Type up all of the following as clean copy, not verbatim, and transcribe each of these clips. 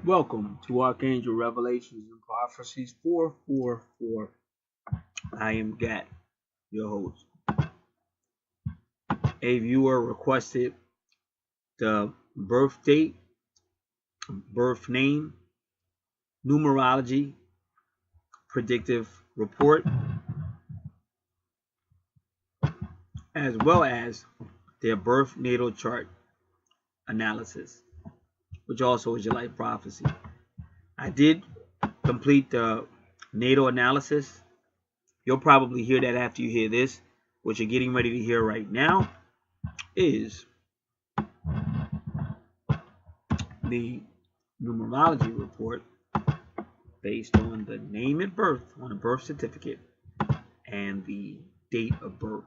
Welcome to Archangel Revelations and Prophecies 444. I am Gat, your host. A viewer requested the birth date, birth name, numerology, predictive report, as well as their birth natal chart analysis, which also is your life prophecy. I did complete the natal analysis. You'll probably hear that after you hear this. What you're getting ready to hear right now is the numerology report based on the name at birth, on a birth certificate, and the date of birth.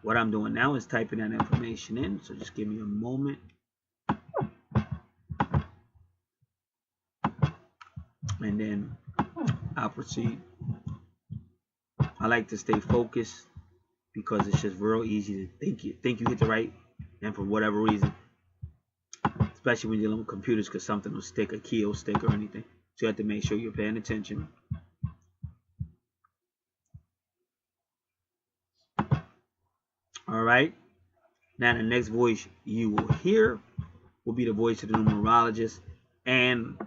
What I'm doing now is typing that information in, so just give me a moment. And then I'll proceed. I like to stay focused because it's just real easy to think you hit the right, and for whatever reason, especially when you're dealing with computers, because something will stick, a key will stick or anything. So you have to make sure you're paying attention. All right. Now the next voice you will hear will be the voice of the numerologist. And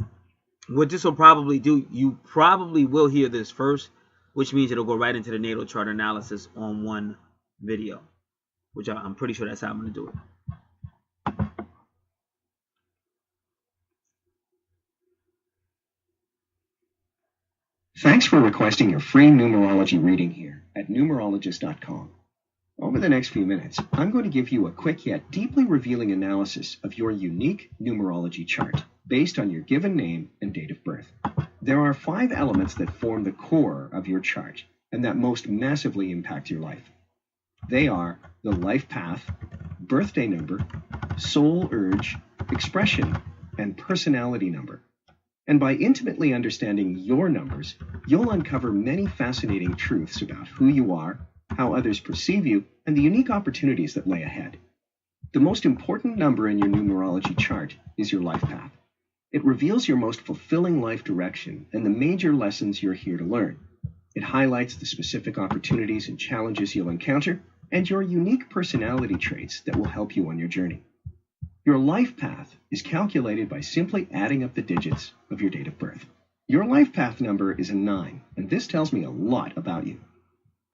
what this will probably do, you probably will hear this first, which means it'll go right into the natal chart analysis on one video, which I'm pretty sure that's how I'm going to do it. Thanks for requesting your free numerology reading here at numerologist.com. Over the next few minutes, I'm going to give you a quick yet deeply revealing analysis of your unique numerology chart based on your given name and date of birth. There are 5 elements that form the core of your chart and that most massively impact your life. They are the life path, birthday number, soul urge, expression, and personality number. And by intimately understanding your numbers, you'll uncover many fascinating truths about who you are, how others perceive you, and the unique opportunities that lay ahead. The most important number in your numerology chart is your life path. It reveals your most fulfilling life direction and the major lessons you're here to learn. It highlights the specific opportunities and challenges you'll encounter and your unique personality traits that will help you on your journey. Your life path is calculated by simply adding up the digits of your date of birth. Your life path number is a 9, and this tells me a lot about you.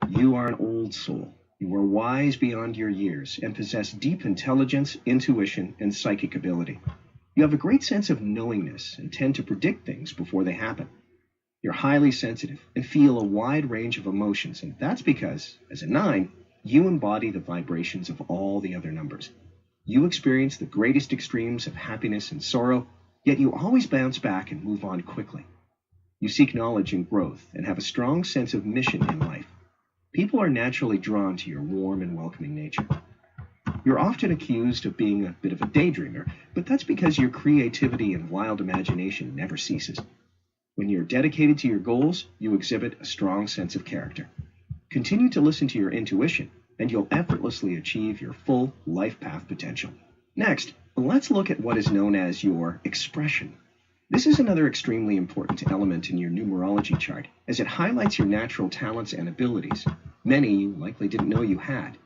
You are an old soul. You are wise beyond your years and possess deep intelligence, intuition, and psychic ability. You have a great sense of knowingness and tend to predict things before they happen. You're highly sensitive and feel a wide range of emotions, and that's because, as a 9, you embody the vibrations of all the other numbers. You experience the greatest extremes of happiness and sorrow, yet you always bounce back and move on quickly. You seek knowledge and growth and have a strong sense of mission in life. People are naturally drawn to your warm and welcoming nature. You're often accused of being a bit of a daydreamer, but that's because your creativity and wild imagination never ceases. When you're dedicated to your goals, you exhibit a strong sense of character. Continue to listen to your intuition, and you'll effortlessly achieve your full life path potential. Next, let's look at what is known as your expression. This is another extremely important element in your numerology chart, as it highlights your natural talents and abilities, many you likely didn't know you had.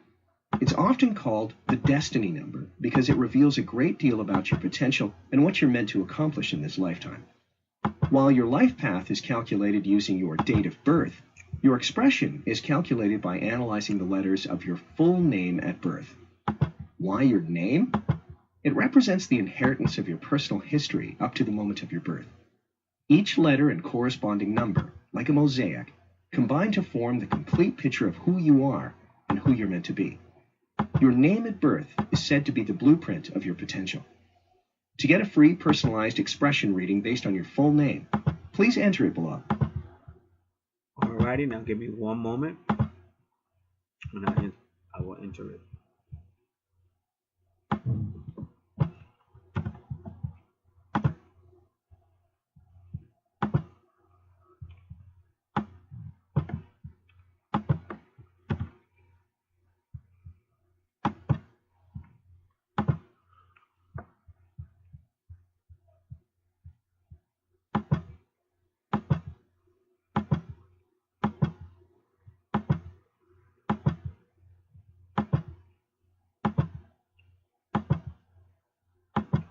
It's often called the destiny number because it reveals a great deal about your potential and what you're meant to accomplish in this lifetime. While your life path is calculated using your date of birth, your expression is calculated by analyzing the letters of your full name at birth. Why your name? It represents the inheritance of your personal history up to the moment of your birth. Each letter and corresponding number, like a mosaic, combine to form the complete picture of who you are and who you're meant to be. Your name at birth is said to be the blueprint of your potential. To get a free personalized expression reading based on your full name, please enter it below. Alrighty, now give me one moment, and I will enter it.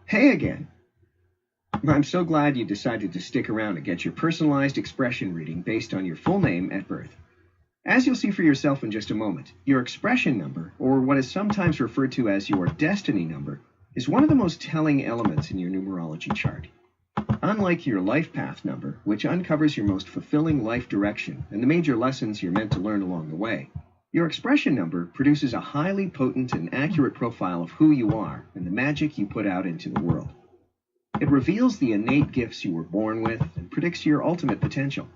Hey again. I'm so glad you decided to stick around and get your personalized expression reading based on your full name at birth. As you'll see for yourself in just a moment, your expression number, or what is sometimes referred to as your destiny number, is one of the most telling elements in your numerology chart. Unlike your life path number, which uncovers your most fulfilling life direction and the major lessons you're meant to learn along the way, your expression number produces a highly potent and accurate profile of who you are and the magic you put out into the world. It reveals the innate gifts you were born with and predicts your ultimate potential.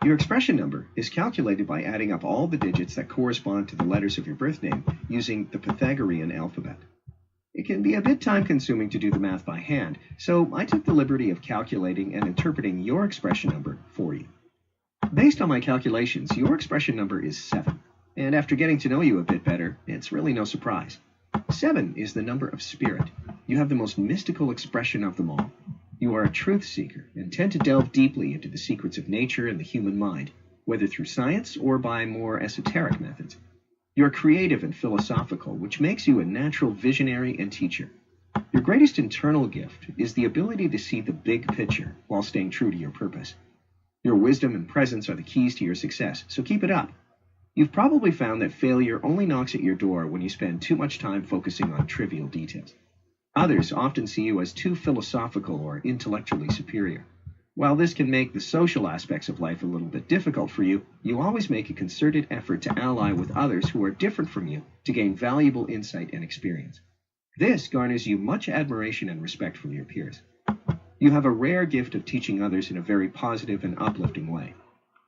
Your expression number is calculated by adding up all the digits that correspond to the letters of your birth name using the Pythagorean alphabet. It can be a bit time-consuming to do the math by hand, so I took the liberty of calculating and interpreting your expression number for you. Based on my calculations, your expression number is 7, and after getting to know you a bit better, it's really no surprise. 7 is the number of spirit. You have the most mystical expression of them all. You are a truth seeker and tend to delve deeply into the secrets of nature and the human mind, whether through science or by more esoteric methods. You're creative and philosophical, which makes you a natural visionary and teacher. Your greatest internal gift is the ability to see the big picture while staying true to your purpose. Your wisdom and presence are the keys to your success, so keep it up. You've probably found that failure only knocks at your door when you spend too much time focusing on trivial details. Others often see you as too philosophical or intellectually superior. While this can make the social aspects of life a little bit difficult for you, you always make a concerted effort to ally with others who are different from you to gain valuable insight and experience. This garners you much admiration and respect from your peers. You have a rare gift of teaching others in a very positive and uplifting way.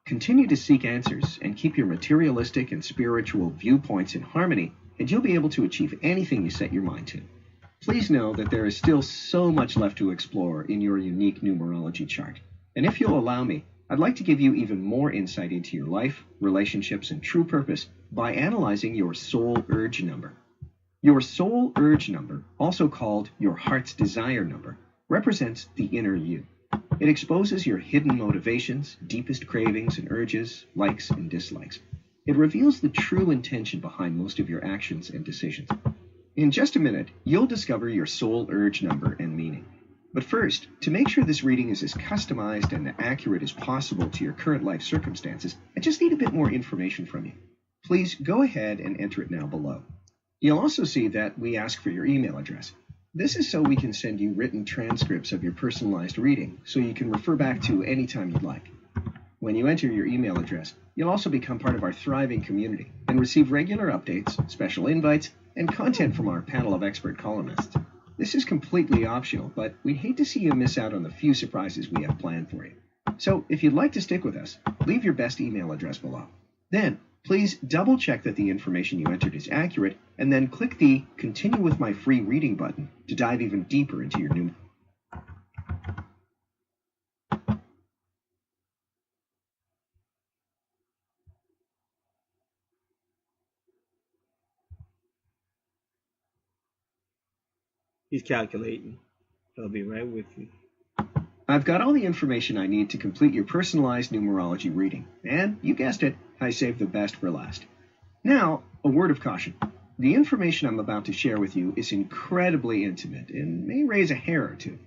Continue to seek answers and keep your materialistic and spiritual viewpoints in harmony, and you'll be able to achieve anything you set your mind to. Please know that there is still so much left to explore in your unique numerology chart. And if you'll allow me, I'd like to give you even more insight into your life, relationships, and true purpose by analyzing your soul urge number. Your soul urge number, also called your heart's desire number, represents the inner you. It exposes your hidden motivations, deepest cravings and urges, likes and dislikes. It reveals the true intention behind most of your actions and decisions. In just a minute, you'll discover your soul urge number and meaning. But first, to make sure this reading is as customized and accurate as possible to your current life circumstances, I just need a bit more information from you. Please go ahead and enter it now below. You'll also see that we ask for your email address. This is so we can send you written transcripts of your personalized reading, so you can refer back to anytime you'd like. When you enter your email address, you'll also become part of our thriving community and receive regular updates, special invites, and content from our panel of expert columnists. This is completely optional, but we'd hate to see you miss out on the few surprises we have planned for you. So if you'd like to stick with us, leave your best email address below. Then, please double check that the information you entered is accurate, and then click the Continue with my free reading button to dive even deeper into your new. He's calculating. He'll be right with you. I've got all the information I need to complete your personalized numerology reading, and you guessed it, I saved the best for last. Now, a word of caution. The information I'm about to share with you is incredibly intimate and may raise a hair or two.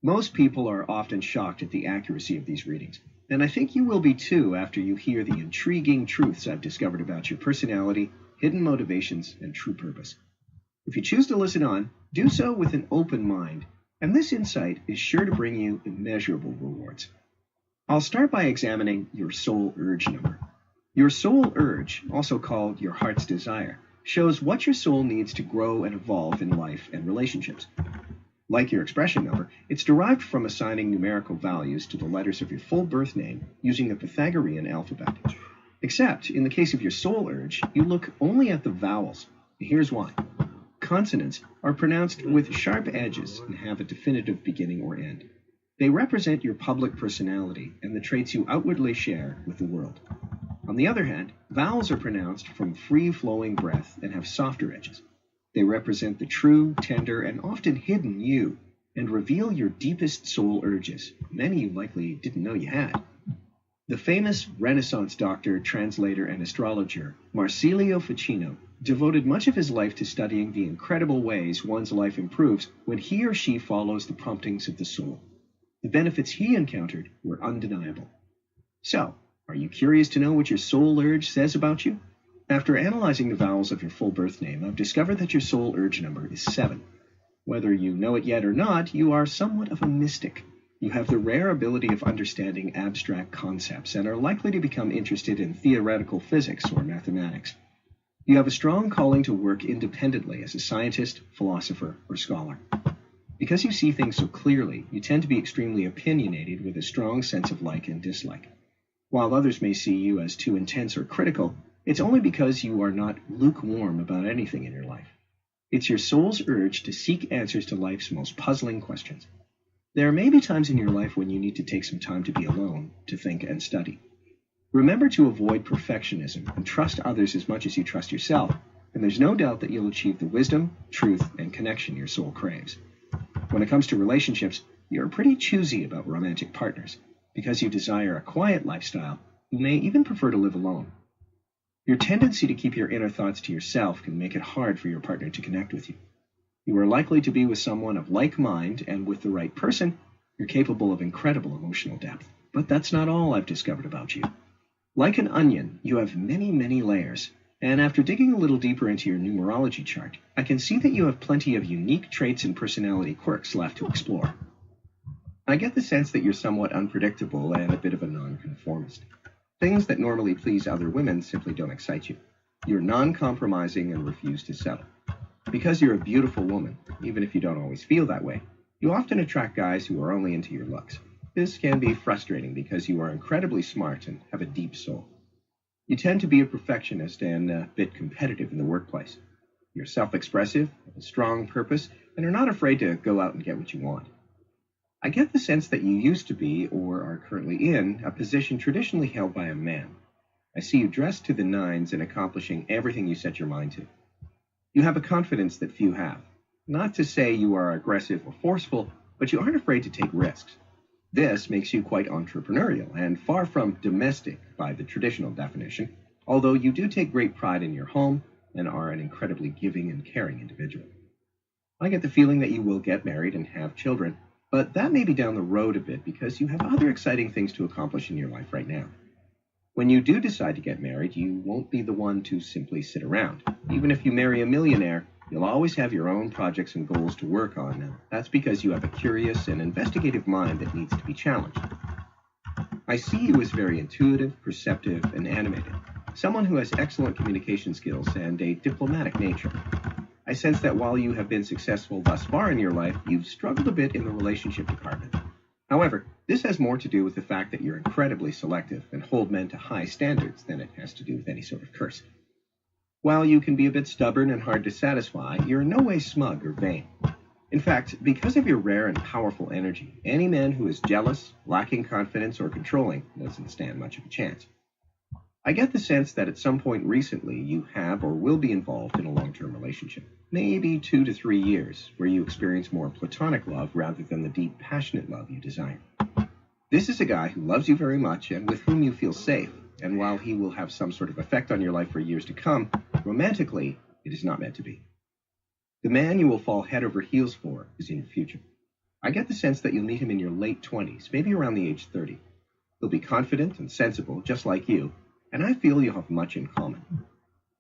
Most people are often shocked at the accuracy of these readings, and I think you will be too after you hear the intriguing truths I've discovered about your personality, hidden motivations, and true purpose. If you choose to listen on, do so with an open mind, and this insight is sure to bring you immeasurable rewards. I'll start by examining your soul urge number. Your soul urge, also called your heart's desire, shows what your soul needs to grow and evolve in life and relationships. Like your expression number, it's derived from assigning numerical values to the letters of your full birth name using the Pythagorean alphabet. Except, in the case of your soul urge, you look only at the vowels. Here's why. Consonants are pronounced with sharp edges and have a definitive beginning or end. They represent your public personality and the traits you outwardly share with the world. On the other hand, vowels are pronounced from free-flowing breath and have softer edges. They represent the true, tender, and often hidden you, and reveal your deepest soul urges, many you likely didn't know you had. The famous Renaissance doctor, translator, and astrologer Marsilio Ficino devoted much of his life to studying the incredible ways one's life improves when he or she follows the promptings of the soul. The benefits he encountered were undeniable. So, are you curious to know what your soul urge says about you? After analyzing the vowels of your full birth name, I've discovered that your soul urge number is 7. Whether you know it yet or not, you are somewhat of a mystic. You have the rare ability of understanding abstract concepts and are likely to become interested in theoretical physics or mathematics. You have a strong calling to work independently as a scientist, philosopher, or scholar. Because you see things so clearly, you tend to be extremely opinionated with a strong sense of like and dislike. While others may see you as too intense or critical, it's only because you are not lukewarm about anything in your life. It's your soul's urge to seek answers to life's most puzzling questions. There may be times in your life when you need to take some time to be alone, to think and study. Remember to avoid perfectionism and trust others as much as you trust yourself, and there's no doubt that you'll achieve the wisdom, truth, and connection your soul craves. When it comes to relationships, you're pretty choosy about romantic partners. Because you desire a quiet lifestyle, you may even prefer to live alone. Your tendency to keep your inner thoughts to yourself can make it hard for your partner to connect with you. You are likely to be with someone of like mind, and with the right person, you're capable of incredible emotional depth. But that's not all I've discovered about you. Like an onion, you have many, many layers, and after digging a little deeper into your numerology chart, I can see that you have plenty of unique traits and personality quirks left to explore. I get the sense that you're somewhat unpredictable and a bit of a nonconformist. Things that normally please other women simply don't excite you. You're non-compromising and refuse to settle. Because you're a beautiful woman, even if you don't always feel that way, you often attract guys who are only into your looks. This can be frustrating because you are incredibly smart and have a deep soul. You tend to be a perfectionist and a bit competitive in the workplace. You're self-expressive, have a strong purpose, and are not afraid to go out and get what you want. I get the sense that you used to be, or are currently in, a position traditionally held by a man. I see you dressed to the nines and accomplishing everything you set your mind to. You have a confidence that few have. Not to say you are aggressive or forceful, but you aren't afraid to take risks. This makes you quite entrepreneurial and far from domestic by the traditional definition, although you do take great pride in your home and are an incredibly giving and caring individual. I get the feeling that you will get married and have children, but that may be down the road a bit because you have other exciting things to accomplish in your life right now. When you do decide to get married, you won't be the one to simply sit around. Even if you marry a millionaire, you'll always have your own projects and goals to work on now. That's because you have a curious and investigative mind that needs to be challenged. I see you as very intuitive, perceptive, and animated. Someone who has excellent communication skills and a diplomatic nature. I sense that while you have been successful thus far in your life, you've struggled a bit in the relationship department. However, this has more to do with the fact that you're incredibly selective and hold men to high standards than it has to do with any sort of curse. While you can be a bit stubborn and hard to satisfy, you're in no way smug or vain. In fact, because of your rare and powerful energy, any man who is jealous, lacking confidence, or controlling doesn't stand much of a chance. I get the sense that at some point recently you have or will be involved in a long-term relationship, maybe 2 to 3 years, where you experience more platonic love rather than the deep, passionate love you desire. This is a guy who loves you very much and with whom you feel safe, and while he will have some sort of effect on your life for years to come, romantically, it is not meant to be. The man you will fall head over heels for is in your future. I get the sense that you'll meet him in your late 20s, maybe around the age 30. He'll be confident and sensible, just like you, and I feel you'll have much in common.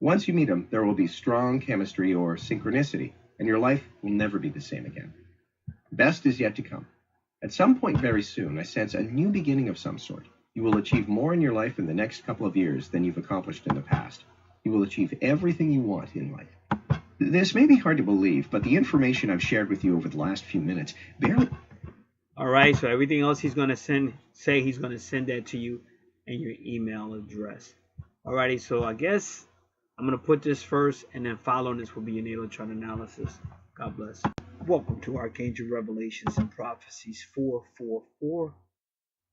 Once you meet him, there will be strong chemistry or synchronicity, and your life will never be the same again. The best is yet to come. At some point very soon, I sense a new beginning of some sort. You will achieve more in your life in the next couple of years than you've accomplished in the past. You will achieve everything you want in life. This may be hard to believe, but the information I've shared with you over the last few minutes barely... Alright, so everything else he's going to say he's going to send that to you and your email address. Alrighty, so I guess I'm going to put this first, and then following this will be your natal chart analysis. God bless. Welcome to Archangel Revelations and Prophecies 444.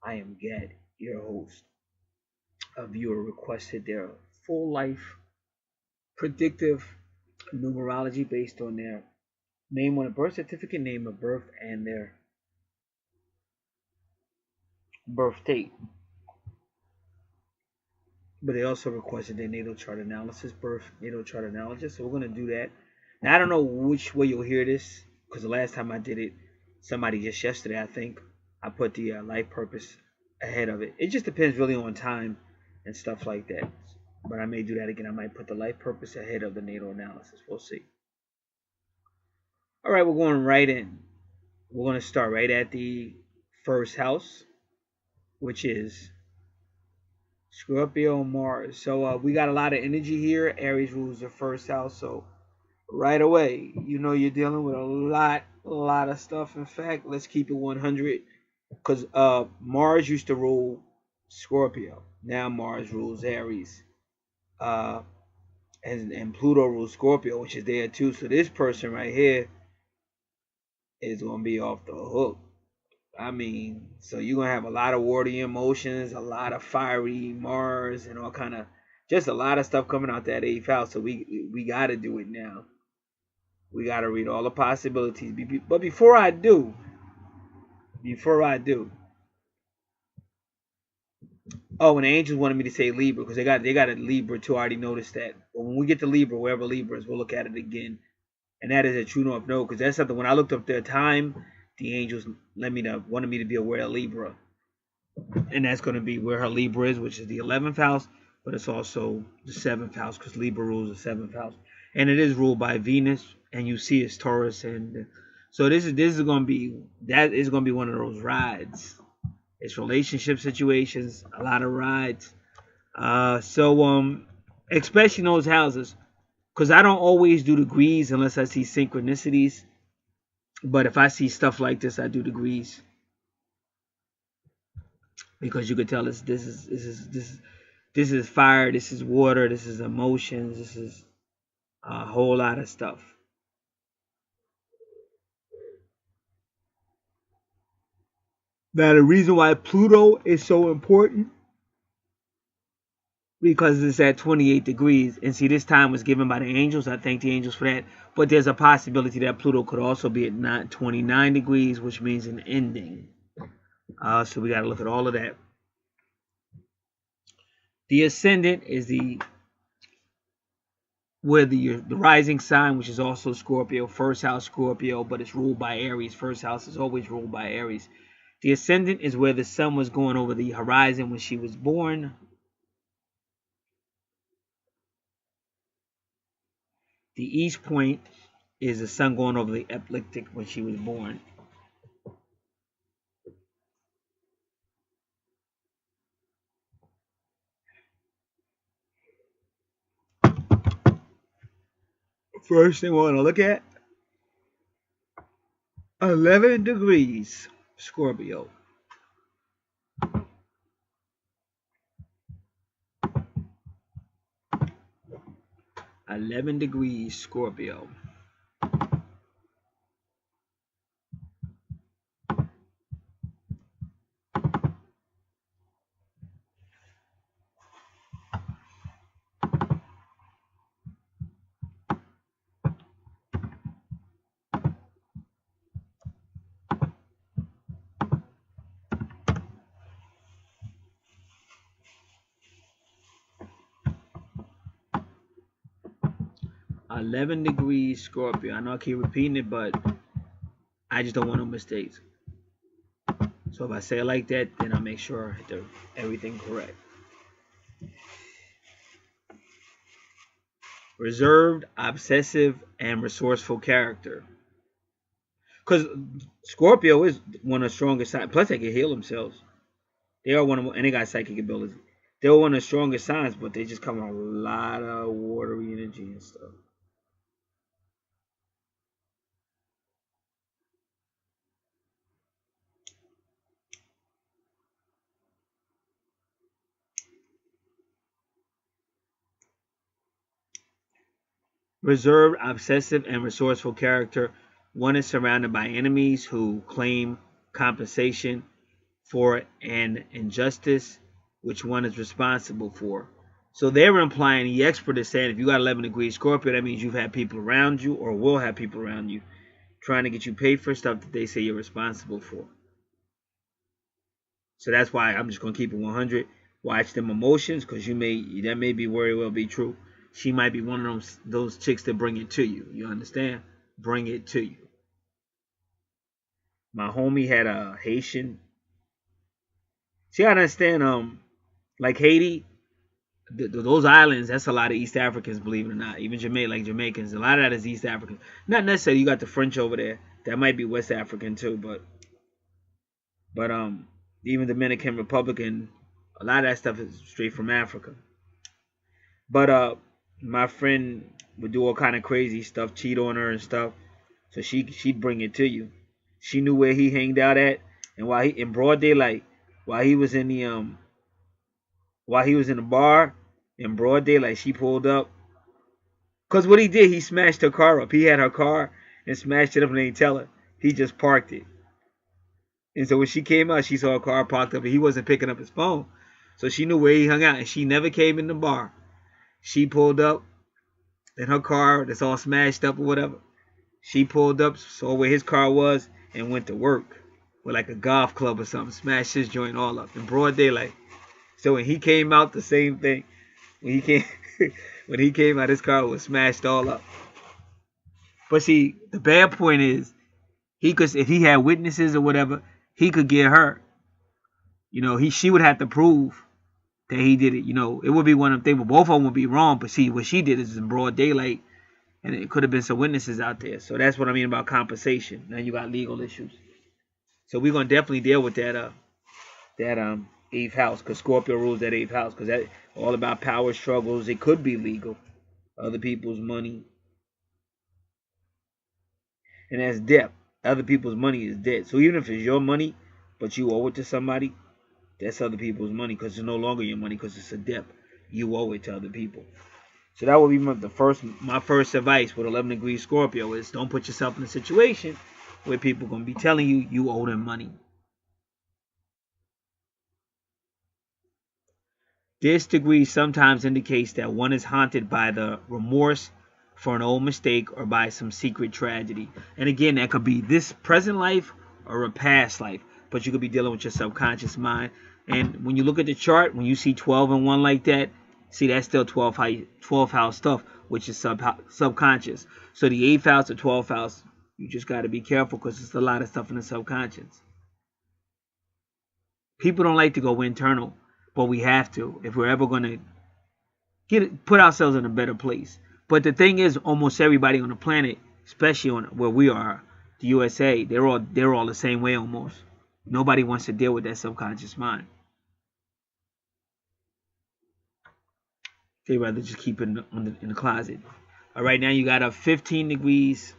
I am Gad, your host. A viewer requested their full life predictive numerology based on their name on a birth certificate, name of birth, and their birth date. but they also requested their natal chart analysis, birth natal chart analysis. So we're going to do that. Now, I don't know which way you'll hear this, because the last time I did it, somebody just yesterday, I think, I put the life purpose ahead of it. It just depends really on time and stuff like that. But I may do that again. I might put the life purpose ahead of the natal analysis. We'll see. All right, we're going right in. We're going to start right at the first house, which is Scorpio Mars. So we got a lot of energy here. Aries rules the first house. So right away, you know you're dealing with a lot of stuff. In fact, let's keep it 100, because Mars used to rule Scorpio. Now Mars rules Aries. And Pluto rules Scorpio, which is there too. So this person right here is gonna be off the hook. I mean, so you're gonna have a lot of watery emotions, a lot of fiery Mars, and all kind of just a lot of stuff coming out that 8th house. So we got to do it now. We got to read all the possibilities. But before I do, oh, and the angels wanted me to say Libra, because they got a Libra too. I already noticed that. But when we get to Libra, wherever Libra is, we'll look at it again. And that is a true north node, because that's something. When I looked up their time, the angels wanted me to be aware of Libra, and that's going to be where her Libra is, which is the 11th house, but it's also the 7th house, because Libra rules the 7th house, and it is ruled by Venus, and you see it's Taurus, and so this is going to be one of those rides. It's relationship situations, a lot of rides. Especially in those houses, because I don't always do degrees unless I see synchronicities. But if I see stuff like this, I do degrees, because you could tell this is fire, this is water, this is emotions, this is a whole lot of stuff. Now, the reason why Pluto is so important, because it's at 28 degrees. And see, this time was given by the angels. I thank the angels for that. But there's a possibility that Pluto could also be at 29 degrees, which means an ending. So we got to look at all of that. The ascendant is the rising sign, which is also Scorpio, first house Scorpio, but it's ruled by Aries. First house is always ruled by Aries. The ascendant is where the sun was going over the horizon when she was born. The east point is the sun going over the ecliptic when she was born. First thing we want to look at, 11 degrees Scorpio. 11 degrees Scorpio. $11 degrees Scorpio. I know I keep repeating it, but I just don't want no mistakes. So if I say it like that, then I'll make sure I do everything correct. Reserved, obsessive, and resourceful character. Because Scorpio is one of the strongest signs. Plus, they can heal themselves. They are one of, and they got psychic ability. They're one of the strongest signs, but they just come with a lot of watery energy and stuff. Reserved, obsessive, and resourceful character. One is surrounded by enemies who claim compensation for an injustice which one is responsible for. So they're implying, the expert is saying, if you got 11 degrees Scorpio, that means you've had people around you or will have people around you trying to get you paid for stuff that they say you're responsible for. So that's why I'm just going to keep it 100. Watch them emotions, because that may be very well be true. She might be one of those chicks that bring it to you. You understand? Bring it to you. My homie had a Haitian. See, I understand. Like Haiti, those islands, that's a lot of East Africans, believe it or not. Even Jamaica, like Jamaicans, a lot of that is East African. Not necessarily. You got the French over there. That might be West African too, but even Dominican Republic, a lot of that stuff is straight from Africa. But my friend would do all kind of crazy stuff, cheat on her and stuff. So she'd bring it to you. She knew where he hanged out at, and while he in broad daylight, while he was in the bar in broad daylight, she pulled up. Cause what he did, he smashed her car up. He had her car and smashed it up, and they didn't tell her. He just parked it. And so when she came out, she saw a car parked up, and he wasn't picking up his phone. So she knew where he hung out, and she never came in the bar. She pulled up in her car that's all smashed up or whatever. She pulled up, saw where his car was, and went to work with like a golf club or something. Smashed his joint all up in broad daylight. So when he came out, the same thing. When he came out, his car was smashed all up. But see, the bad point is, if he had witnesses or whatever, he could get her. She would have to prove that he did it. It would be one of them things, but both of them would be wrong. But see, what she did is in broad daylight, and it could have been some witnesses out there. So that's what I mean about compensation. Now you got legal issues. So we're gonna definitely deal with that eighth house, because Scorpio rules that eighth house, because that's all about power struggles. It could be legal, other people's money, and that's debt. Other people's money is debt. So even if it's your money, but you owe it to somebody, that's other people's money, because it's no longer your money, because it's a debt. You owe it to other people. So that would be my first advice with 11 degrees Scorpio is don't put yourself in a situation where people are going to be telling you owe them money. This degree sometimes indicates that one is haunted by the remorse for an old mistake or by some secret tragedy. And again, that could be this present life or a past life, but you could be dealing with your subconscious mind. And when you look at the chart, when you see 12 and 1 like that, see, that's still 12th house stuff, which is subconscious. So the 8th house or 12th house, you just got to be careful, because it's a lot of stuff in the subconscious. People don't like to go internal, but we have to if we're ever going to put ourselves in a better place. But the thing is, almost everybody on the planet, especially on where we are, the USA, they're all the same way almost. Nobody wants to deal with that subconscious mind. They rather just keep it in the closet. All right, now you got a 15 degrees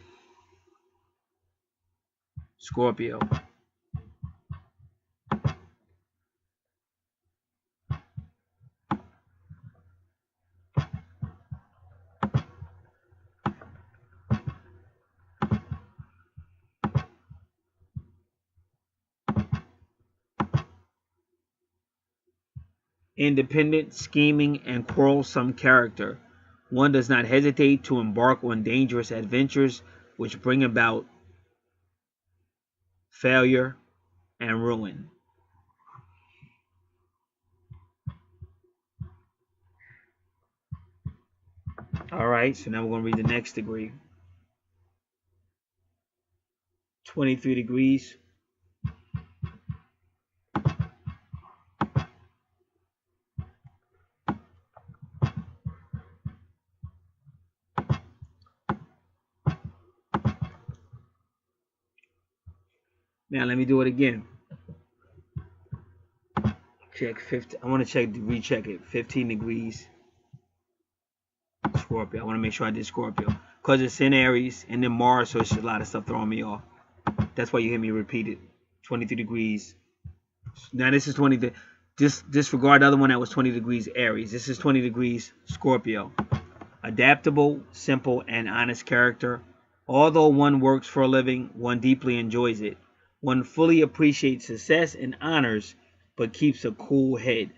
Scorpio. Independent, scheming, and quarrelsome character. One does not hesitate to embark on dangerous adventures which bring about failure and ruin. Alright, so now we're going to read the next degree. 23 degrees. Now let me do it again. Check 50. I want to recheck it. 15 degrees Scorpio. I want to make sure I did Scorpio, because it's in Aries and then Mars, so it's a lot of stuff throwing me off. That's why you hear me repeat it. 23 degrees. Now this is 20. Disregard the other one that was 20 degrees Aries. This is 20 degrees Scorpio. Adaptable, simple, and honest character. Although one works for a living, one deeply enjoys it. One fully appreciates success and honors, but keeps a cool head.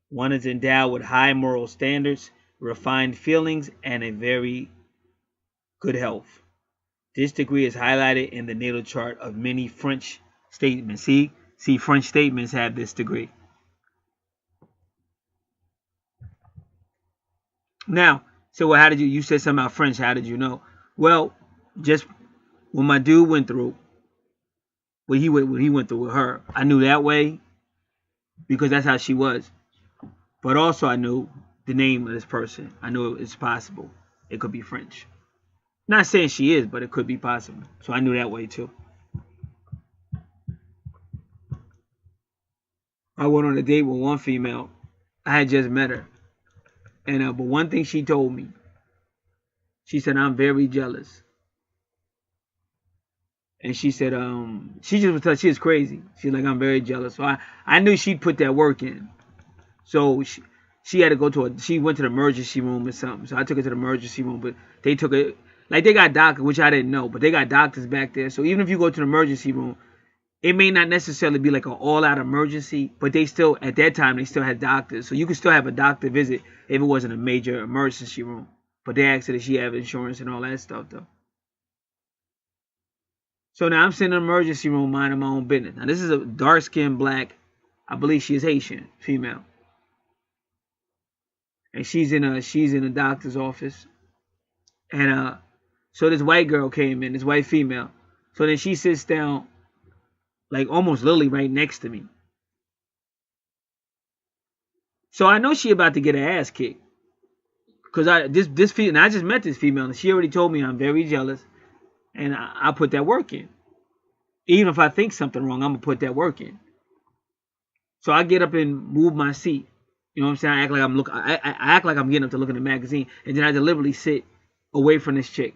One is endowed with high moral standards, refined feelings, and a very good health. This degree is highlighted in the natal chart of many French statements. See, French statements have this degree. Now, so well, how did you said something about French, how did you know? Well, just when my dude went through, when he went through with her, I knew that way because that's how she was. But also I knew the name of this person. I knew it's possible. It could be French. Not saying she is, but it could be possible. So I knew that way too. I went on a date with one female. I had just met her. And but one thing she told me, she said, I'm very jealous. And she said, she just was telling, she was crazy. She's like, I'm very jealous. So I knew she'd put that work in. So she had to go to she went to the emergency room or something. So I took her to the emergency room, but they took it, like they got doctors, which I didn't know, but they got doctors back there. So even if you go to the emergency room, it may not necessarily be like an all-out emergency, but they still, at that time, they still had doctors. So you could still have a doctor visit if it wasn't a major emergency room. But they asked her that she have insurance and all that stuff, though. So now I'm sitting in the emergency room minding my own business. Now this is a dark-skinned black, I believe she is Haitian, female. And she's in a doctor's office. And so this white girl came in, this white female. So then she sits down, like almost literally right next to me. So I know she about to get her ass kicked. Cause this female, and I just met this female, and she already told me I'm very jealous, and I put that work in. Even if I think something wrong, I'm gonna put that work in. So I get up and move my seat. You know what I'm saying? I act like I'm look. I act like I'm getting up to look at the magazine, and then I deliberately sit away from this chick.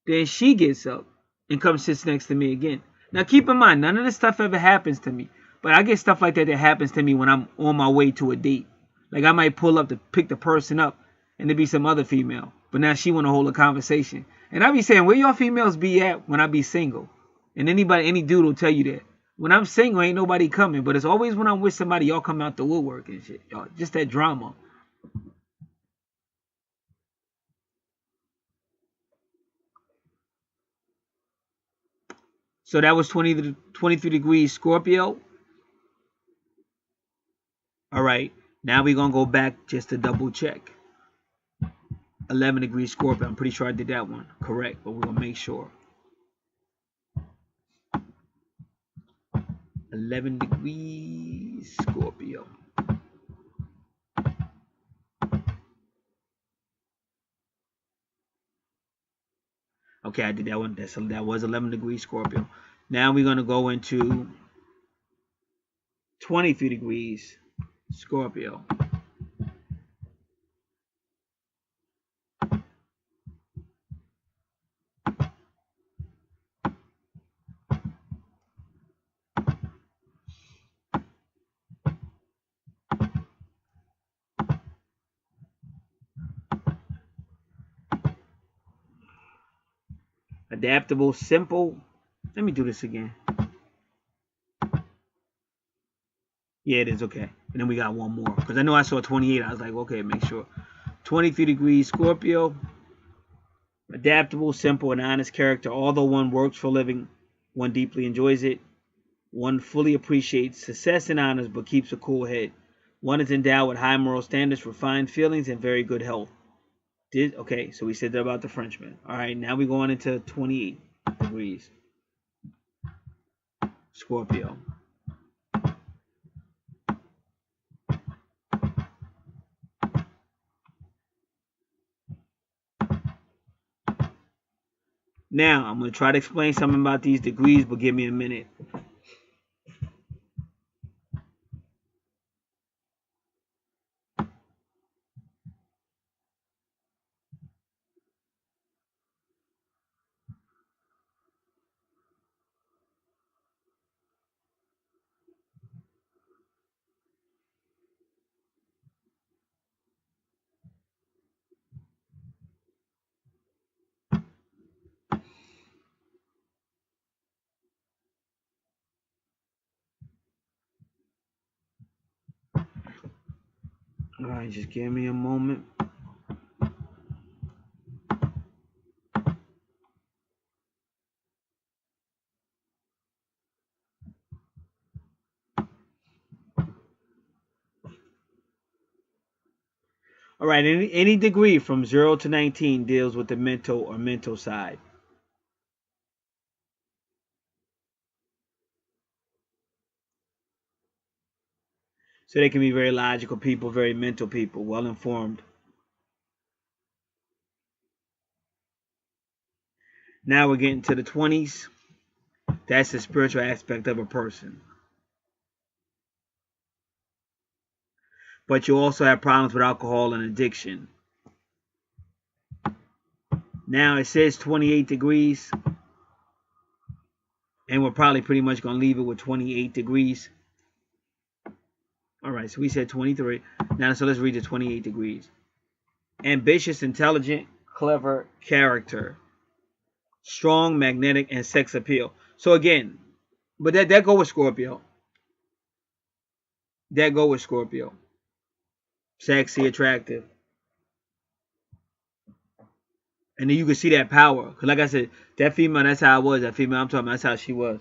Then she gets up and comes sits next to me again. Now keep in mind, none of this stuff ever happens to me, but I get stuff like that that happens to me when I'm on my way to a date. Like I might pull up to pick the person up, and there be some other female, but now she want to hold a conversation, and I be saying, where y'all females be at when I be single? And any dude will tell you that. When I'm single, ain't nobody coming, but it's always when I'm with somebody, y'all come out the woodwork and shit. Y'all just that drama. So that was 23 degrees Scorpio. All right, now we're gonna go back just to double check. 11 degrees Scorpio. I'm pretty sure I did that one correct, but we're gonna make sure. 11 degrees Scorpio. Okay, I did that one. That was 11 degrees Scorpio. Now we're gonna go into 23 degrees Scorpio. Adaptable, simple. Let me do this again. Yeah, it is okay. And then we got one more because I know I saw 28. I was like, okay, make sure. 23 degrees Scorpio. Adaptable, simple, and honest character. Although one works for a living, one deeply enjoys it. One fully appreciates success and honors but keeps a cool head. One is endowed with high moral standards, refined feelings, and very good health. Okay, so we said that about the Frenchman. All right, now we're going into 28 degrees Scorpio. Now, I'm going to try to explain something about these degrees, but give me a minute. All right, just give me a moment. All right, any degree from 0 to 19 deals with the mental or mental side. So they can be very logical people, very mental people, well informed. Now we're getting to the 20s. That's the spiritual aspect of a person. But you also have problems with alcohol and addiction. Now it says 28 degrees, and we're probably pretty much going to leave it with 28 degrees. All right, so we said 23. Now, so let's read the 28 degrees. Ambitious, intelligent, clever, character, strong, magnetic, and sex appeal. So again, but that go with Scorpio. That go with Scorpio. Sexy, attractive. And then you can see that power. Because like I said, that female, that's how I was. That female I'm talking about, that's how she was.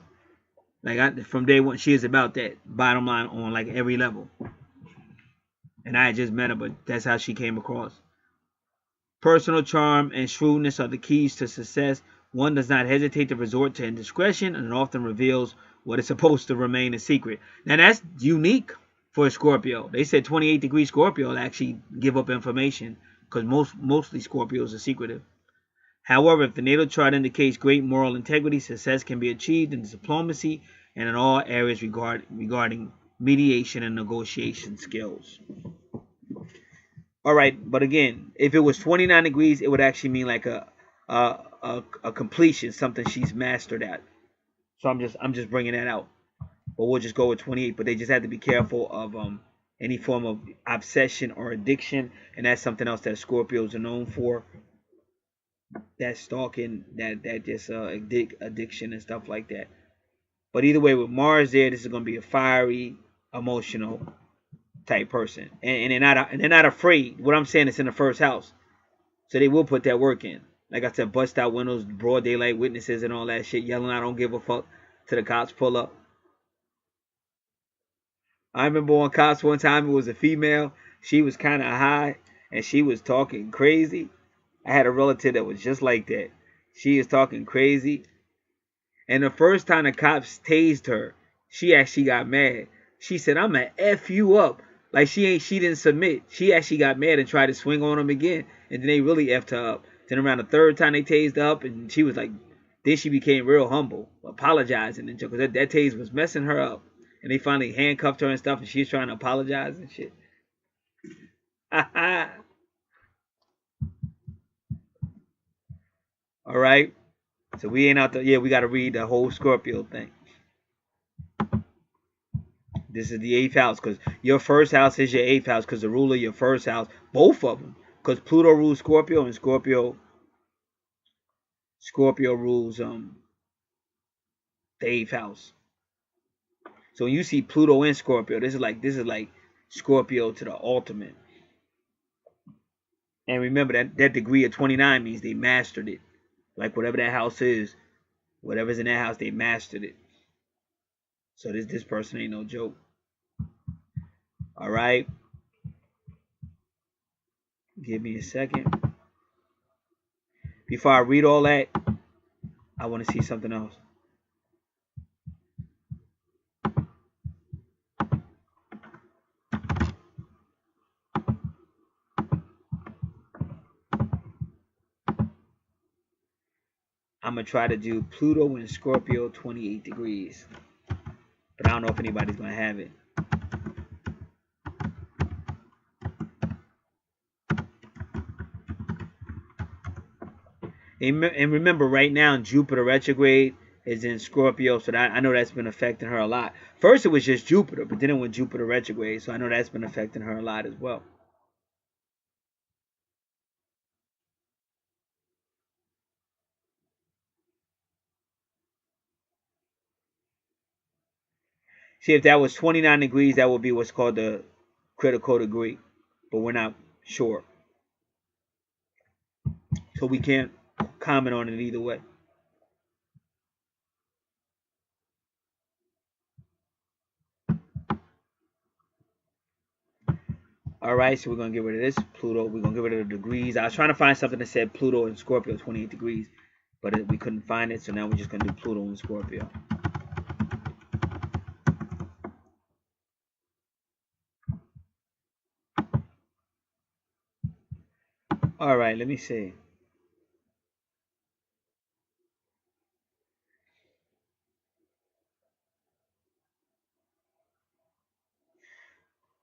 Like from day one, she is about that. Bottom line, on like every level. And I had just met her, but that's how she came across. Personal charm and shrewdness are the keys to success. One does not hesitate to resort to indiscretion and often reveals what is supposed to remain a secret. Now that's unique for a Scorpio. They said 28 degree Scorpio will actually give up information because mostly Scorpios are secretive. However, if the natal chart indicates great moral integrity, success can be achieved in diplomacy and in all areas regarding mediation and negotiation skills. All right, but again, if it was 29 degrees, it would actually mean like a completion, something she's mastered at. So I'm just bringing that out. But we'll just go with 28. But they just have to be careful of any form of obsession or addiction, and that's something else that Scorpios are known for. That stalking, that just addiction and stuff like that. But either way, with Mars there, this is going to be a fiery, emotional type person, and they're not afraid. What I'm saying is in the first house, so they will put that work in. Like I said, bust out windows, broad daylight witnesses, and all that shit, yelling "I don't give a fuck" to the cops pull up. I remember on cops one time, it was a female. She was kind of high, and she was talking crazy. I had a relative that was just like that. She is talking crazy. And the first time the cops tased her, she actually got mad. She said, "I'm gonna F you up." Like she didn't submit. She actually got mad and tried to swing on them again. And then they really effed her up. Then around the third time they tased her up, and she was like, then she became real humble, apologizing and because that tase was messing her up. And they finally handcuffed her and stuff, and she's trying to apologize and shit. All right. So we ain't out there. Yeah, we got to read the whole Scorpio thing. This is the 8th house because your first house is your 8th house because the ruler of your first house, both of them, because Pluto rules Scorpio and Scorpio rules the 8th house. So when you see Pluto in Scorpio, this is like Scorpio to the ultimate. And remember that degree of 29 means they mastered it. Like whatever that house is, whatever's in that house, they mastered it. So this person ain't no joke. All right. Give me a second. Before I read all that, I want to see something else. I'm going to try to do Pluto and Scorpio 28 degrees. But I don't know if anybody's going to have it. And remember, right now, Jupiter retrograde is in Scorpio, so I know that's been affecting her a lot. First, it was just Jupiter, but then it went Jupiter retrograde, so I know that's been affecting her a lot as well. See, if that was 29 degrees, that would be what's called the critical degree, but we're not sure. So we can't comment on it either way. Alright, so we're going to get rid of this Pluto. We're going to get rid of the degrees. I was trying to find something that said Pluto in Scorpio, 28 degrees. But we couldn't find it, so now we're just going to do Pluto in Scorpio. Alright, let me see.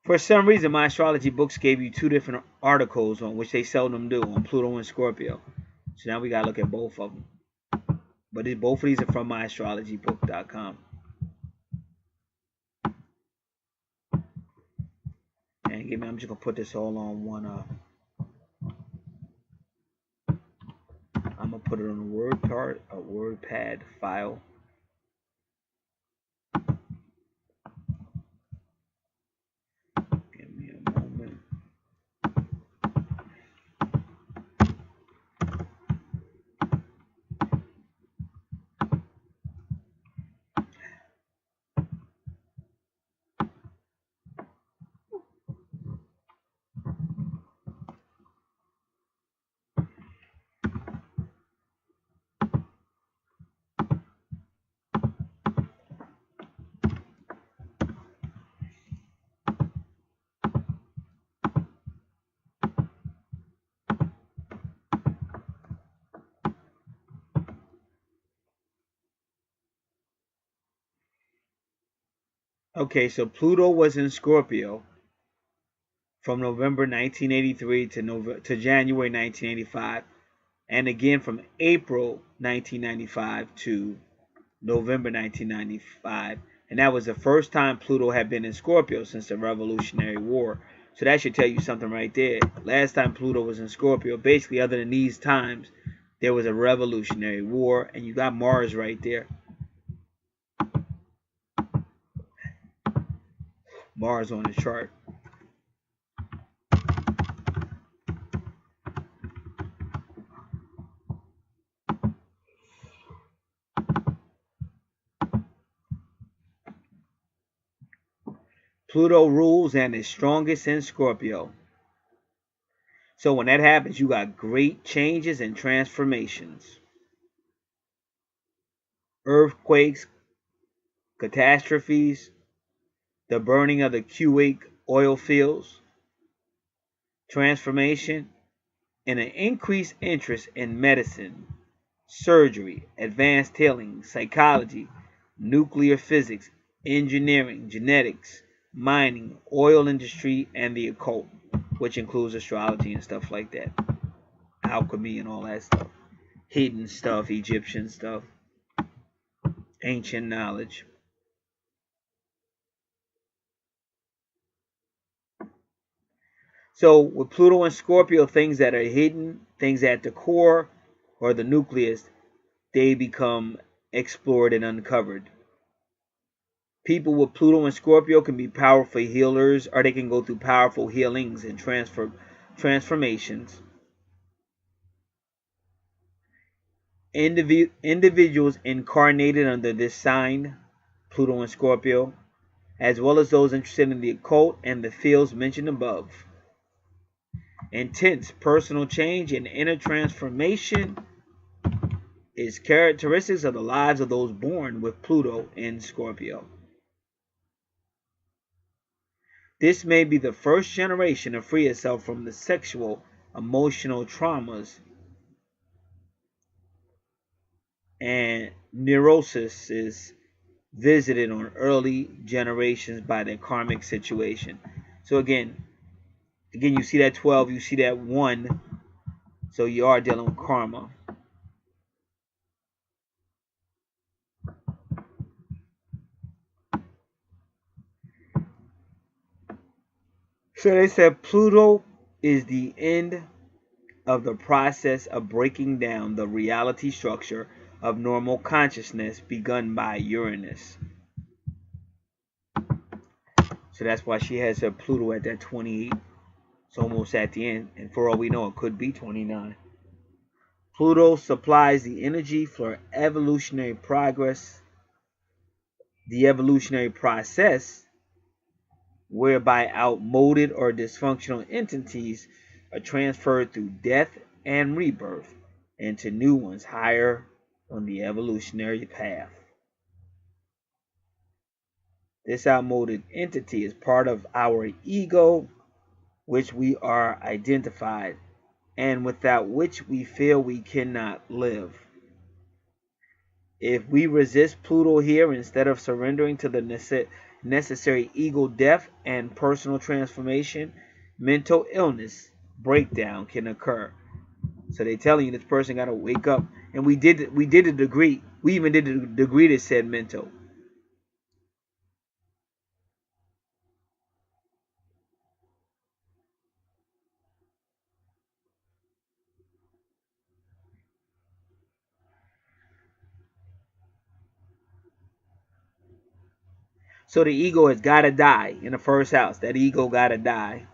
For some reason, my astrology books gave you two different articles on which they seldom do, on Pluto and Scorpio. So now we got to look at both of them. But both of these are from myastrologybook.com. And give me, I'm just going to put this all on one. I'm going to put it on a WordPad file. Give me a moment. Okay, so Pluto was in Scorpio from November 1983 to January 1985, and again from April 1995 to November 1995. And that was the first time Pluto had been in Scorpio since the Revolutionary War. So that should tell you something right there. Last time Pluto was in Scorpio, basically other than these times, there was a Revolutionary War, and you got Mars right there. Mars on the chart. Pluto rules and is strongest in Scorpio. So when that happens, you got great changes and transformations. Earthquakes, catastrophes, the burning of the Kuwait oil fields, transformation, and an increased interest in medicine, surgery, advanced healing, psychology, nuclear physics, engineering, genetics, mining, oil industry, and the occult, which includes astrology and stuff like that, alchemy and all that stuff, hidden stuff, Egyptian stuff, ancient knowledge. So with Pluto and Scorpio, things that are hidden, things at the core or the nucleus, they become explored and uncovered. People with Pluto and Scorpio can be powerful healers, or they can go through powerful healings and transformations. Individuals incarnated under this sign, Pluto and Scorpio, as well as those interested in the occult and the fields mentioned above. Intense personal change and inner transformation is characteristics of the lives of those born with Pluto in Scorpio. This may be the first generation to free itself from the sexual, emotional traumas and neuroses visited on early generations by their karmic situation. So again, you see that 12, you see that 1, so you are dealing with karma. So they said Pluto is the end of the process of breaking down the reality structure of normal consciousness begun by Uranus. So that's why she has her Pluto at that 28. It's almost at the end, and for all we know, it could be 29. Pluto supplies the energy for evolutionary progress, the evolutionary process, whereby outmoded or dysfunctional entities are transferred through death and rebirth into new ones higher on the evolutionary path. This outmoded entity is part of our ego, which we are identified, and without which we feel we cannot live. If we resist Pluto here instead of surrendering to the necessary ego death and personal transformation, mental illness, breakdown can occur. So they're telling you this person got to wake up. And we did a degree. We even did a degree that said mental. So the ego has got to die in the first house. That ego got to die.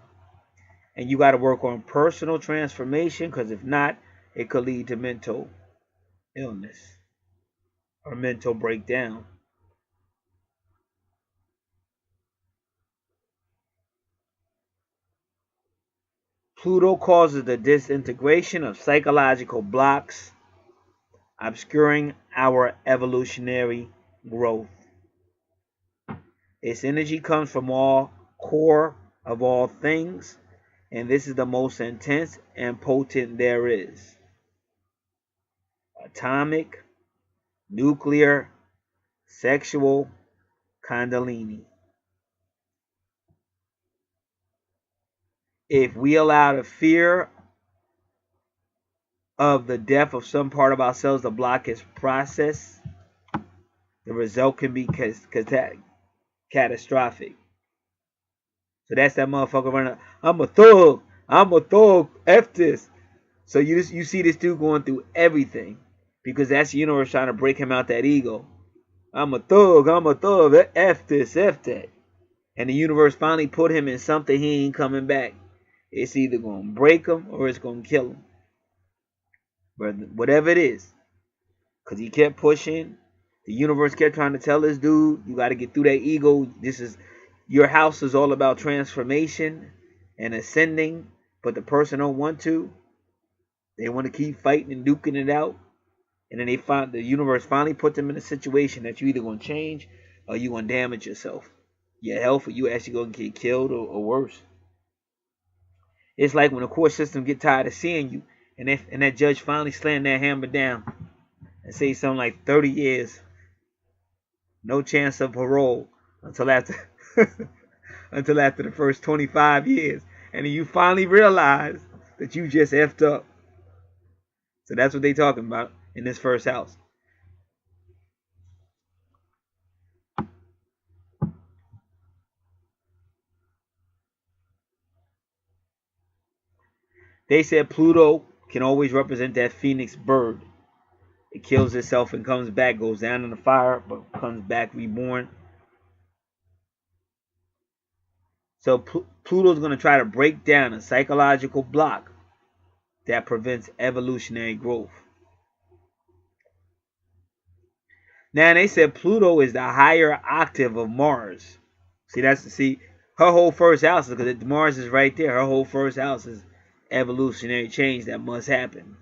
And you got to work on personal transformation, because if not, it could lead to mental illness or mental breakdown. Pluto causes the disintegration of psychological blocks, obscuring our evolutionary growth. Its energy comes from all core of all things, and this is the most intense and potent there is. Atomic, nuclear, sexual, Kundalini. If we allow the fear of the death of some part of ourselves to block its process, the result can be catastrophic. So that's that motherfucker running. I'm a thug. F this. So you see this dude going through everything, because that's the universe trying to break him out that ego. I'm a thug. F this, F that. And the universe finally put him in something he ain't coming back. It's either going to break him or it's going to kill him. But whatever it is. Because he kept pushing. The universe kept trying to tell this dude, you got to get through that ego. Your house is all about transformation and ascending. But the person don't want to. They want to keep fighting and duking it out. And then the universe finally put them in a situation that you're either going to change or you're going to damage yourself. Your health, or you actually going to get killed or worse. It's like when the court system get tired of seeing you, and that judge finally slammed that hammer down and say something like 30 years, no chance of parole until after the first 25 years, and then you finally realize that you just effed up. So that's what they talking about in this first house. They said Pluto can always represent that phoenix bird. It kills itself and comes back, goes down in the fire, but comes back reborn. So Pluto's going to try to break down a psychological block that prevents evolutionary growth. Now they said Pluto is the higher octave of Mars. See, her whole first house, because Mars is right there. Her whole first house is evolutionary change that must happen.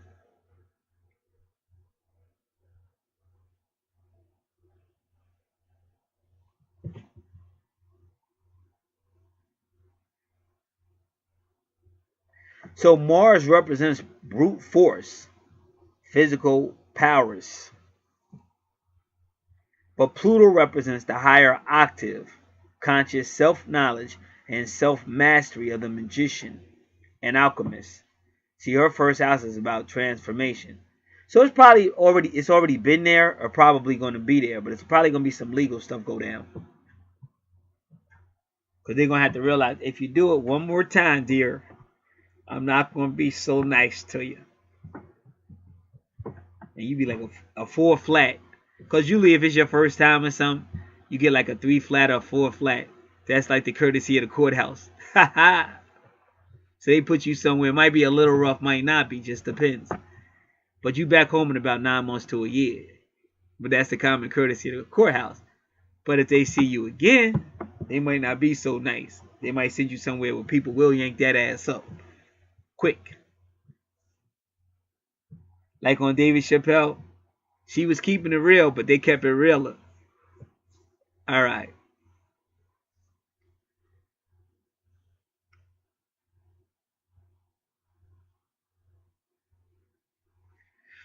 So Mars represents brute force, physical powers. But Pluto represents the higher octave, conscious self-knowledge and self-mastery of the magician and alchemist. See, her first house is about transformation. So it's already been there, or probably going to be there, but it's probably going to be some legal stuff go down. Because they're going to have to realize, if you do it one more time, dear, I'm not going to be so nice to you. And you be like a 4 flat. Because usually if it's your first time or something, you get like a 3 flat or 4 flat. That's like the courtesy of the courthouse. So they put you somewhere. It might be a little rough, might not be. Just depends. But you back home in about 9 months to a year. But that's the common courtesy of the courthouse. But if they see you again, They might not be so nice. They might send you somewhere where people will yank that ass up quick. Like on David Chappelle, she was keeping it real, but they kept it realer. All right.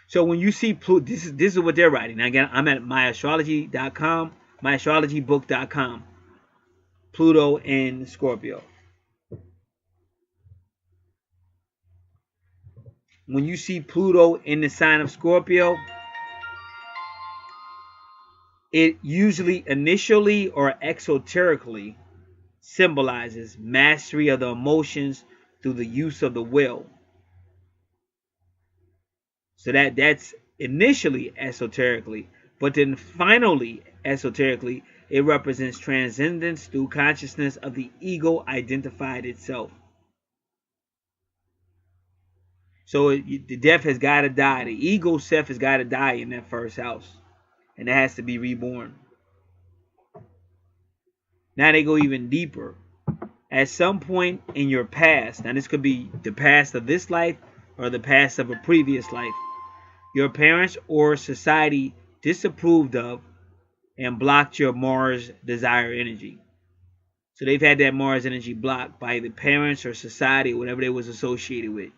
So when you see Pluto, this is what they're writing. Now again, I'm at myastrology.com, myastrologybook.com. Pluto in Scorpio. When you see Pluto in the sign of Scorpio, it usually initially or exoterically symbolizes mastery of the emotions through the use of the will. So that's initially esoterically, but then finally esoterically, it represents transcendence through consciousness of the ego identified itself. So the death has got to die. The ego self has got to die in that first house, and it has to be reborn. Now they go even deeper. At some point in your past, now this could be the past of this life or the past of a previous life, your parents or society disapproved of and blocked your Mars desire energy. So they've had that Mars energy blocked by the parents or society, whatever they was associated with.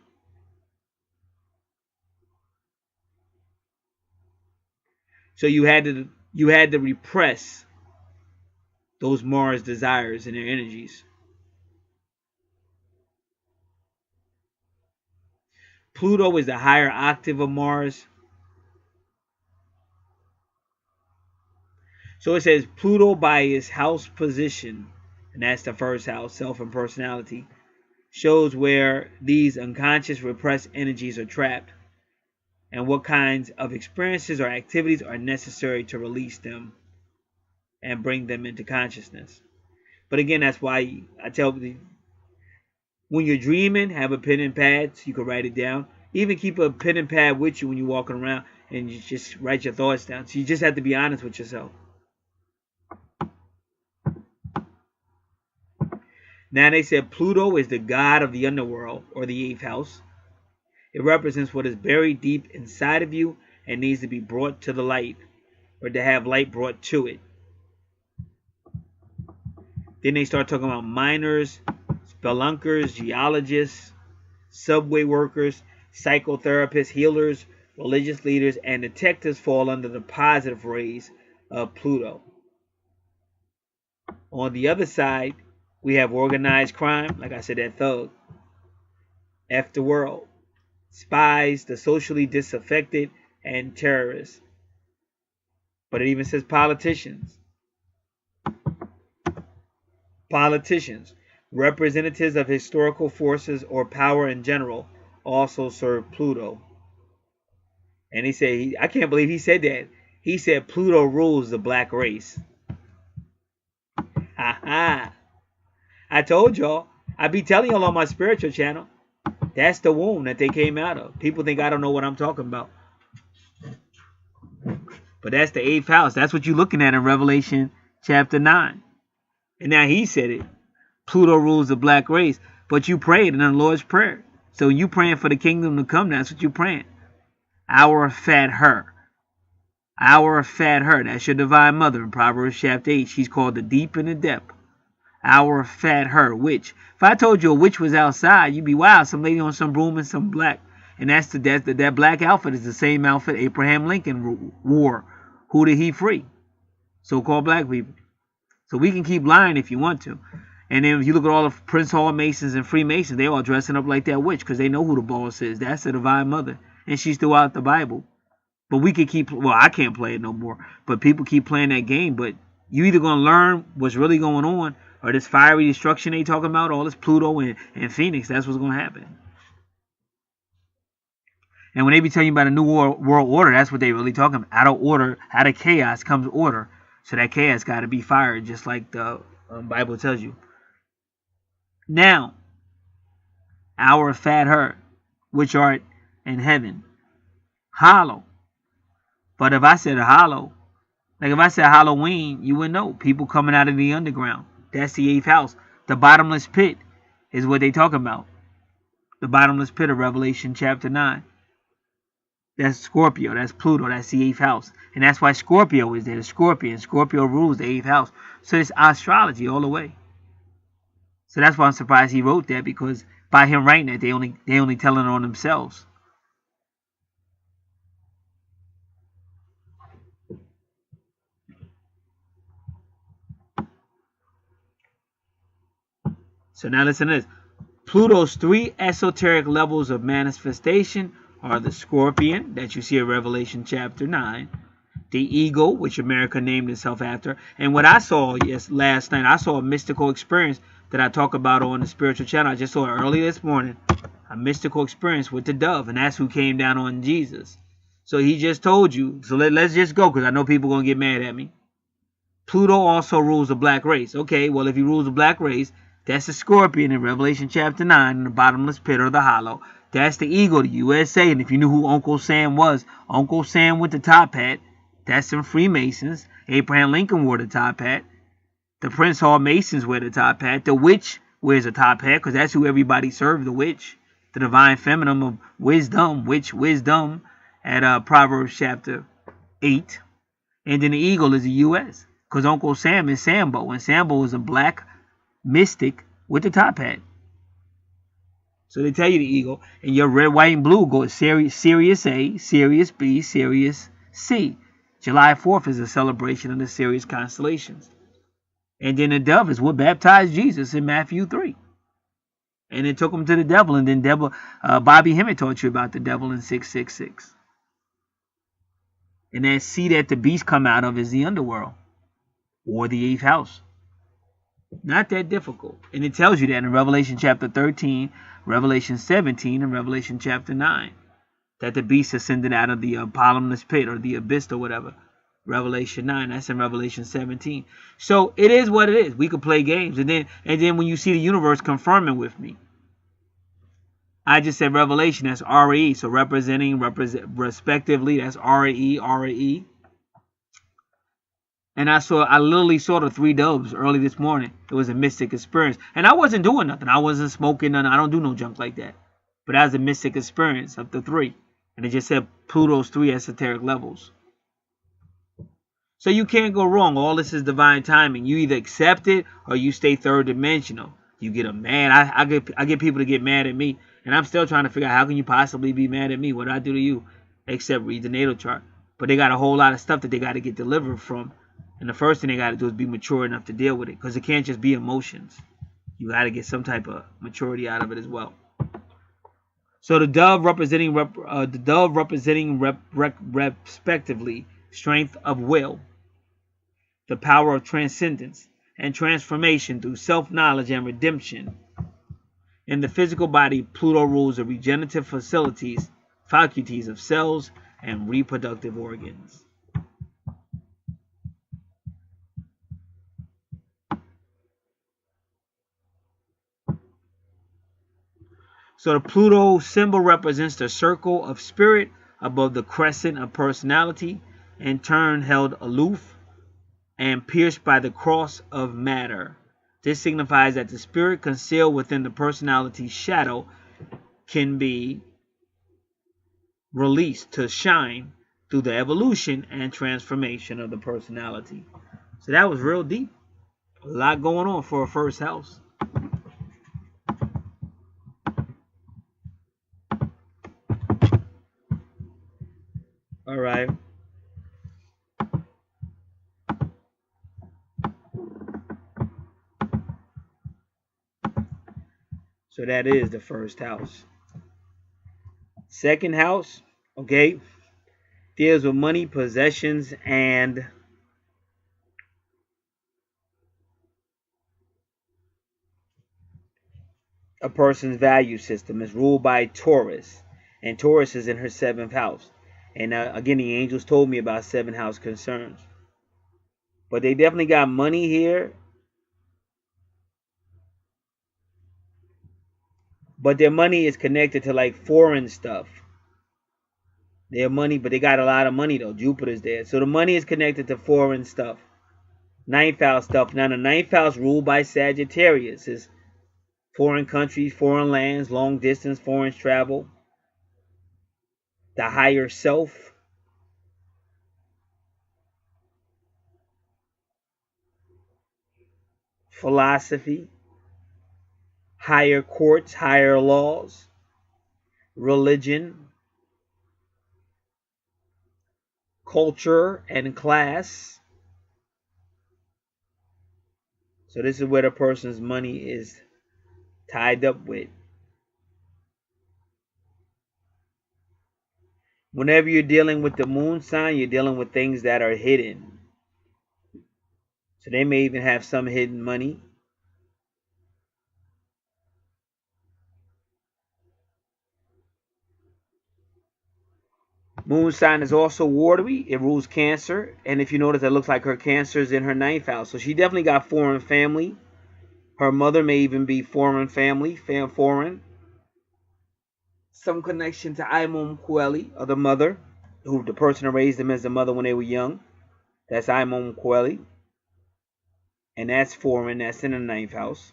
So you had to repress those Mars desires and their energies. Pluto is the higher octave of Mars. So it says Pluto by its house position, and that's the first house, self and personality, shows where these unconscious repressed energies are trapped and what kinds of experiences or activities are necessary to release them and bring them into consciousness. But again, that's why I tell you, when you're dreaming, have a pen and pad so you can write it down. Even keep a pen and pad with you when you're walking around, and you just write your thoughts down. So you just have to be honest with yourself. Now they said Pluto is the god of the underworld, or the 8th house. It represents what is buried deep inside of you and needs to be brought to the light, or to have light brought to it. Then they start talking about miners, spelunkers, geologists, subway workers, psychotherapists, healers, religious leaders, and detectives fall under the positive rays of Pluto. On the other side, we have organized crime, like I said, that thug, F the world, spies, the socially disaffected, and terrorists. But it even says politicians. Politicians, representatives of historical forces or power in general, also serve Pluto. And he said, I can't believe he said that. He said Pluto rules the black race. Ha ha. I told y'all. I be telling y'all on my spiritual channel. That's the womb that they came out of. People think I don't know what I'm talking about. But that's the 8th house. That's what you're looking at in Revelation chapter 9. And now he said it. Pluto rules the black race. But you prayed in the Lord's Prayer. So you praying for the kingdom to come. That's what you're praying. Our fat her. Our fat her. That's your divine mother in Proverbs chapter 8. She's called the deep and the depth. Our fat her. Witch. If I told you a witch was outside, you'd be wild. Some lady on some broom and some black. And that black outfit is the same outfit Abraham Lincoln wore. Who did he free? So-called black people. So we can keep lying if you want to. And then if you look at all the Prince Hall Masons and Freemasons, they all dressing up like that witch because they know who the boss is. That's the divine mother. And she's throughout the Bible. But we could keep, well, I can't play it no more. But people keep playing that game. But you either going to learn what's really going on, or this fiery destruction they talking about, all this Pluto and Phoenix, that's what's going to happen. And when they be telling you about a new world order, that's what they really talking about. Out of order, out of chaos comes order. So that chaos got to be fired, just like the Bible tells you. Now, our fat herd, which art in heaven, hollow. But if I said a hollow, like if I said Halloween, you would know. People coming out of the underground. That's the 8th house. The bottomless pit is what they talking about. The bottomless pit of Revelation chapter 9. That's Scorpio. That's Pluto. That's the 8th house. And that's why Scorpio is there. The Scorpion. Scorpio rules the 8th house. So it's astrology all the way. So that's why I'm surprised he wrote that, because by him writing that, they only telling on themselves. So now listen to this. Pluto's 3 esoteric levels of manifestation are the Scorpion, that you see in Revelation chapter 9, the Eagle, which America named itself after, and what I saw last night, I saw a mystical experience that I talk about on the spiritual channel. I just saw it early this morning, a mystical experience with the dove, and that's who came down on Jesus. So he just told you, so let's just go, because I know people are going to get mad at me. Pluto also rules the black race. Okay, well, if he rules the black race, that's the Scorpion in Revelation chapter 9 in the bottomless pit or the hollow. That's the Eagle, the USA. And if you knew who Uncle Sam was, Uncle Sam with the top hat, that's some Freemasons. Abraham Lincoln wore the top hat. The Prince Hall Masons wear the top hat. The witch wears a top hat, because that's who everybody served, the witch. The divine feminine of wisdom, wisdom, at Proverbs chapter 8. And then the Eagle is the U.S., because Uncle Sam is Sambo, and Sambo is a black mystic with the top hat. So they tell you the Eagle, and your red, white, and blue go Sirius A, Sirius B, Sirius C. July 4th is a celebration of the Sirius constellations. And then the dove is what baptized Jesus in Matthew 3. And it took him to the devil, and then Bobby Hemmett taught you about the devil in 666. And that sea that the beast come out of is the underworld, or the 8th house. Not that difficult. And it tells you that in Revelation chapter 13, Revelation 17, and Revelation chapter 9. That the beast ascended out of the bottomless pit, or the abyss, or whatever. Revelation 9, that's in Revelation 17. So it is what it is. We could play games. And then when you see the universe confirming with me, I just said Revelation, that's RE. So respectively, that's RE. And I literally saw the 3 doves early this morning. It was a mystic experience. And I wasn't doing nothing. I wasn't smoking nothing. I don't do no junk like that. But that was a mystic experience of the 3. And it just said Pluto's 3 esoteric levels. So you can't go wrong. All this is divine timing. You either accept it or you stay third dimensional. You get them mad. I get people to get mad at me. And I'm still trying to figure out, how can you possibly be mad at me? What did I do to you? Except read the natal chart. But they got a whole lot of stuff that they got to get delivered from. And the first thing they got to do is be mature enough to deal with it. Because it can't just be emotions. You got to get some type of maturity out of it as well. So the dove representing respectively strength of will, the power of transcendence and transformation through self-knowledge and redemption. In the physical body, Pluto rules the regenerative faculties of cells and reproductive organs. So the Pluto symbol represents the circle of spirit above the crescent of personality, in turn held aloof and pierced by the cross of matter. This signifies that the spirit concealed within the personality's shadow can be released to shine through the evolution and transformation of the personality. So that was real deep. A lot going on for a first house. All right. So that is the first house. Second house, okay, deals with money, possessions, and a person's value system. Is ruled by Taurus, and Taurus is in her 7th house. And again, the angels told me about 7th house concerns. But they definitely got money here. But their money is connected to like foreign stuff. Their money, but they got a lot of money though. Jupiter's there. So the money is connected to foreign stuff. Ninth house stuff. Now the ninth house ruled by Sagittarius is foreign countries, foreign lands, long distance, foreign travel, the higher self, philosophy, higher courts, higher laws, religion, culture, and class. So this is where the person's money is tied up with. Whenever you're dealing with the moon sign, you're dealing with things that are hidden. So they may even have some hidden money. Moon sign is also watery. It rules Cancer. And if you notice, it looks like her Cancer is in her ninth house. So she definitely got foreign family. Her mother may even be foreign family, foreign. Some connection to Imum Coeli, or the mother, who the person who raised them as the mother when they were young. That's Imum Coeli. And that's foreign. That's in the ninth house.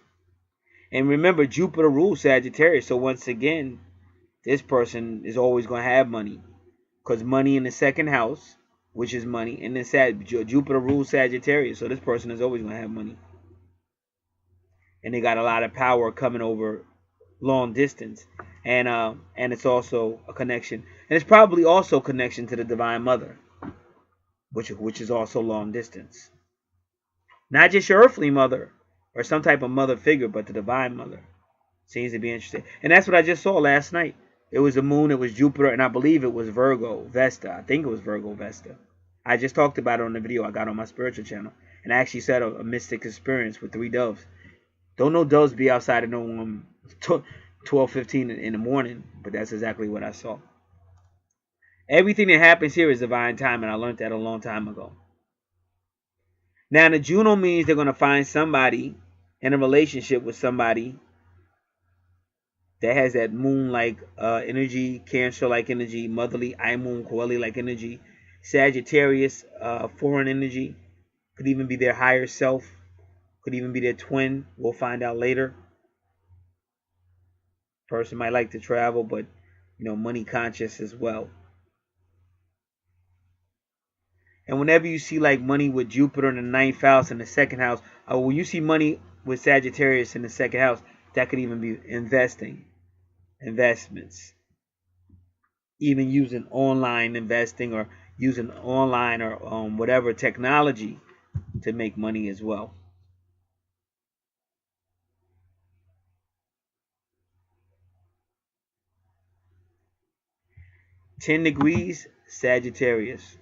And remember, Jupiter rules Sagittarius. So once again, this person is always going to have money. Because money in the second house, which is money, and then Jupiter rules Sagittarius. So this person is always going to have money. And they got a lot of power coming over long distance. And it's also a connection. And it's probably also a connection to the Divine Mother, which is also long distance. Not just your earthly mother or some type of mother figure, but the Divine Mother. Seems to be interesting. And that's what I just saw last night. It was the moon, it was Jupiter, and I believe it was Virgo Vesta. I think it was Virgo Vesta. I just talked about it on the video I got on my spiritual channel. And I actually said a mystic experience with 3 doves. Don't no doves be outside of no 12:15 in the morning, but that's exactly what I saw. Everything that happens here is divine time, and I learned that a long time ago. Now, the Juno means they're going to find somebody in a relationship with somebody that has that moon-like energy, Cancer-like energy, motherly, Imum Coeli-like energy, Sagittarius, foreign energy. Could even be their higher self. Could even be their twin. We'll find out later. Person might like to travel, but money conscious as well. And whenever you see like money with Jupiter in the ninth house and the second house, when you see money with Sagittarius in the second house, that could even be investments, even using online investing or using online or whatever technology to make money as well. (10 degrees Sagittarius).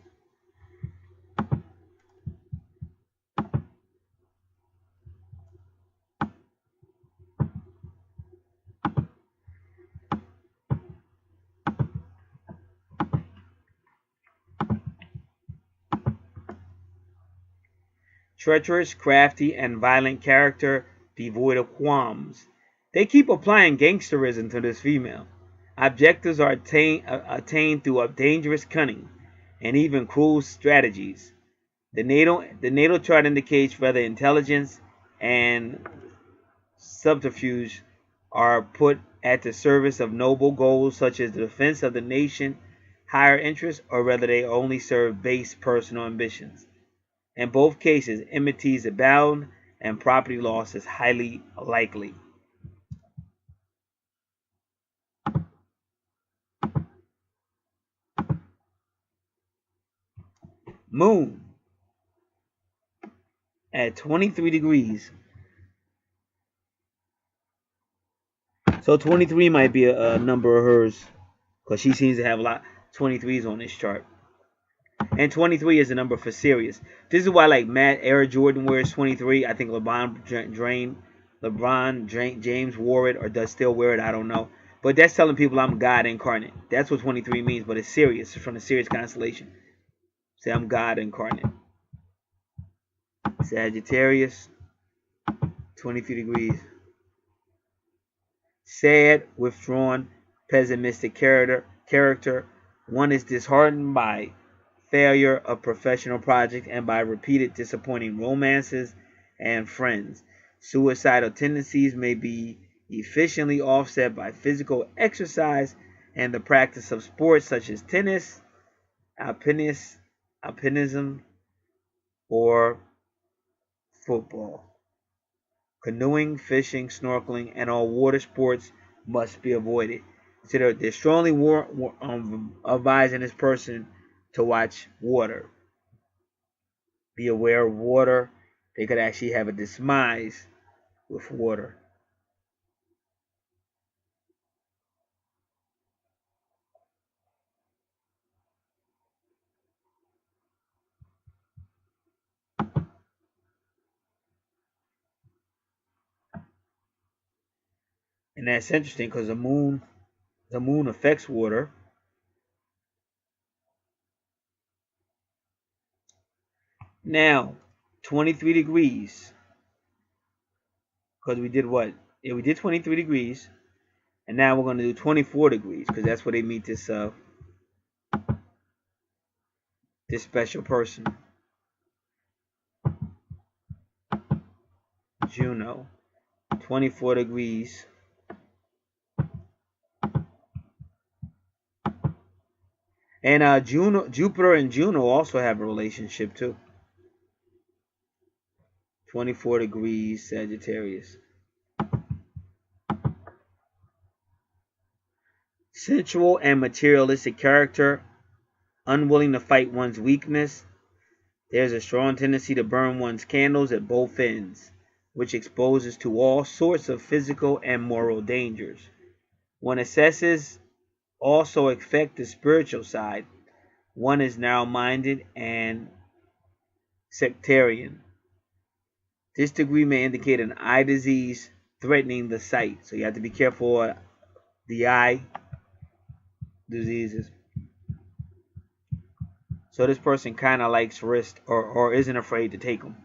Treacherous, crafty, and violent character, devoid of qualms. They keep applying gangsterism to this female. Objectives are attained through dangerous cunning and even cruel strategies. The natal chart indicates whether intelligence and subterfuge are put at the service of noble goals such as the defense of the nation, higher interests, or whether they only serve base personal ambitions. In both cases, enmities abound and property loss is highly likely. Moon at 23 degrees. So 23 might be a number of hers because she seems to have a lot 23s on this chart. And 23 is a number for Sirius. This is why like Air Jordan wears 23. I think LeBron James wore it or does still wear it. I don't know. But that's telling people I'm God incarnate. That's what 23 means. But it's Sirius. It's from the Sirius constellation. Say I'm God incarnate. Sagittarius, 23 degrees. Sad, withdrawn, pessimistic character. One is disheartened by failure of professional projects and by repeated disappointing romances and friends. Suicidal tendencies may be efficiently offset by physical exercise and the practice of sports such as tennis, alpinism, or football. Canoeing, fishing, snorkeling, and all water sports must be avoided. So they're strongly advising this person to watch water. Be aware of water. They could actually have a demise with water. And that's interesting because the moon affects water. Now, 23 degrees, because we did what? Yeah, we did 23 degrees, and now we're going to do 24 degrees because that's where they meet this special person, Juno. 24 degrees. And Jupiter and Juno also have a relationship too. 24 degrees Sagittarius. Sensual and materialistic character, unwilling to fight one's weakness. There's a strong tendency to burn one's candles at both ends, which exposes to all sorts of physical and moral dangers. One assesses also affect the spiritual side. One is narrow-minded and sectarian. This degree may indicate an eye disease threatening the sight. So you have to be careful of the eye diseases. So this person kind of likes risk or isn't afraid to take them.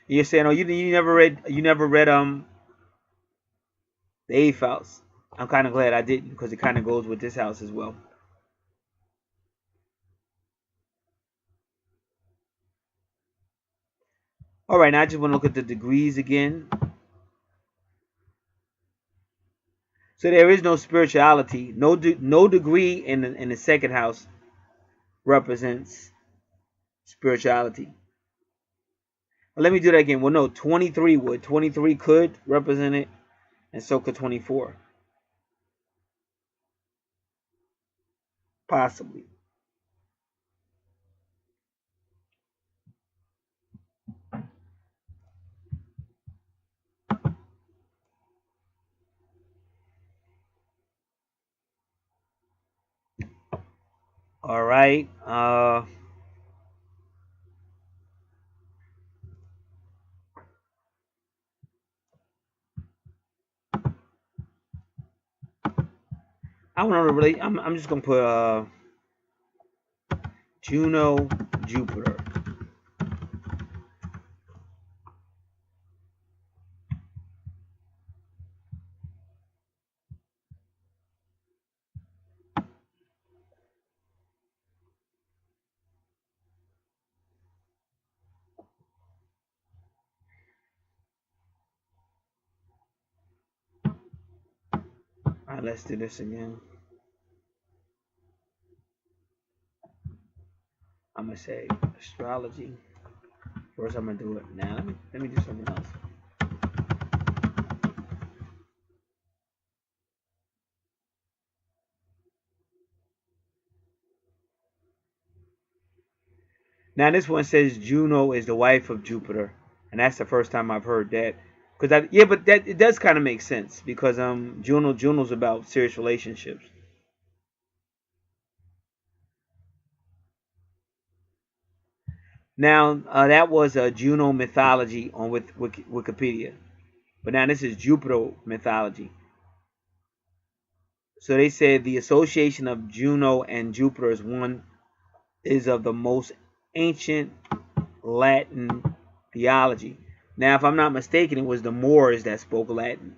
You're saying, oh, you never read the eighth house. I'm kind of glad I didn't because it kind of goes with this house as well. All right, now I just want to look at the degrees again. So there is no spirituality. No degree in the second house represents spirituality. Well, let me do that again. Well, no, 23 would. 23 could represent it, and so could 24. Possibly. All right. I want to really. I'm just gonna put Juno, Jupiter. All right, let's do this again. I'm gonna say astrology. First, I'm gonna do it now. Let me do something else. Now this one says Juno is the wife of Jupiter, and that's the first time I've heard that. But that it does kind of make sense because Juno's about serious relationships. Now that was a Juno mythology on Wikipedia, but now this is Jupiter mythology. So they said the association of Juno and Jupiter is of the most ancient Latin theology. Now, if I'm not mistaken, it was the Moors that spoke Latin.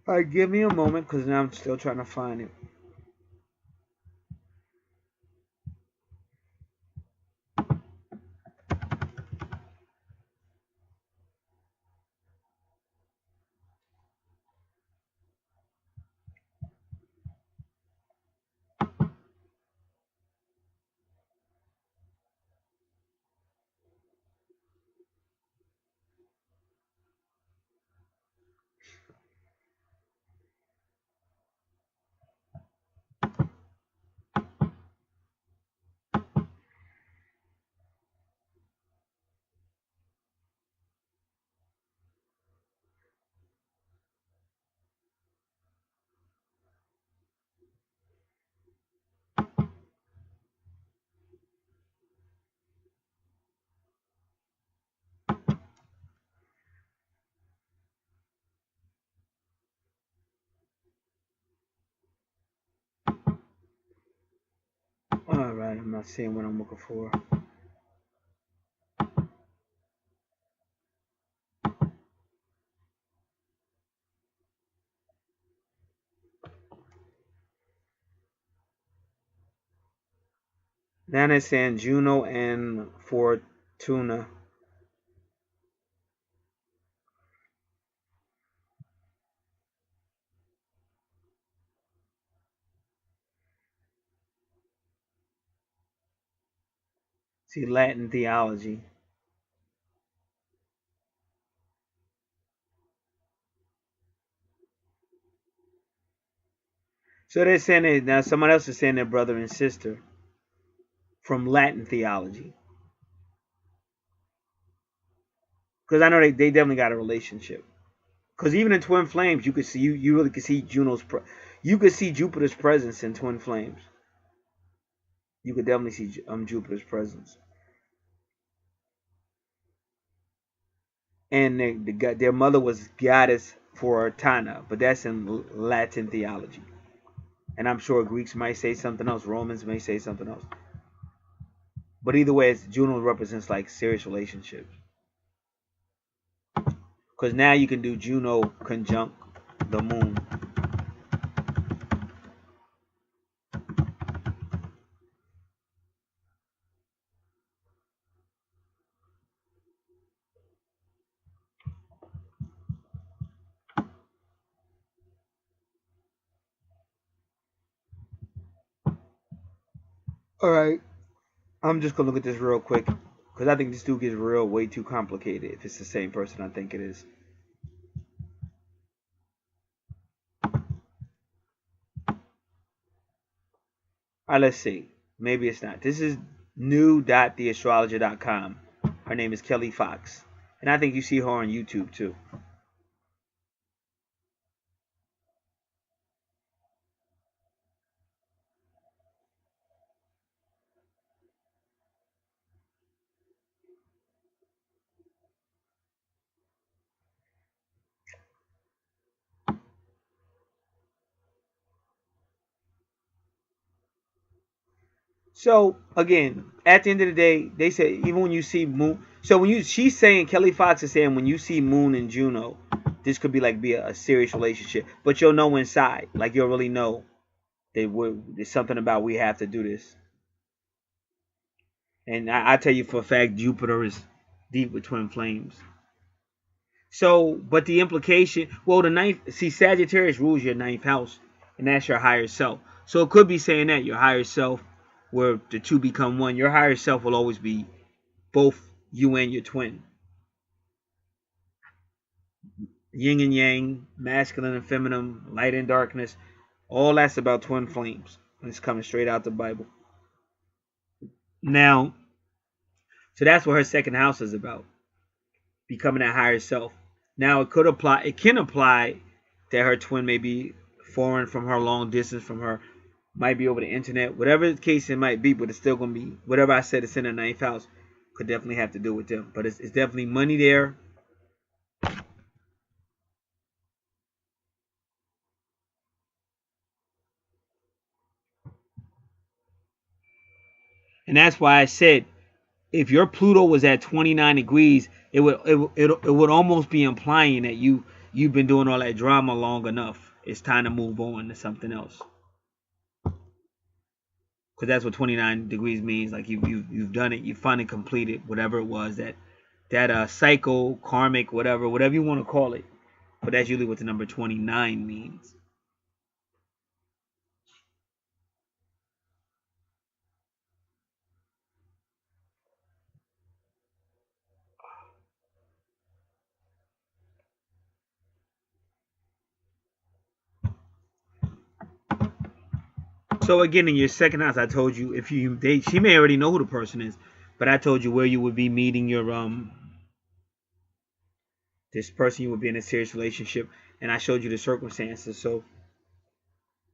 All right, give me a moment because now I'm still trying to find it. All right, I'm not seeing what I'm looking for. Now they're saying Juno and Fortuna. See, Latin theology. So they're saying that now someone else is saying they're brother and sister from Latin theology. Because I know they definitely got a relationship. Because even in twin flames, you could see you really could see you could see Jupiter's presence in twin flames. You could definitely see Jupiter's presence. And their mother was goddess Fortuna, but that's in Latin theology. And I'm sure Greeks might say something else, Romans may say something else. But either way, Juno represents like serious relationships. Because now you can do Juno conjunct the moon. All right. I'm just going to look at this real quick. Because I think this dude gets way too complicated if it's the same person I think it is. All right, let's see. Maybe it's not. This is new.theastrologer.com. Her name is Kelly Fox. And I think you see her on YouTube too. So again, at the end of the day, they say even when you see moon. So she's saying Kelly Fox is saying when you see Moon and Juno, this could be a serious relationship. But you'll know inside, like you'll really know there's something about we have to do this. And I tell you for a fact, Jupiter is deep with twin flames. So, but the implication, well, the ninth, see, Sagittarius rules your ninth house, and that's your higher self. So it could be saying that your higher self, where the two become one, your higher self will always be both you and your twin. Yin and yang, masculine and feminine, light and darkness, all that's about twin flames. And it's coming straight out the Bible. Now, so that's what her second house is about, becoming that higher self. Now it can apply that her twin may be foreign from her, long distance from her, might be over the internet, whatever the case it might be, but it's still going to be, whatever I said it's in the ninth house, could definitely have to do with them. But it's definitely money there. And that's why I said, if your Pluto was at 29 degrees, it would almost be implying that you've been doing all that drama long enough. It's time to move on to something else. Because that's what 29 degrees means. Like you've done it. You finally completed whatever it was that cycle, karmic, whatever you want to call it. But that's usually what the number 29 means. So again, in your second house, I told you if you date, she may already know who the person is, but I told you where you would be meeting your this person you would be in a serious relationship, and I showed you the circumstances. So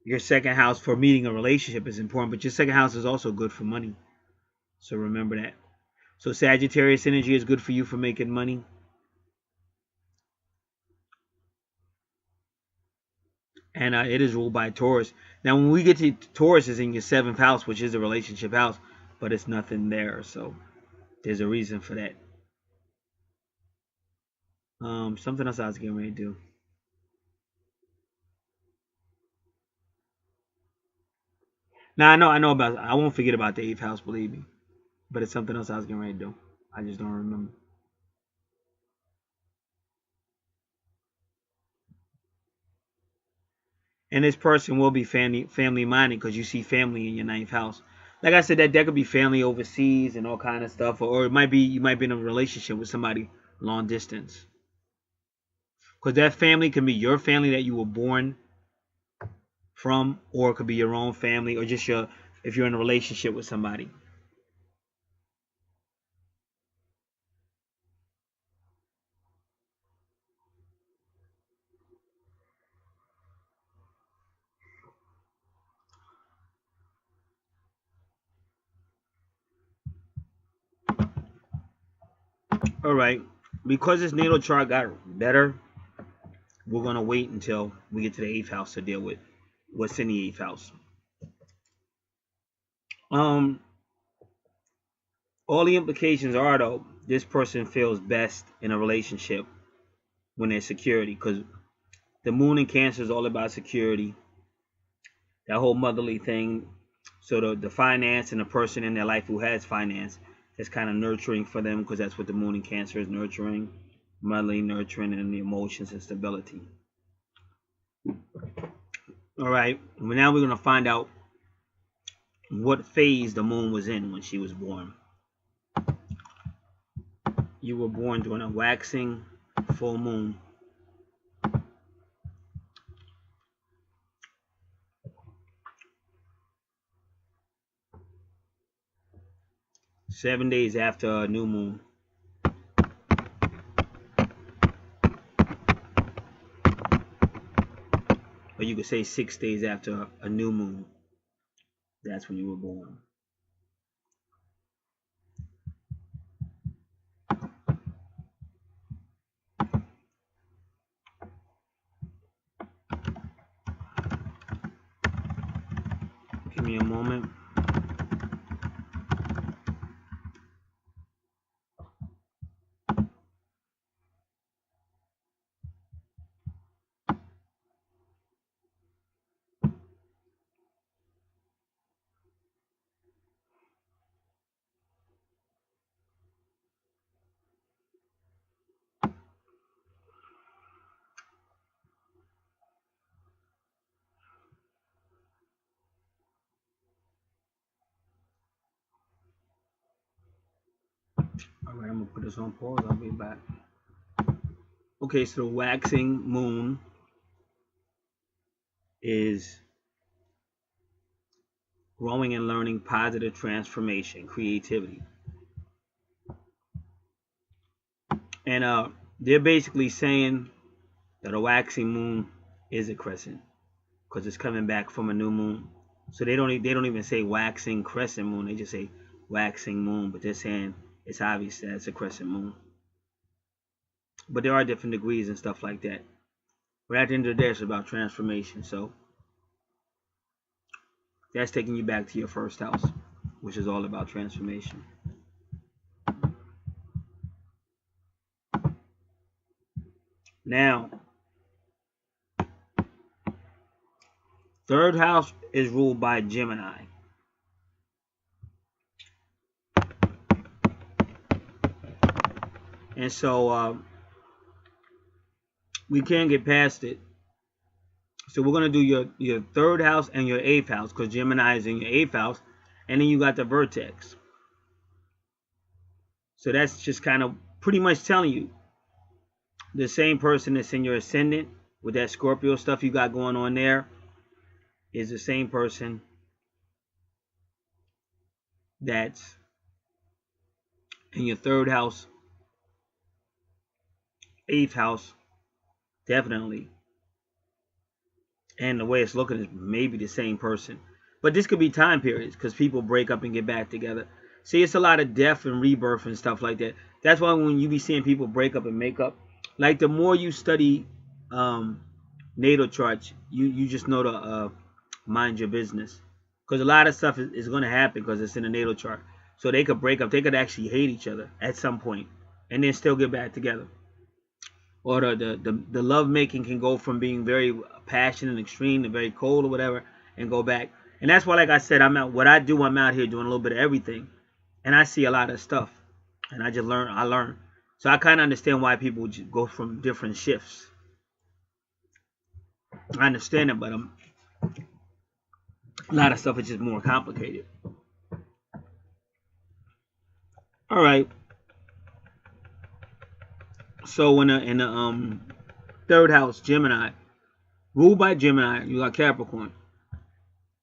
your second house for meeting a relationship is important, but your second house is also good for money. So remember that. So Sagittarius energy is good for you for making money. And it is ruled by Taurus. Now, when we get to Taurus, is in your 7th house, which is a relationship house, but it's nothing there. So there's a reason for that. Something else I was getting ready to do. Now I know about. I won't forget about the 8th house, believe me. But it's something else I was getting ready to do. I just don't remember. And this person will be family minded because you see family in your 9th house. Like I said, that could be family overseas and all kind of stuff, or it might be you might be in a relationship with somebody long distance. Because that family can be your family that you were born from, or it could be your own family, or just if you're in a relationship with somebody. All right, because this natal chart got better, we're gonna wait until we get to the 8th house to deal with what's in the 8th house. All the implications are, though, this person feels best in a relationship when there's security, because the moon in Cancer is all about security, that whole motherly thing. So the finance and the person in their life who has finance, that's kind of nurturing for them, because that's what the moon in Cancer is, nurturing, motherly, nurturing, and the emotions and stability. All right, well, now we're going to find out what phase the moon was in when she was born. You were born during a waxing full moon. Seven days after a new moon. Or you could say 6 days after a new moon. That's when you were born. Give me a moment. Alright, I'm going to put this on pause. I'll be back. Okay, so the waxing moon is growing and learning, positive transformation, creativity. And they're basically saying that a waxing moon is a crescent, because it's coming back from a new moon. So they don't even say waxing crescent moon. They just say waxing moon, but they're saying it's obvious that it's a crescent moon. But there are different degrees and stuff like that. But at the end of the day, it's about transformation. So that's taking you back to your first house, which is all about transformation. Now, Third house is ruled by Gemini. And so we can't get past it. So we're going to do your third house and your eighth house, because Gemini is in your eighth house. And then you got the vertex. So that's just kind of pretty much telling you the same person that's in your ascendant with that Scorpio stuff you got going on there is the same person that's in your third house, eighth house, definitely. And the way it's looking is maybe the same person. But this could be time periods, because people break up and get back together. See, it's a lot of death and rebirth and stuff like that. That's why when you be seeing people break up and make up, like the more you study natal charts, you just know to mind your business. Because a lot of stuff is going to happen because it's in the natal chart. So they could break up. They could actually hate each other at some point and then still get back together. Or the love making can go from being very passionate and extreme to very cold or whatever and go back. And that's why, like I said, I'm out here doing a little bit of everything. And I see a lot of stuff. And I learn. So I kind of understand why people go from different shifts. I understand it, but a lot of stuff is just more complicated. All right. So in the third house, Gemini, ruled by Gemini, you got Capricorn.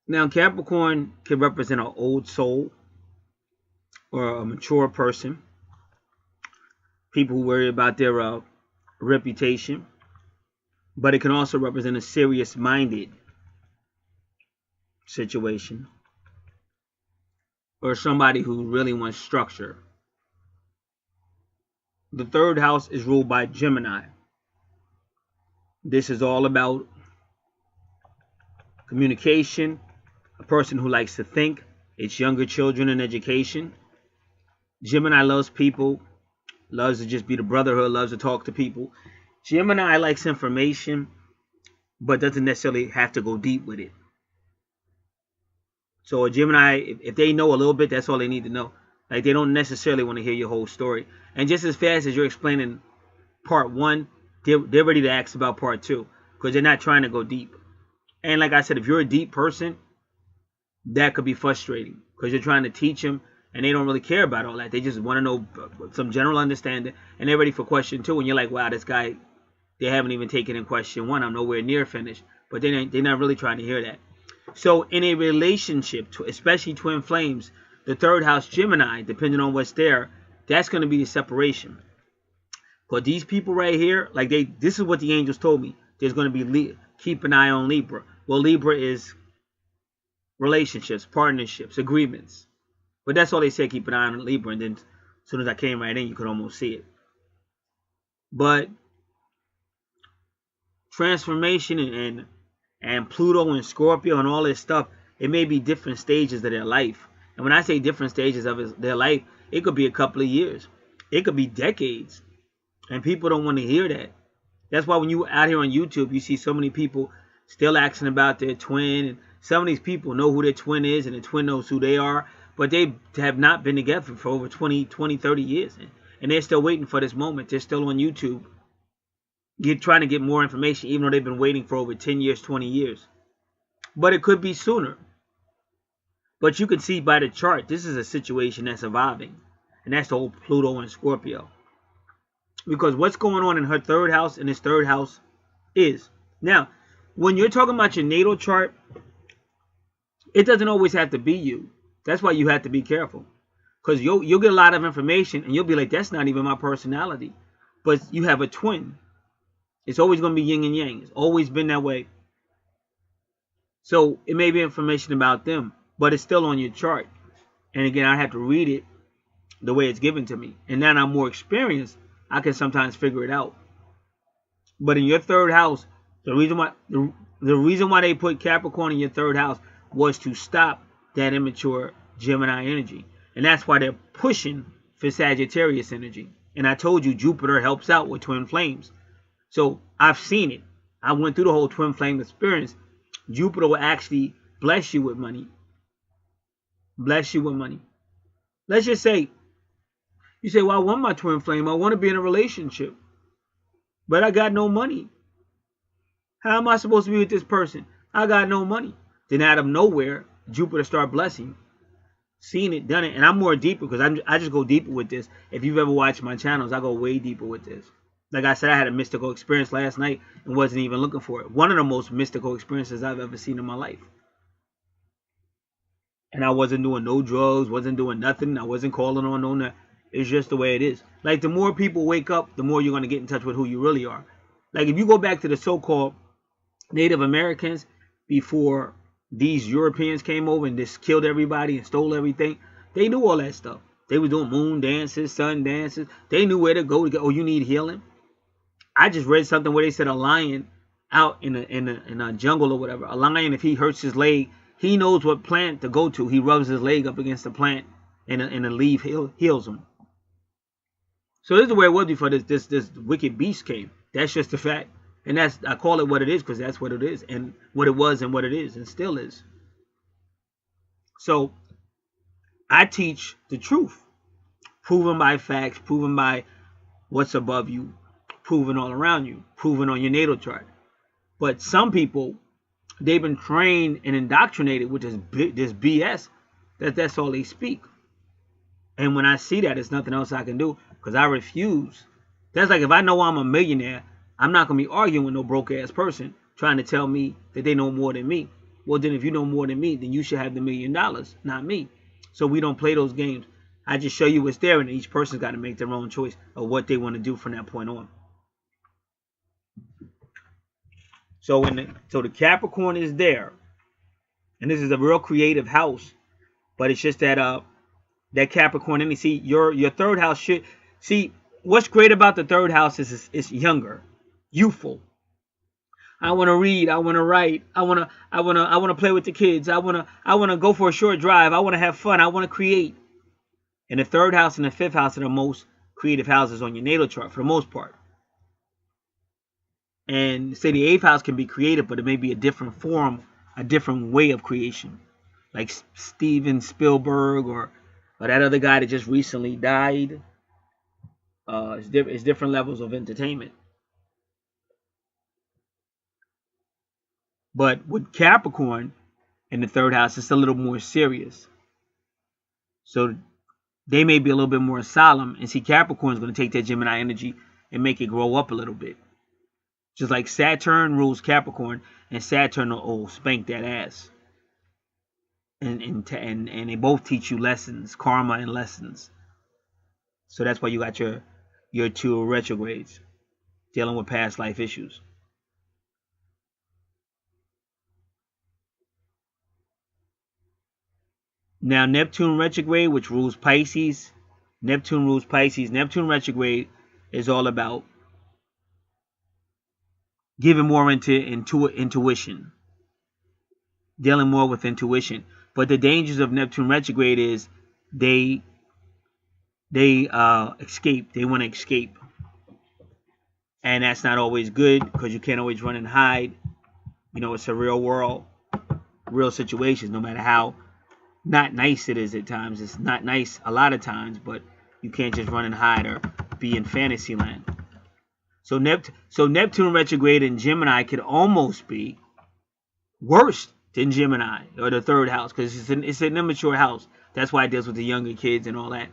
Now, Capricorn can represent an old soul or a mature person. People who worry about their reputation. But it can also represent a serious-minded situation. Or somebody who really wants structure. The third house is ruled by Gemini. This is all about communication. A person who likes to think. It's younger children and education. Gemini loves people. Loves to just be the brotherhood. Loves to talk to people. Gemini likes information, but doesn't necessarily have to go deep with it. So a Gemini, if they know a little bit, that's all they need to know. Like, they don't necessarily want to hear your whole story. And just as fast as you're explaining part one, they're ready to ask about part two, because they're not trying to go deep. And like I said, if you're a deep person, that could be frustrating, because you're trying to teach them and they don't really care about all that. They just want to know some general understanding, and they're ready for question two. And you're like, wow, this guy, they haven't even taken in question one. I'm nowhere near finished. But they're not really trying to hear that. So in a relationship, especially twin flames, the third house Gemini, depending on what's there, that's going to be the separation. Because these people right here, like this is what the angels told me. There's going to be, keep an eye on Libra. Well, Libra is relationships, partnerships, agreements. But that's all they said, keep an eye on Libra. And then as soon as I came right in, you could almost see it. But transformation and Pluto and Scorpio and all this stuff, it may be different stages of their life. And when I say different stages of their life, it could be a couple of years. It could be decades. And people don't want to hear that. That's why when you out here on YouTube, you see so many people still asking about their twin. And some of these people know who their twin is, and the twin knows who they are. But they have not been together for over 20, 30 years. And they're still waiting for this moment. They're still on YouTube trying to get more information, even though they've been waiting for over 10 years, 20 years. But it could be sooner. But you can see by the chart, this is a situation that's evolving. And that's the whole Pluto and Scorpio. Because what's going on in her third house and his third house is. Now, when you're talking about your natal chart, it doesn't always have to be you. That's why you have to be careful. Because you'll get a lot of information and you'll be like, that's not even my personality. But you have a twin. It's always going to be yin and yang. It's always been that way. So it may be information about them, but it's still on your chart. And again, I have to read it the way it's given to me. And now I'm more experienced. I can sometimes figure it out. But in your third house, the reason why they put Capricorn in your third house was to stop that immature Gemini energy. And that's why they're pushing for Sagittarius energy. And I told you Jupiter helps out with twin flames. So I've seen it. I went through the whole twin flame experience. Jupiter will actually bless you with money. Bless you with money. Let's just say, you say, well, I want my twin flame. I want to be in a relationship, but I got no money. How am I supposed to be with this person? I got no money. Then out of nowhere, Jupiter start blessing you. Seen it, done it. And I'm more deeper because I just go deeper with this. If you've ever watched my channels, I go way deeper with this. Like I said, I had a mystical experience last night and wasn't even looking for it. One of the most mystical experiences I've ever seen in my life. And I wasn't doing no drugs, wasn't doing nothing. I wasn't calling on no nothing. It's just the way it is. Like the more people wake up, the more you're going to get in touch with who you really are. Like if you go back to the so-called Native Americans before these Europeans came over and just killed everybody and stole everything, they knew all that stuff. They were doing moon dances, sun dances. They knew where to go to get, oh, you need healing. I just read something where they said a lion out in a jungle or whatever, a lion, if he hurts his leg, he knows what plant to go to. He rubs his leg up against the plant and a leaf heals him. So this is where it was before this wicked beast came. That's just a fact. And that's, I call it what it is because that's what it is and what it was and what it is and still is. So I teach the truth, proven by facts, proven by what's above you, proven all around you, proven on your natal chart. But some people, they've been trained and indoctrinated with this BS. That's all they speak. And when I see that, there's nothing else I can do because I refuse. That's like if I know I'm a millionaire, I'm not going to be arguing with no broke-ass person trying to tell me that they know more than me. Well, then if you know more than me, then you should have the $1 million, not me. So we don't play those games. I just show you what's there, and each person's got to make their own choice of what they want to do from that point on. So the Capricorn is there, and this is a real creative house, but it's just that that Capricorn, and you see your third house should see what's great about the third house is it's younger, youthful. I want to read, I want to write, I want to play with the kids, I want to go for a short drive, I want to have fun, I want to create. And the third house and the fifth house are the most creative houses on your natal chart for the most part. And say the eighth house can be creative, but it may be a different form, a different way of creation. Like Steven Spielberg or that other guy that just recently died. It's different levels of entertainment. But with Capricorn in the third house, it's a little more serious. So they may be a little bit more solemn. And see, Capricorn is going to take that Gemini energy and make it grow up a little bit. Just like Saturn rules Capricorn, and Saturn will spank that ass. And they both teach you lessons, karma and lessons. So that's why you got your two retrogrades dealing with past life issues. Now Neptune retrograde, which rules Pisces, Neptune rules Pisces. Neptune retrograde is all about giving more into intuition, dealing more with intuition. But the dangers of Neptune retrograde is they escape. They want to escape, and that's not always good because you can't always run and hide. You know, it's a real world, real situations. No matter how not nice it is at times, it's not nice a lot of times, but you can't just run and hide or be in fantasy land. So Neptune retrograde in Gemini could almost be worse than Gemini or the third house because it's an immature house. That's why it deals with the younger kids and all that.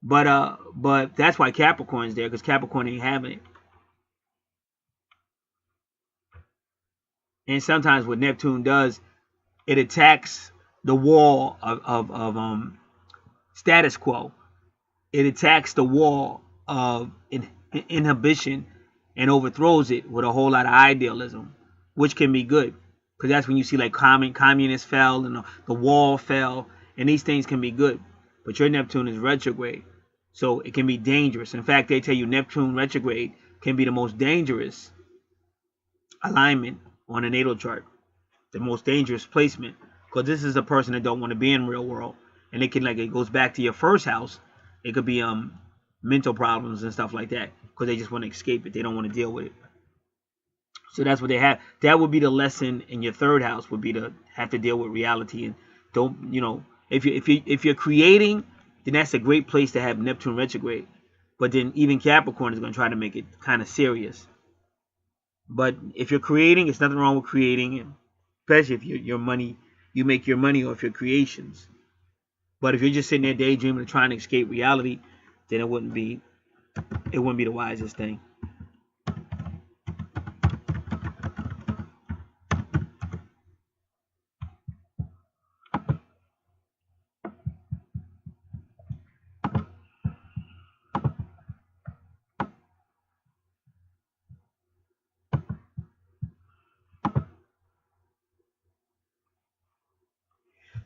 But that's why Capricorn's there because Capricorn ain't having it. And sometimes what Neptune does, it attacks the wall of status quo. It attacks the wall of inhibition and overthrows it with a whole lot of idealism, which can be good because that's when you see like communists fell and the wall fell, and these things can be good. But your Neptune is retrograde, so it can be dangerous. In fact, they tell you Neptune retrograde can be the most dangerous alignment on a natal chart, the most dangerous placement, because this is a person that don't want to be in real world, and it can, like, it goes back to your first house. It could be mental problems and stuff like that because they just want to escape it. They don't want to deal with it. So that's what they have. That would be the lesson in your third house, would be to have to deal with reality. And don't, if you're creating, then that's a great place to have Neptune retrograde. But then even Capricorn is going to try to make it kind of serious. But if you're creating, it's nothing wrong with creating, especially if you make your money off your creations. But if you're just sitting there daydreaming and trying to escape reality, then it wouldn't be the wisest thing.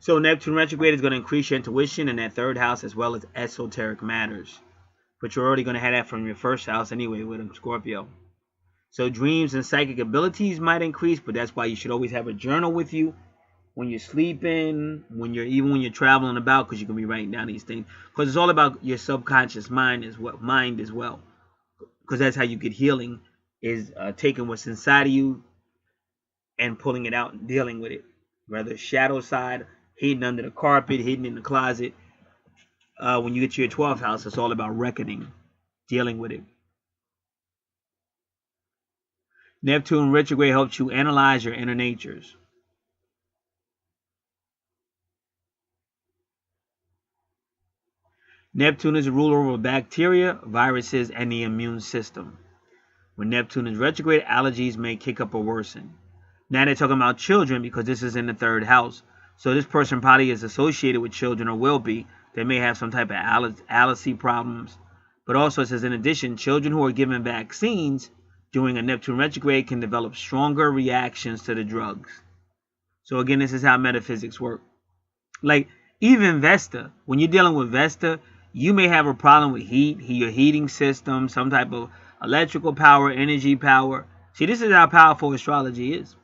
So Neptune retrograde is going to increase your intuition in that third house as well as esoteric matters. But you're already going to have that from your first house anyway with a Scorpio. So dreams and psychic abilities might increase, but that's why you should always have a journal with you when you're sleeping, when you're traveling about, because you can be writing down these things. Because it's all about your subconscious mind as well. Because that's how you get healing, is taking what's inside of you and pulling it out and dealing with it. Whether it's shadow side, hidden under the carpet, hidden in the closet. When you get to your 12th house, it's all about reckoning, dealing with it. Neptune retrograde helps you analyze your inner natures. Neptune is a ruler over bacteria, viruses, and the immune system. When Neptune is retrograde, allergies may kick up or worsen. Now they're talking about children because this is in the third house. So this person probably is associated with children or will be. They may have some type of allergy problems. But also it says, in addition, children who are given vaccines during a Neptune retrograde can develop stronger reactions to the drugs. So again, this is how metaphysics work. Like even Vesta, when you're dealing with Vesta, you may have a problem with heat, your heating system, some type of electrical power, energy power. See, this is how powerful astrology is.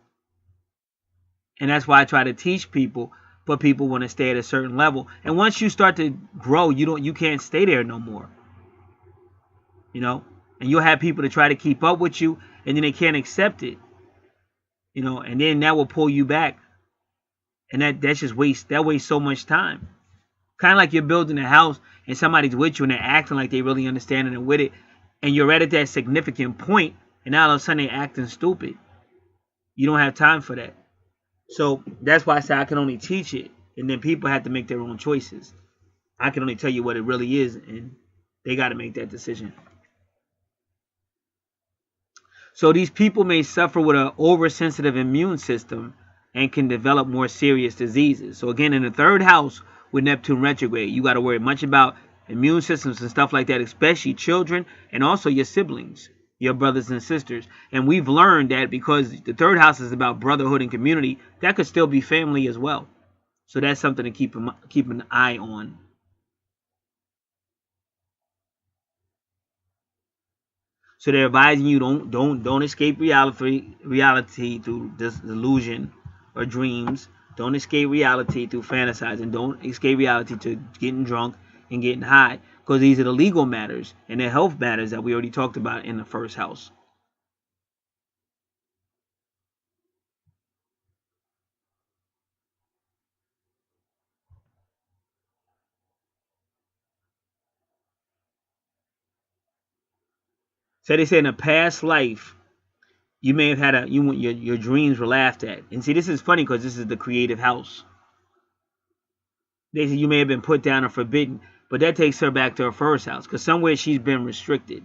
And that's why I try to teach people, but people want to stay at a certain level. And once you start to grow, you can't stay there no more. And you'll have people to try to keep up with you, and then they can't accept it. And then that will pull you back. And that just wastes so much time. Kind of like you're building a house and somebody's with you and they're acting like they really understand it and with it, and you're right at that significant point, and now all of a sudden they're acting stupid. You don't have time for that. So that's why I say I can only teach it, and then people have to make their own choices. I can only tell you what it really is, and they got to make that decision. So these people may suffer with an oversensitive immune system and can develop more serious diseases. So again, in the third house with Neptune retrograde, you got to worry much about immune systems and stuff like that, especially children and also your siblings, your brothers and sisters. And we've learned that because the third house is about brotherhood and community, that could still be family as well. So that's something to keep an eye on. So they're advising you don't escape reality through this delusion or dreams. Don't escape reality through fantasizing. Don't escape reality to getting drunk and getting high, because these are the legal matters and the health matters that we already talked about in the first house. So they say in a past life, you may have had your dreams were laughed at. And see, this is funny because this is the creative house. They say you may have been put down or forbidden, but that takes her back to her first house because somewhere she's been restricted.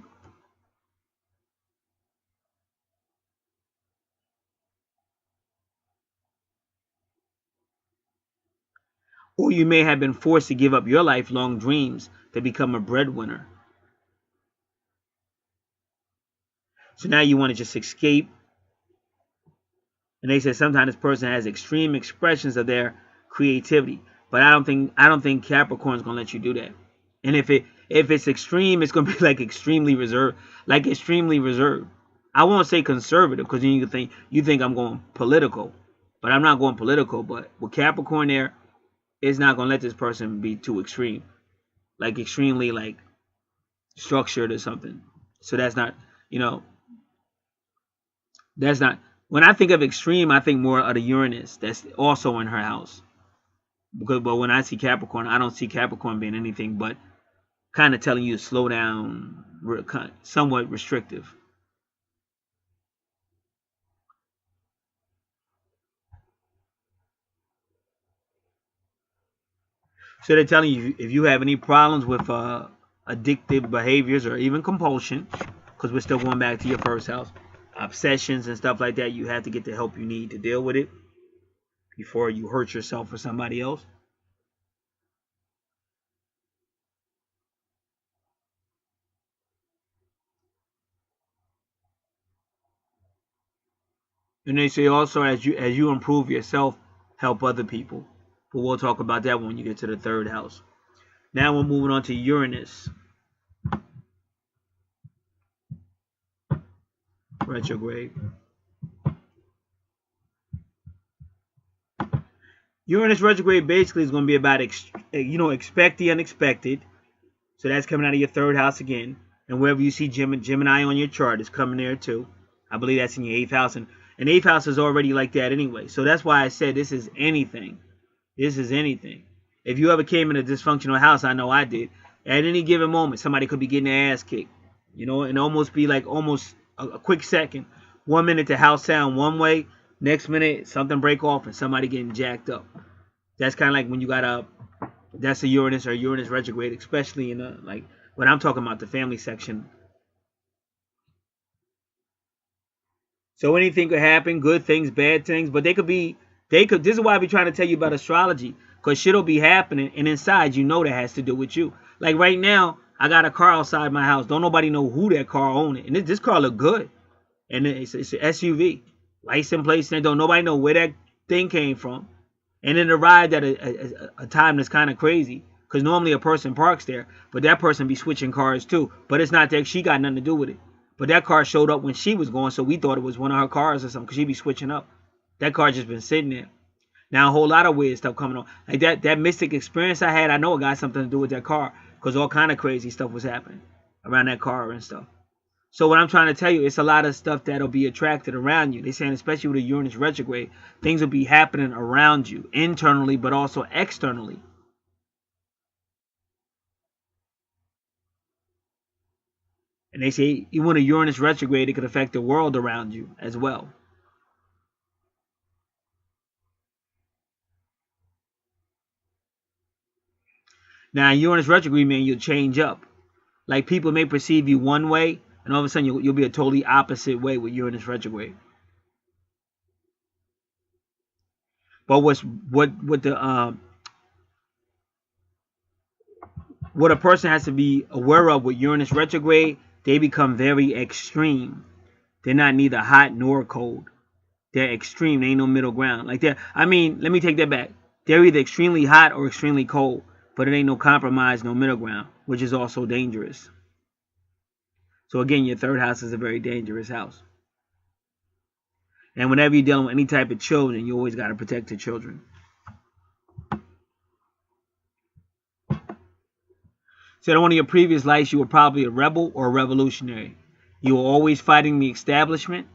Or you may have been forced to give up your lifelong dreams to become a breadwinner. So now you want to just escape. And they say sometimes this person has extreme expressions of their creativity. But I don't think Capricorn's gonna let you do that. And if it's extreme, it's gonna be like extremely reserved. I won't say conservative because then you think I'm going political. But I'm not going political. But with Capricorn there, it's not gonna let this person be too extreme. Like extremely like structured or something. So that's not, That's not, when I think of extreme, I think more of the Uranus that's also in her house. But when I see Capricorn, I don't see Capricorn being anything but kind of telling you to slow down, somewhat restrictive. So they're telling you if you have any problems with addictive behaviors or even compulsion, because we're still going back to your first house, obsessions and stuff like that, you have to get the help you need to deal with it before you hurt yourself or somebody else. And they say also as you improve yourself, help other people. But we'll talk about that when you get to the third house. Now we're moving on to Uranus retrograde. Uranus retrograde basically is going to be about expect the unexpected. So that's coming out of your third house again. And wherever you see Gemini on your chart is coming there too. I believe that's in your eighth house. And eighth house is already like that anyway. So that's why I said this is anything. This is anything. If you ever came in a dysfunctional house, I know I did. At any given moment, somebody could be getting their ass kicked. And almost be like almost a quick second. 1 minute the house sound one way. Next minute something break off and somebody getting jacked up. That's kind of like when you got that's a Uranus or Uranus retrograde, especially in like when I'm talking about the family section. So anything could happen, good things, bad things, but they could. This is why I be trying to tell you about astrology, because shit'll be happening, and inside that has to do with you. Like right now, I got a car outside my house. Don't nobody know who that car owned it, and this car look good, and it's an SUV, license plate, and don't nobody know where that thing came from. And it arrived at a time that's kind of crazy, because normally a person parks there, but that person be switching cars too. But it's not that she got nothing to do with it. But that car showed up when she was going, so we thought it was one of her cars or something, because she be switching up. That car just been sitting there. Now a whole lot of weird stuff coming on. Like that mystic experience I had, I know it got something to do with that car, because all kind of crazy stuff was happening around that car and stuff. So what I'm trying to tell you, it's a lot of stuff that'll be attracted around you. They're saying, especially with the Uranus retrograde, things will be happening around you, internally, but also externally. And they say, even with a Uranus retrograde, it could affect the world around you as well. Now, Uranus retrograde means you'll change up. Like people may perceive you one way, and all of a sudden you'll be a totally opposite way with Uranus retrograde. But what a person has to be aware of with Uranus retrograde, they become very extreme. They're not neither hot nor cold. They're extreme. There ain't no middle ground. Like that. I mean, let me take that back. They're either extremely hot or extremely cold, but it ain't no compromise, no middle ground, which is also dangerous. So again, your third house is a very dangerous house. And whenever you're dealing with any type of children, you always got to protect the children. So in one of your previous lives, you were probably a rebel or a revolutionary. You were always fighting the establishment,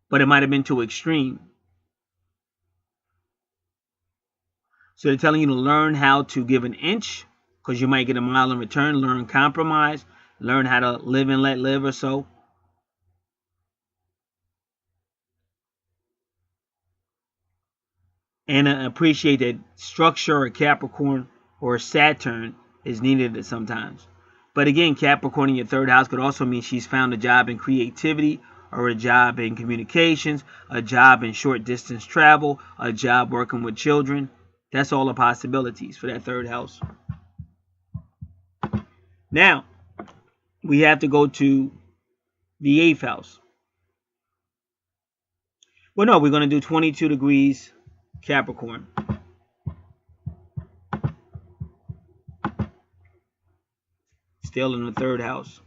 but it might have been too extreme. So they're telling you to learn how to give an inch, because you might get a mile in return. Learn compromise. Learn how to live and let live or so. And appreciate that structure or Capricorn or Saturn is needed at sometimes. But again, Capricorn in your third house could also mean she's found a job in creativity, or a job in communications, a job in short distance travel, a job working with children. That's all the possibilities for that third house. Now, we have to go to the eighth house. Well, no, we're going to do 22 degrees Capricorn. Still in the third house.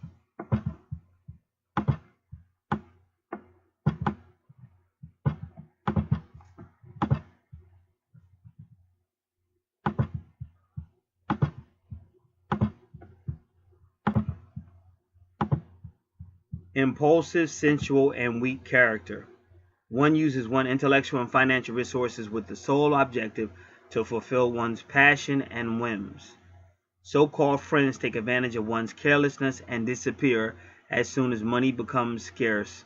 impulsive, sensual, and weak character. One uses one's intellectual and financial resources with the sole objective to fulfill one's passion and whims. So-called friends take advantage of one's carelessness and disappear as soon as money becomes scarce.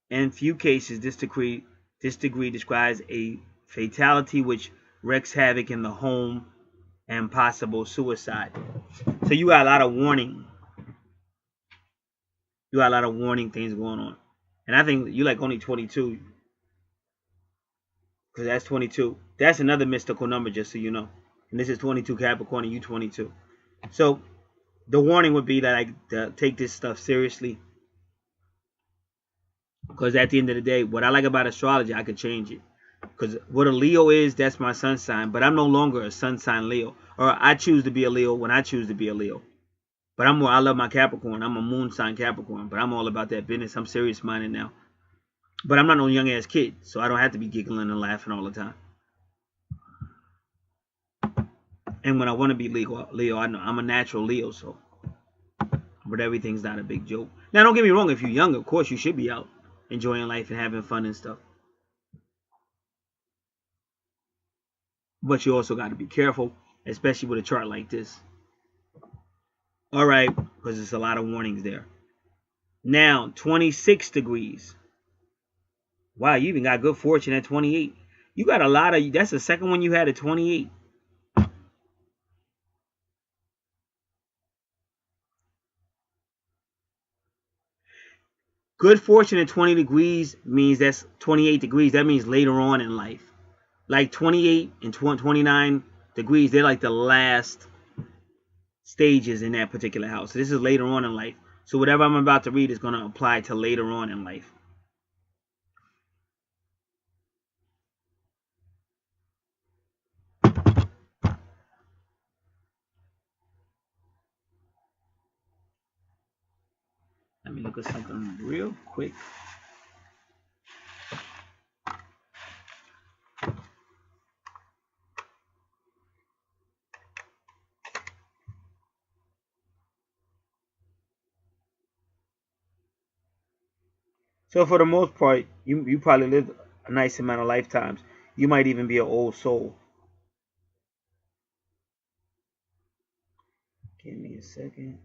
In few cases, this degree describes a fatality which wreaks havoc in the home and possible suicide. So you got a lot of warning. You got a lot of warning things going on. And I think you like only 22. Because that's 22. That's another mystical number, just so you know. And this is 22 Capricorn and you 22. So the warning would be that I take this stuff seriously. Because at the end of the day, what I like about astrology, I could change it. Because what a Leo is, that's my sun sign. But I'm no longer a sun sign Leo. Or I choose to be a Leo when I choose to be a Leo. But I love my Capricorn. I'm a moon sign Capricorn. But I'm all about that business. I'm serious minded now. But I'm not no young ass kid. So I don't have to be giggling and laughing all the time. And when I want to be Leo, I know I'm a natural Leo. So. But everything's not a big joke. Now don't get me wrong. If you're young, of course you should be out enjoying life and having fun and stuff. But you also got to be careful, especially with a chart like this. All right, because there's a lot of warnings there. Now, 26 degrees. Wow, you even got good fortune at 28. You got a lot of, that's the second one you had at 28. Good fortune at 20 degrees means that's 28 degrees. That means later on in life. Like 28 and 29 degrees, they're like the last stages in that particular house. So this is later on in life. So whatever I'm about to read is going to apply to later on in life. Let me look at something real quick. So for the most part, you probably lived a nice amount of lifetimes. You might even be an old soul. Give me a second.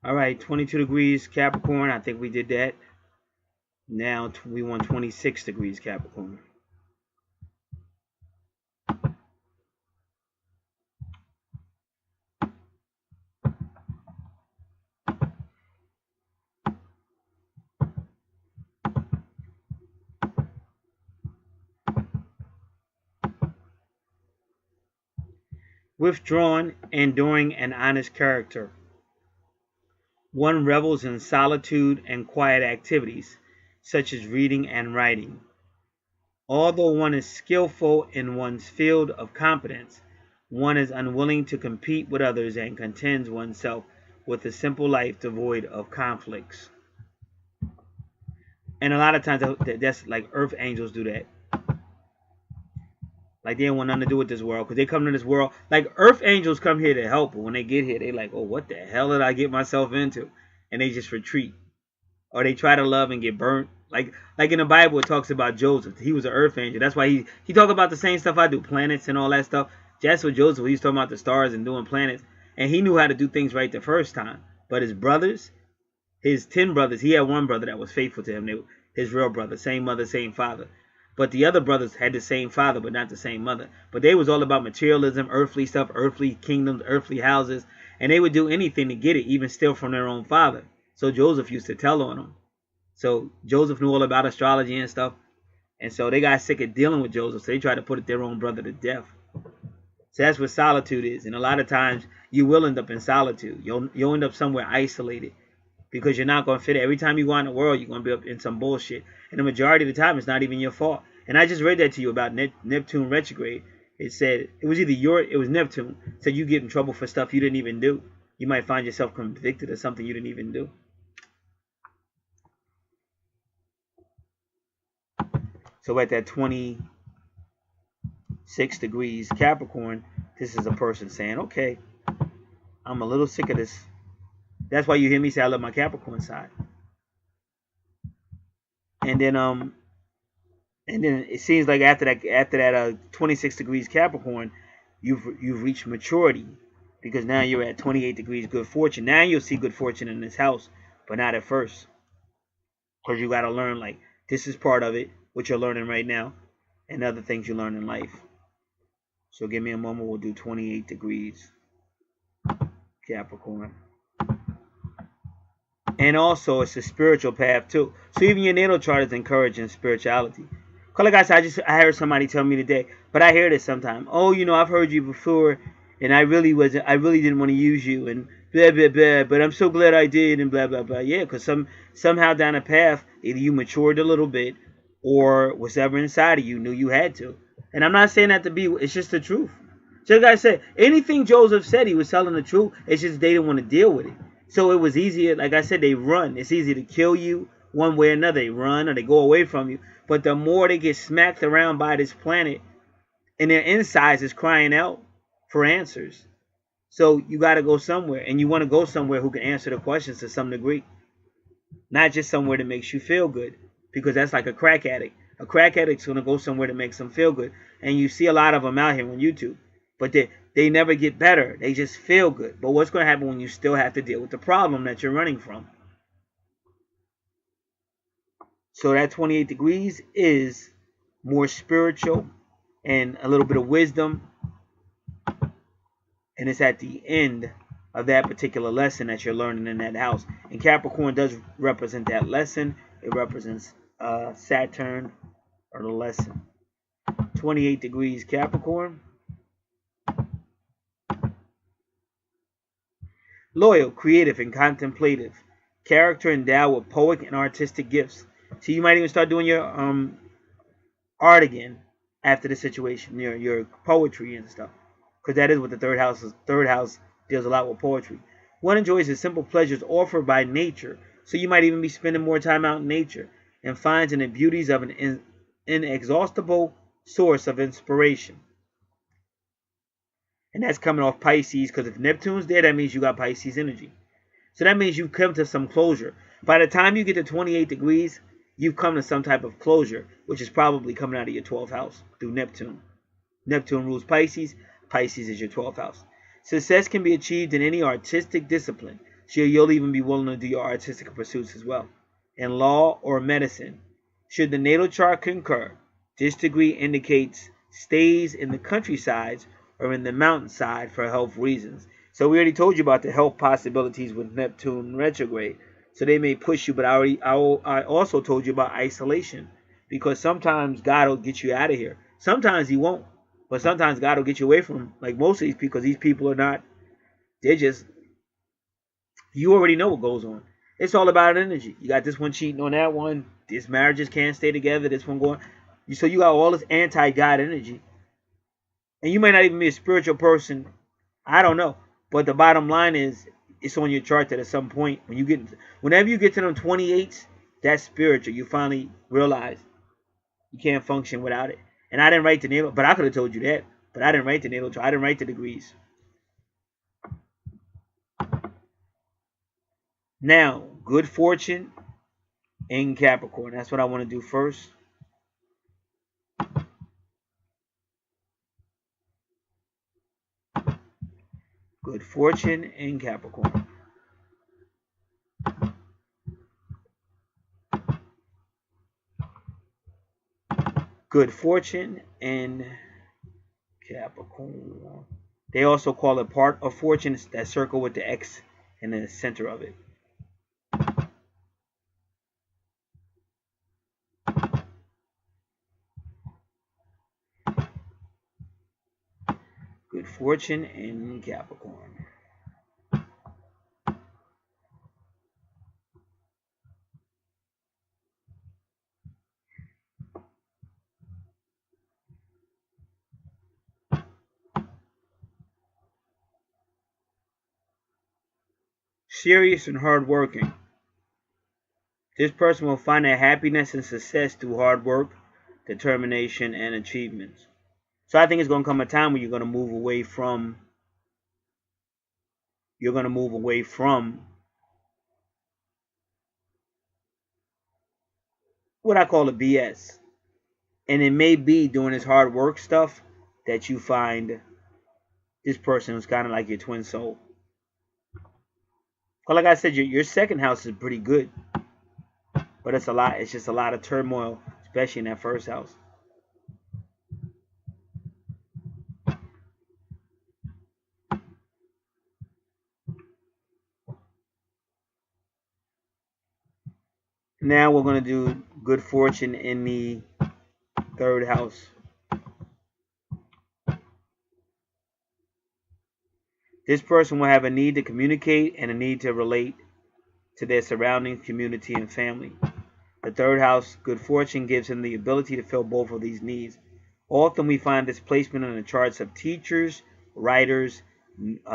All right, 22 degrees Capricorn. I think we did that. Now we want 26 degrees Capricorn. Withdrawn, enduring, and honest character. One revels in solitude and quiet activities, such as reading and writing. Although one is skillful in one's field of competence, one is unwilling to compete with others and contents oneself with a simple life devoid of conflicts. And a lot of times that's like earth angels do that. Like they don't want nothing to do with this world because they come to this world. Like earth angels come here to help, but when they get here, they like, oh, what the hell did I get myself into? And they just retreat. Or they try to love and get burnt. Like in the Bible, it talks about Joseph. He was an earth angel. That's why he talk about the same stuff I do, planets and all that stuff. That's what Joseph, he was talking about the stars and doing planets. And he knew how to do things right the first time. But his brothers, his 10 brothers, he had one brother that was faithful to him. His real brother, same mother, same father. But the other brothers had the same father, but not the same mother. But they was all about materialism, earthly stuff, earthly kingdoms, earthly houses. And they would do anything to get it, even steal from their own father. So Joseph used to tell on them. So Joseph knew all about astrology and stuff. And so they got sick of dealing with Joseph. So they tried to put their own brother to death. So that's what solitude is. And a lot of times you will end up in solitude. You'll end up somewhere isolated. because you're not going to fit it. Every time you go out in the world, you're going to be up in some bullshit. And the majority of the time, it's not even your fault. And I just read that to you about Neptune retrograde. It said it was it was Neptune. It said you get in trouble for stuff you didn't even do. You might find yourself convicted of something you didn't even do. So at that 26 degrees Capricorn, this is a person saying, okay, I'm a little sick of this. That's why you hear me say I love my Capricorn side. And then it seems like after that 26 degrees Capricorn, you've reached maturity, because now you're at 28 degrees good fortune. Now you'll see good fortune in this house, but not at first, because you got to learn, like, this is part of it, what you're learning right now, and other things you learn in life. So give me a moment. We'll do 28 degrees Capricorn. And also, it's a spiritual path too. So even your natal chart is encouraging spirituality. Cause like I said, I heard somebody tell me today, but I hear this sometimes. Oh, you know, I've heard you before, and I really didn't want to use you, and blah blah blah. But I'm so glad I did, and blah blah blah. Yeah, because somehow down a path, either you matured a little bit, or whatever inside of you knew you had to. And I'm not saying that to be. It's just the truth. Just like I said, anything Joseph said, he was telling the truth. It's just they didn't want to deal with it. So it was easier, like I said, they run. It's easy to kill you one way or another. They run or they go away from you. But the more they get smacked around by this planet, and their insides is crying out for answers. So you got to go somewhere. And you want to go somewhere who can answer the questions to some degree. Not just somewhere that makes you feel good. Because that's like a crack addict. A crack addict's going to go somewhere that makes them feel good. And you see a lot of them out here on YouTube. But they never get better. They just feel good. But what's going to happen when you still have to deal with the problem that you're running from? So that 28 degrees is more spiritual and a little bit of wisdom. And it's at the end of that particular lesson that you're learning in that house. And Capricorn does represent that lesson. It represents Saturn, or the lesson. 28 degrees Capricorn. Loyal, creative, and contemplative. Character endowed with poetic and artistic gifts. So you might even start doing your art again after the situation, your poetry and stuff, because that is what the third house is. Third house deals a lot with poetry. One enjoys the simple pleasures offered by nature, so you might even be spending more time out in nature, and finds in the beauties of an inexhaustible source of inspiration. And that's coming off Pisces, because if Neptune's there, that means you got Pisces energy. So that means you come to some closure. By the time you get to 28 degrees, you've come to some type of closure, which is probably coming out of your 12th house through Neptune. Neptune rules Pisces. Pisces is your 12th house. Success can be achieved in any artistic discipline. So you'll even be willing to do your artistic pursuits as well. In law or medicine. Should the natal chart concur, this degree indicates stays in the countrysides or in the mountainside for health reasons. So we already told you about the health possibilities with Neptune retrograde. So they may push you, but I also told you about isolation. Because sometimes God will get you out of here. Sometimes he won't. But sometimes God will get you away from, like, most of these people, because these people are not, they're just, you already know what goes on. It's all about energy. You got this one cheating on that one. These marriages can't stay together. This one going. So you got all this anti-God energy. And you might not even be a spiritual person. I don't know. But the bottom line is, it's on your chart that at some point, whenever you get to them 28s, that's spiritual. You finally realize you can't function without it. And I didn't write the natal, but I could have told you that. But I didn't write the natal chart. I didn't write the degrees. Now, good fortune in Capricorn. That's what I want to do first. Good fortune in Capricorn. Good fortune in Capricorn. They also call it part of fortune. It's that circle with the X in the center of it. Good fortune in Capricorn. serious and hardworking. This person will find their happiness and success through hard work, determination, and achievements. So I think it's going to come a time where you're going to move away from what I call the BS. And it may be doing this hard work stuff that you find this person who's kind of like your twin soul. But like I said, your second house is pretty good. But it's a lot. It's just a lot of turmoil, especially in that first house. Now we're going to do good fortune in the third house. This person will have a need to communicate and a need to relate to their surroundings, community, and family. The third house, good fortune, gives him the ability to fill both of these needs. Often we find this placement on the charts of teachers, writers,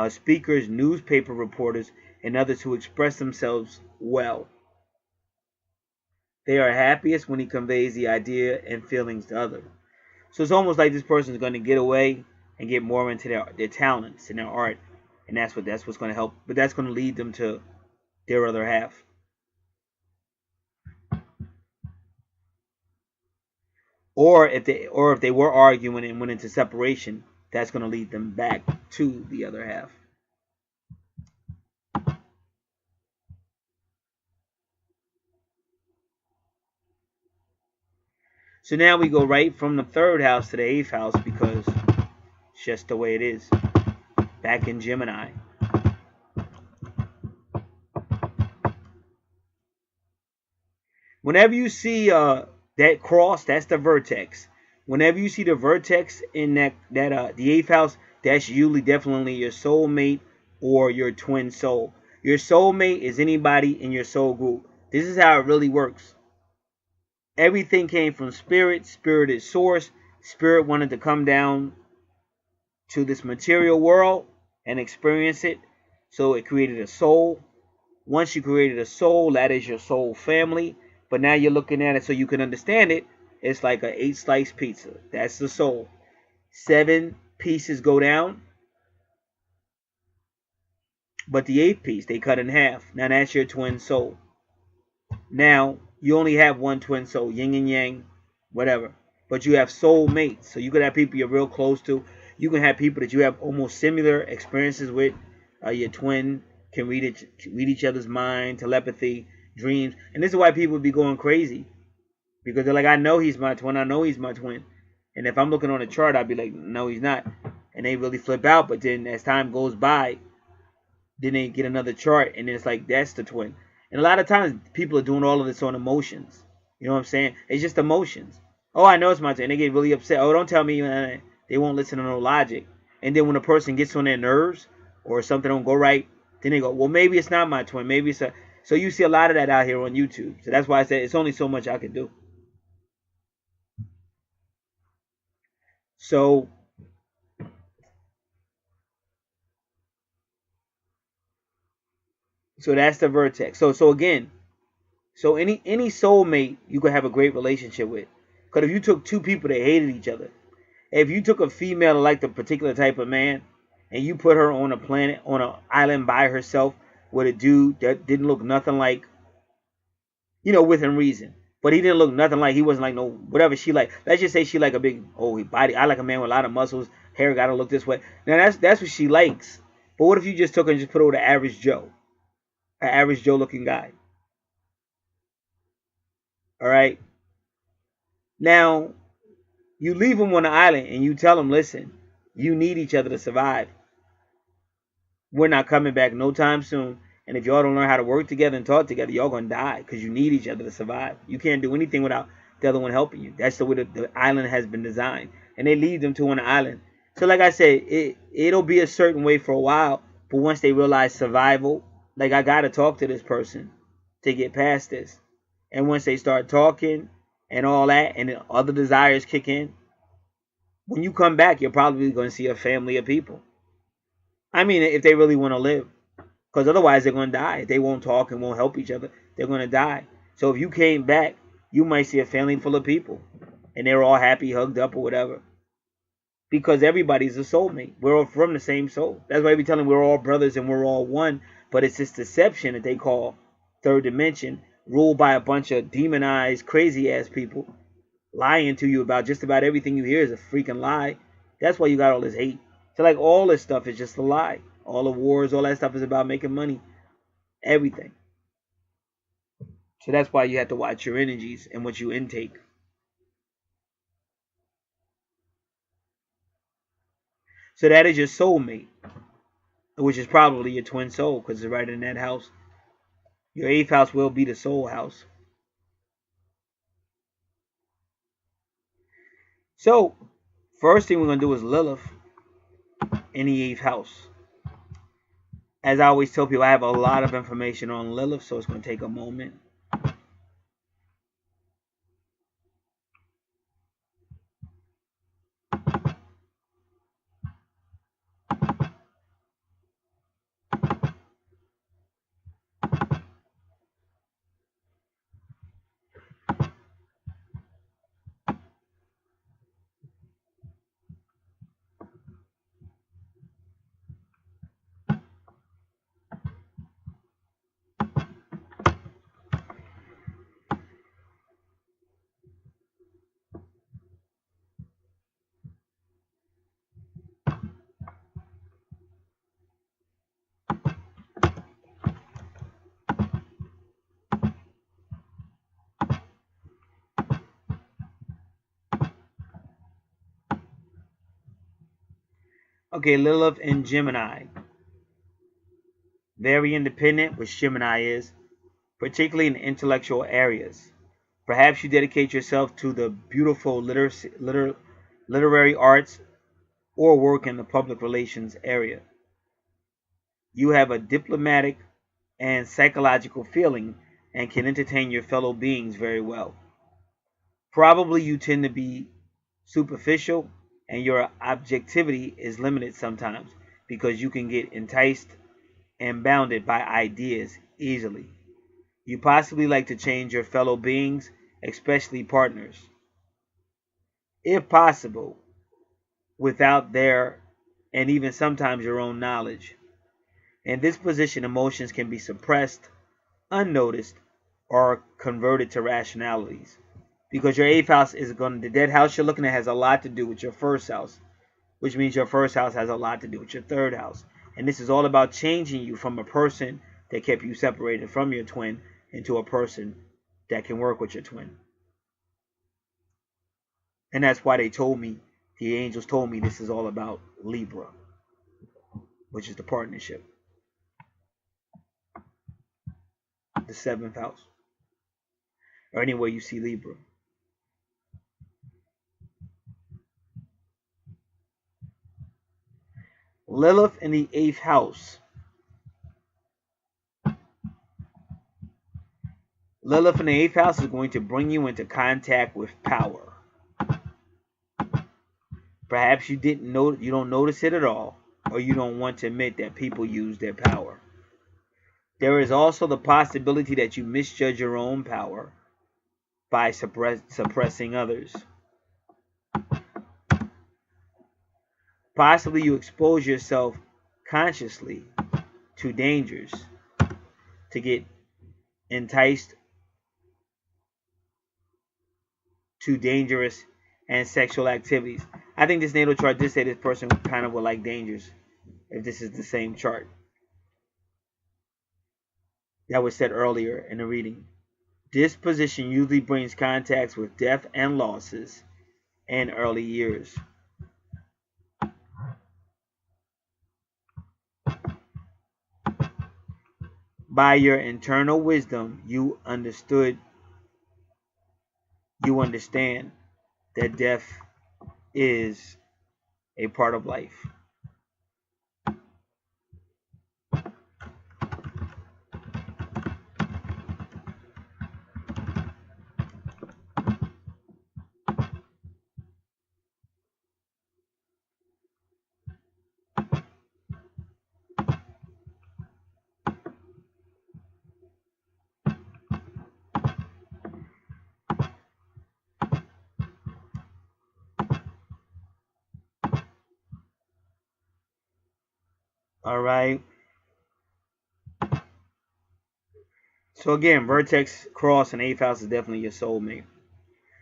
speakers, newspaper reporters, and others who express themselves well. They are happiest when he conveys the idea and feelings to others. So it's almost like this person is going to get away and get more into their talents and their art, and that's what's going to help. But that's going to lead them to their other half. Or if they were arguing and went into separation, that's going to lead them back to the other half. So now we go right from the third house to the eighth house because it's just the way it is. Back in Gemini. Whenever you see that cross, that's the vertex. Whenever you see the vertex in the eighth house, that's usually definitely your soulmate or your twin soul. Your soulmate is anybody in your soul group. This is how it really works. Everything came from spirit. Spirit is source. Spirit wanted to come down to this material world and experience it. So it created a soul. Once you created a soul, that is your soul family. But now you're looking at it so you can understand it. It's like an 8-slice pizza. That's the soul. 7 pieces go down. But the 8th piece, they cut in half. Now that's your twin soul. Now, you only have one twin soul, yin and yang, whatever. But you have soul mates. So you could have people you're real close to. You can have people that you have almost similar experiences with. Your twin can read each other's mind, telepathy, dreams. And this is why people be going crazy. Because they're like, I know he's my twin. I know he's my twin. And if I'm looking on a chart, I'd be like, no, he's not. And they really flip out. But then as time goes by, then they get another chart. And then it's like, that's the twin. And a lot of times, people are doing all of this on emotions. You know what I'm saying? It's just emotions. Oh, I know it's my twin. And they get really upset. Oh, don't tell me. They won't listen to no logic. And then when a person gets on their nerves or something don't go right, then they go, well, maybe it's not my twin. Maybe it's a... So you see a lot of that out here on YouTube. So that's why I said it's only so much I can do. So that's the vertex. So again, so any soulmate you could have a great relationship with. Because if you took two people that hated each other, if you took a female that liked a particular type of man, and you put her on a planet, on an island by herself with a dude that didn't look nothing like, within reason. But he didn't look nothing like, he wasn't like no, whatever she like. Let's just say she like a big, body. I like a man with a lot of muscles. Hair gotta look this way. Now that's what she likes. But what if you just took her and just put her with an average Joe? An average Joe looking guy. Alright? Now, you leave him on the island and you tell him, listen, you need each other to survive. We're not coming back no time soon. And if y'all don't learn how to work together and talk together, y'all going to die because you need each other to survive. You can't do anything without the other one helping you. That's the way the island has been designed. And they leave them two on the island. So like I said, it'll be a certain way for a while. But once they realize survival, like I got to talk to this person to get past this. And once they start talking and all that and then other desires kick in, when you come back, you're probably going to see a family of people. I mean, if they really want to live. Because otherwise they're going to die. They won't talk and won't help each other. They're going to die. So if you came back, you might see a family full of people. And they're all happy, hugged up or whatever. Because everybody's a soulmate. We're all from the same soul. That's why we tell them we're all brothers and we're all one. But it's this deception that they call third dimension, ruled by a bunch of demonized, crazy-ass people, lying to you about just about everything you hear is a freaking lie. That's why you got all this hate. So like all this stuff is just a lie. All the wars, all that stuff is about making money. Everything. So that's why you have to watch your energies and what you intake. So that is your soulmate, which is probably your twin soul because it's right in that house. Your 8th house will be the soul house. So, first thing we're going to do is Lilith in the 8th house. As I always tell people, I have a lot of information on Lilith, so it's going to take a moment. Okay, Lilith in Gemini. Very independent, which Gemini is, particularly in intellectual areas. Perhaps you dedicate yourself to the beautiful literary arts or work in the public relations area. You have a diplomatic and psychological feeling and can entertain your fellow beings very well. Probably you tend to be superficial and your objectivity is limited sometimes because you can get enticed and bounded by ideas easily. You possibly like to change your fellow beings, especially partners, if possible, without their and even sometimes your own knowledge. In this position, emotions can be suppressed, unnoticed, or converted to rationalities. Because your 8th house is going to, the dead house you're looking at has a lot to do with your 1st house, which means your 1st house has a lot to do with your 3rd house. And this is all about changing you from a person that kept you separated from your twin into a person that can work with your twin. And that's why they told me, the angels told me this is all about Libra, which is the partnership. The 7th house. Or anywhere you see Libra. Lilith in the 8th house. Lilith in the 8th house is going to bring you into contact with power. Perhaps you don't notice it at all, or you don't want to admit that people use their power. There is also the possibility that you misjudge your own power by suppressing others. Possibly you expose yourself consciously to dangers to get enticed to dangerous and sexual activities. I think this natal chart did say this person kind of would like dangers if this is the same chart that was said earlier in the reading. This position usually brings contacts with death and losses in early years. By your internal wisdom, you understand that death is a part of life. All right. So again, vertex cross and 8th house is definitely your soulmate.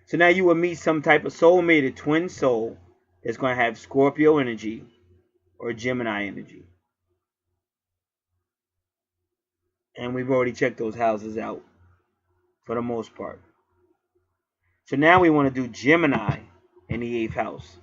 So now you will meet some type of soulmate, a twin soul that's going to have Scorpio energy or Gemini energy. And we've already checked those houses out for the most part. So now we want to do Gemini in the 8th house.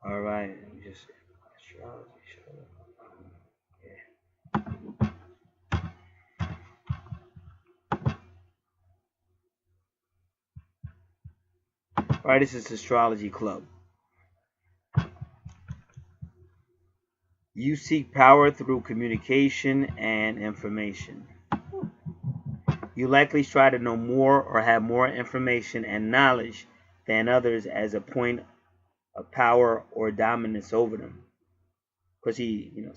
All right, let me just astrology. All right, this is Astrology Club. You seek power through communication and information. You likely try to know more or have more information and knowledge than others as a point of power or dominance over them. Because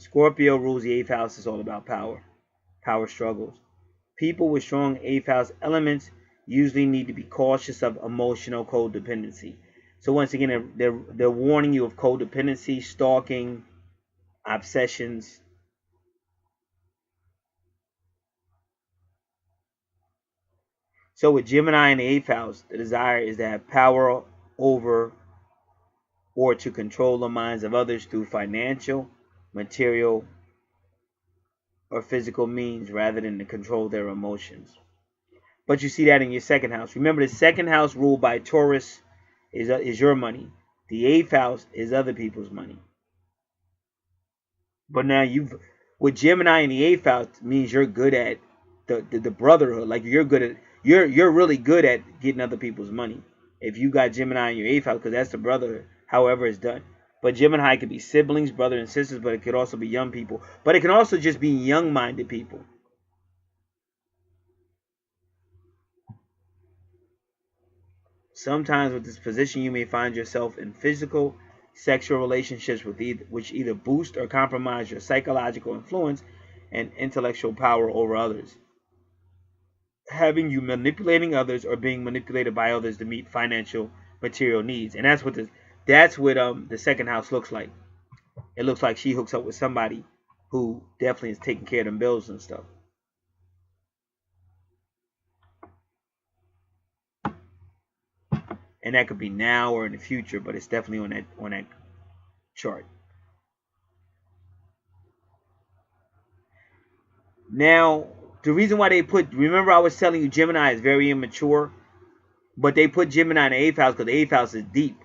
Scorpio rules the 8th house. Is all about power, power struggles. People with strong 8th house elements usually need to be cautious of emotional codependency. So once again, they're warning you of codependency, stalking, obsessions. So with Gemini in the 8th house, the desire is to have power over or to control the minds of others through financial, material, or physical means rather than to control their emotions. But you see that in your 2nd house. Remember, the 2nd house ruled by Taurus is your money. The 8th house is other people's money. But now with Gemini in the 8th house means you're good at the brotherhood. Like you're really good at getting other people's money. If you got Gemini in your 8th house, because that's the brotherhood, however it's done. But Gemini could be siblings, brothers and sisters, but it could also be young people. But it can also just be young-minded people. Sometimes with this position, you may find yourself in physical, sexual relationships which either boost or compromise your psychological influence and intellectual power over others, having you manipulating others or being manipulated by others to meet financial, material needs. And that's what the 2nd house looks like. It looks like she hooks up with somebody who definitely is taking care of them bills and stuff. And that could be now or in the future, but it's definitely on that chart. Now, the reason why remember I was telling you Gemini is very immature, but they put Gemini in the 8th house because the 8th house is deep.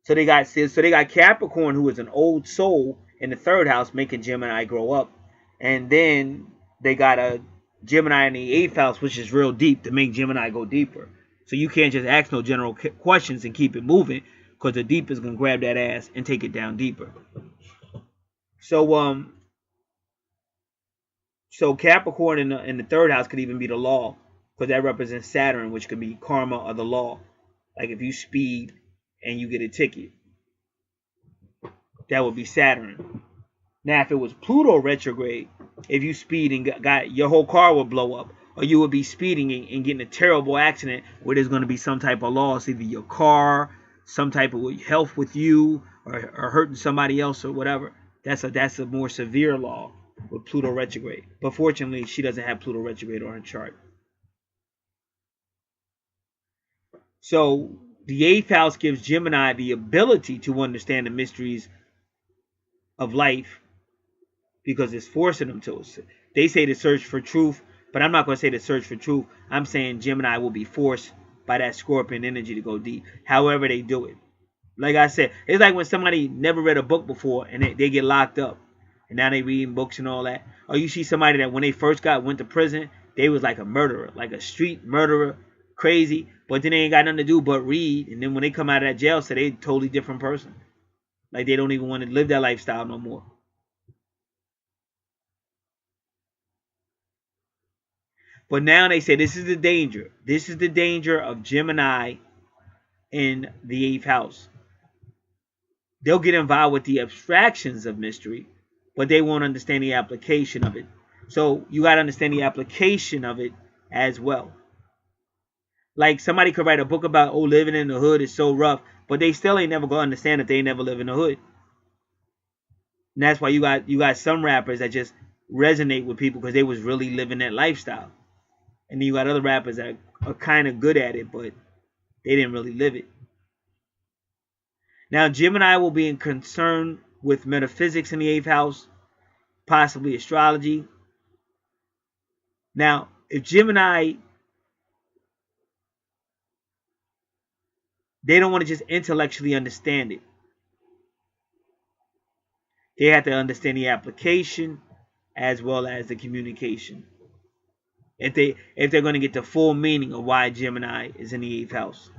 So they got Capricorn, who is an old soul, in the 3rd house, making Gemini grow up. And then they got a Gemini in the 8th house, which is real deep, to make Gemini go deeper. So you can't just ask no general questions and keep it moving, because the deep is going to grab that ass and take it down deeper. So Capricorn in the 3rd house could even be the law, because that represents Saturn, which could be karma or the law. Like if you speed and you get a ticket, that would be Saturn. Now, if it was Pluto retrograde, if you speed and got your whole car would blow up, or you would be speeding and getting a terrible accident where there's going to be some type of loss, either your car, some type of health with you, or hurting somebody else or whatever. That's a more severe law with Pluto retrograde. But fortunately, she doesn't have Pluto retrograde on her chart. So the 8th house gives Gemini the ability to understand the mysteries of life, because it's forcing them to. They say to search for truth, but I'm not going to say to search for truth. I'm saying Gemini will be forced by that Scorpion energy to go deep. However they do it. Like I said, it's like when somebody never read a book before and they get locked up. And now they reading books and all that. Or you see somebody that when they first went to prison, they was like a murderer, like a street murderer, crazy. But then they ain't got nothing to do but read. And then when they come out of that jail, so they a totally different person. Like they don't even want to live that lifestyle no more. But now they say this is the danger. This is the danger of Gemini in the 8th house. They'll get involved with the abstractions of mystery, but they won't understand the application of it. So you got to understand the application of it as well. Like somebody could write a book about, oh, living in the hood is so rough, but they still ain't never gonna understand if they never live in the hood. And that's why you got some rappers that just resonate with people because they was really living that lifestyle. And then you got other rappers that are kind of good at it, but they didn't really live it. Now, Gemini will be in concern with metaphysics in the 8th house, possibly astrology. Now, if Gemini, they don't want to just intellectually understand it. They have to understand the application as well as the communication. If they're going to get the full meaning of why Gemini is in the 8th house.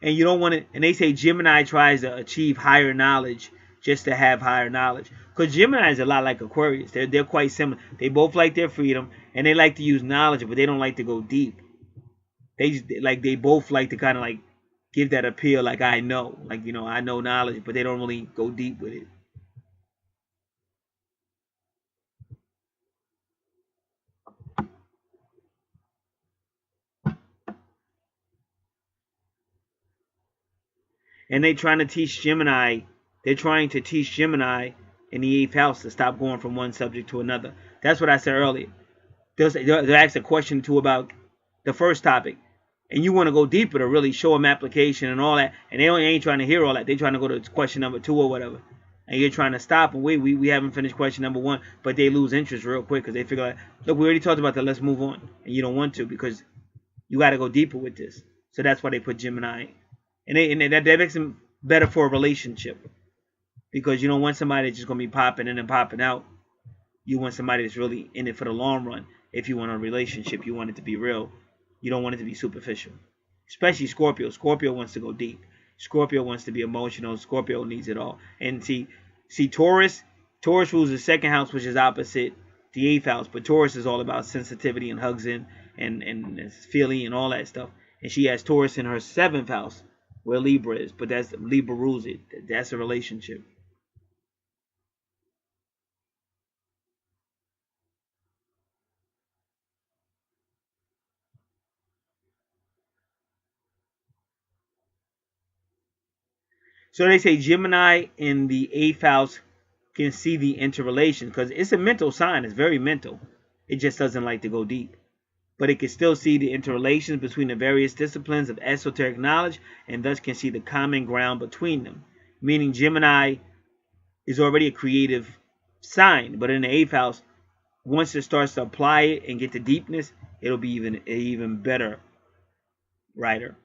And you don't want to, and they say Gemini tries to achieve higher knowledge just to have higher knowledge. Because Gemini is a lot like Aquarius. They're quite similar. They both like their freedom and they like to use knowledge, but they don't like to go deep. They both like to kind of like give that appeal, like I know, like I know knowledge, but they don't really go deep with it. And they're trying to teach Gemini in the 8th house to stop going from one subject to another. That's what I said earlier. They'll ask a question too about the first topic, and you want to go deeper to really show them application and all that, and they ain't trying to hear all that. They're trying to go to question number 2 or whatever, and you're trying to stop and wait. We haven't finished question number 1, but they lose interest real quick because they figure like, look, we already talked about that. Let's move on, and you don't want to because you got to go deeper with this. So that's why they put Gemini. And that makes them better for a relationship. Because you don't want somebody that's just going to be popping in and popping out. You want somebody that's really in it for the long run. If you want a relationship, you want it to be real. You don't want it to be superficial. Especially Scorpio. Scorpio wants to go deep. Scorpio wants to be emotional. Scorpio needs it all. And see Taurus. Taurus rules the 2nd house, which is opposite the 8th house. But Taurus is all about sensitivity and hugs and feeling and all that stuff. And she has Taurus in her 7th house, where Libra is, but that's Libra rules it. That's a relationship. So they say Gemini in the 8th house can see the interrelation because it's a mental sign. It's very mental. It just doesn't like to go deep. But it can still see the interrelations between the various disciplines of esoteric knowledge and thus can see the common ground between them. Meaning Gemini is already a creative sign, but in the 8th house, once it starts to apply it and get to deepness, it'll be even better writer.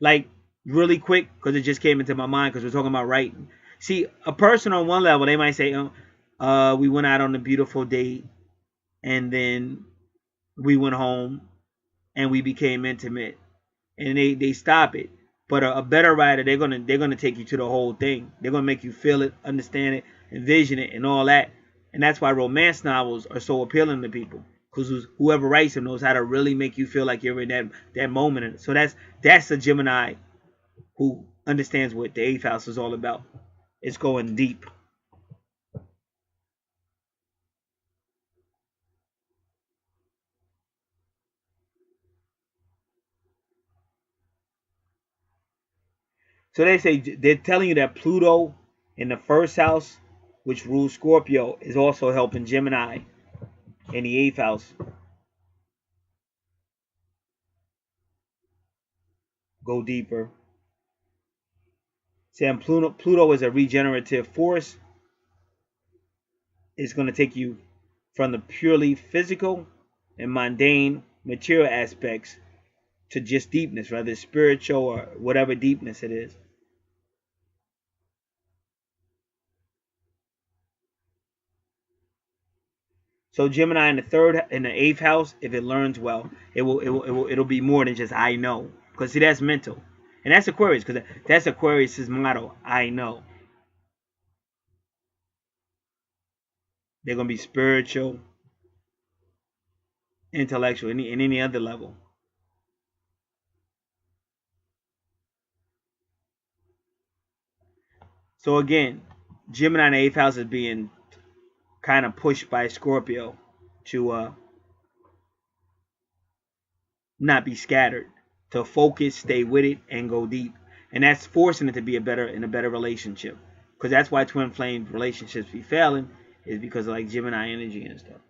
Like really quick, because it just came into my mind because we're talking about writing. See, a person on one level, they might say, we went out on a beautiful date and then we went home and we became intimate, and they stop it. But a better writer, they're gonna take you to the whole thing. They're gonna make you feel it, understand it, envision it, and all that. And that's why romance novels are so appealing to people, because whoever writes them knows how to really make you feel like you're in that moment. So that's a Gemini who understands what the 8th house is all about. It's going deep. So they're telling you that Pluto in the 1st house, which rules Scorpio, is also helping Gemini in the 8th house go deeper. Saying Pluto is a regenerative force, is going to take you from the purely physical and mundane material aspects to just deepness, whether it's spiritual or whatever deepness it is. So Gemini in the eighth house, if it learns well, it'll be more than just I know, because see, that's mental, and that's Aquarius, because that's Aquarius's motto. I know. They're gonna be spiritual, intellectual, in any other level. So again, Gemini in the eighth house is being kind of pushed by Scorpio to not be scattered, to focus, stay with it, and go deep. And that's forcing it to be a better relationship. Because that's why twin flame relationships be failing, is because of like Gemini energy and stuff.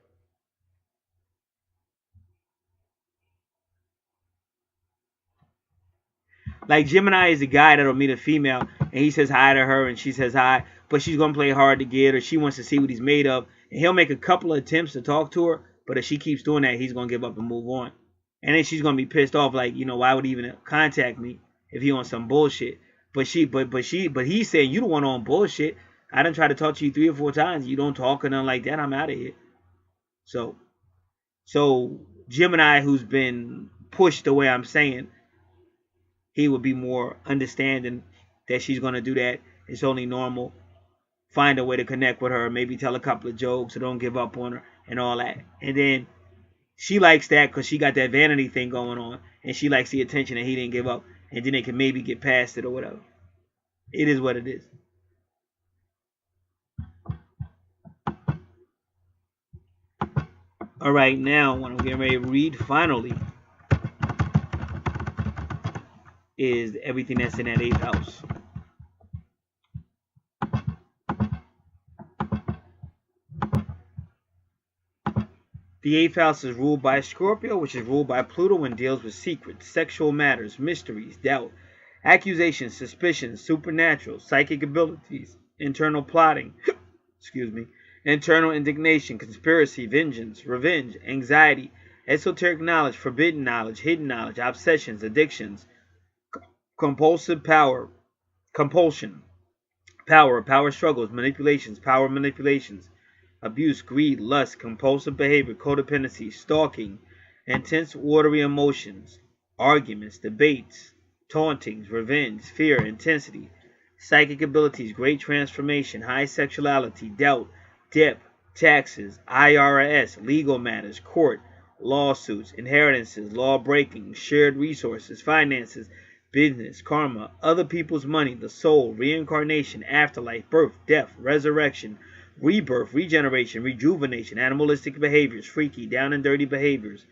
Like Gemini is a guy that'll meet a female and he says hi to her and she says hi, but she's gonna play hard to get, or she wants to see what he's made of, and he'll make a couple of attempts to talk to her, but if she keeps doing that, he's gonna give up and move on. And then she's gonna be pissed off, like, why would he even contact me if he on some bullshit? But he's saying, you don't want on bullshit. I done tried to talk to you 3 or 4 times. You don't talk or nothing like that. I'm out of here. So Gemini, who's been pushed the way I'm saying, he would be more understanding that she's gonna do that. It's only normal. Find a way to connect with her. Maybe tell a couple of jokes, so don't give up on her and all that. And then she likes that because she got that vanity thing going on, and she likes the attention that he didn't give up, and then they can maybe get past it or whatever. It is what it is. All right, now what I'm getting ready to read finally is everything that's in that 8th house. The 8th house is ruled by Scorpio, which is ruled by Pluto and deals with secrets, sexual matters, mysteries, doubt, accusations, suspicions, supernatural, psychic abilities, internal plotting, internal indignation, conspiracy, vengeance, revenge, anxiety, esoteric knowledge, forbidden knowledge, hidden knowledge, obsessions, addictions, compulsive power, compulsion, power struggles, manipulations, power manipulations, abuse, greed, lust, compulsive behavior, codependency, stalking, intense watery emotions, arguments, debates, tauntings, revenge, fear, intensity, psychic abilities, great transformation, high sexuality, doubt, debt, taxes, IRS, legal matters, court, lawsuits, inheritances, law breaking, shared resources, finances, business, karma, other people's money, the soul, reincarnation, afterlife, birth, death, resurrection, rebirth, regeneration, rejuvenation, animalistic behaviors, freaky, down and dirty behaviors,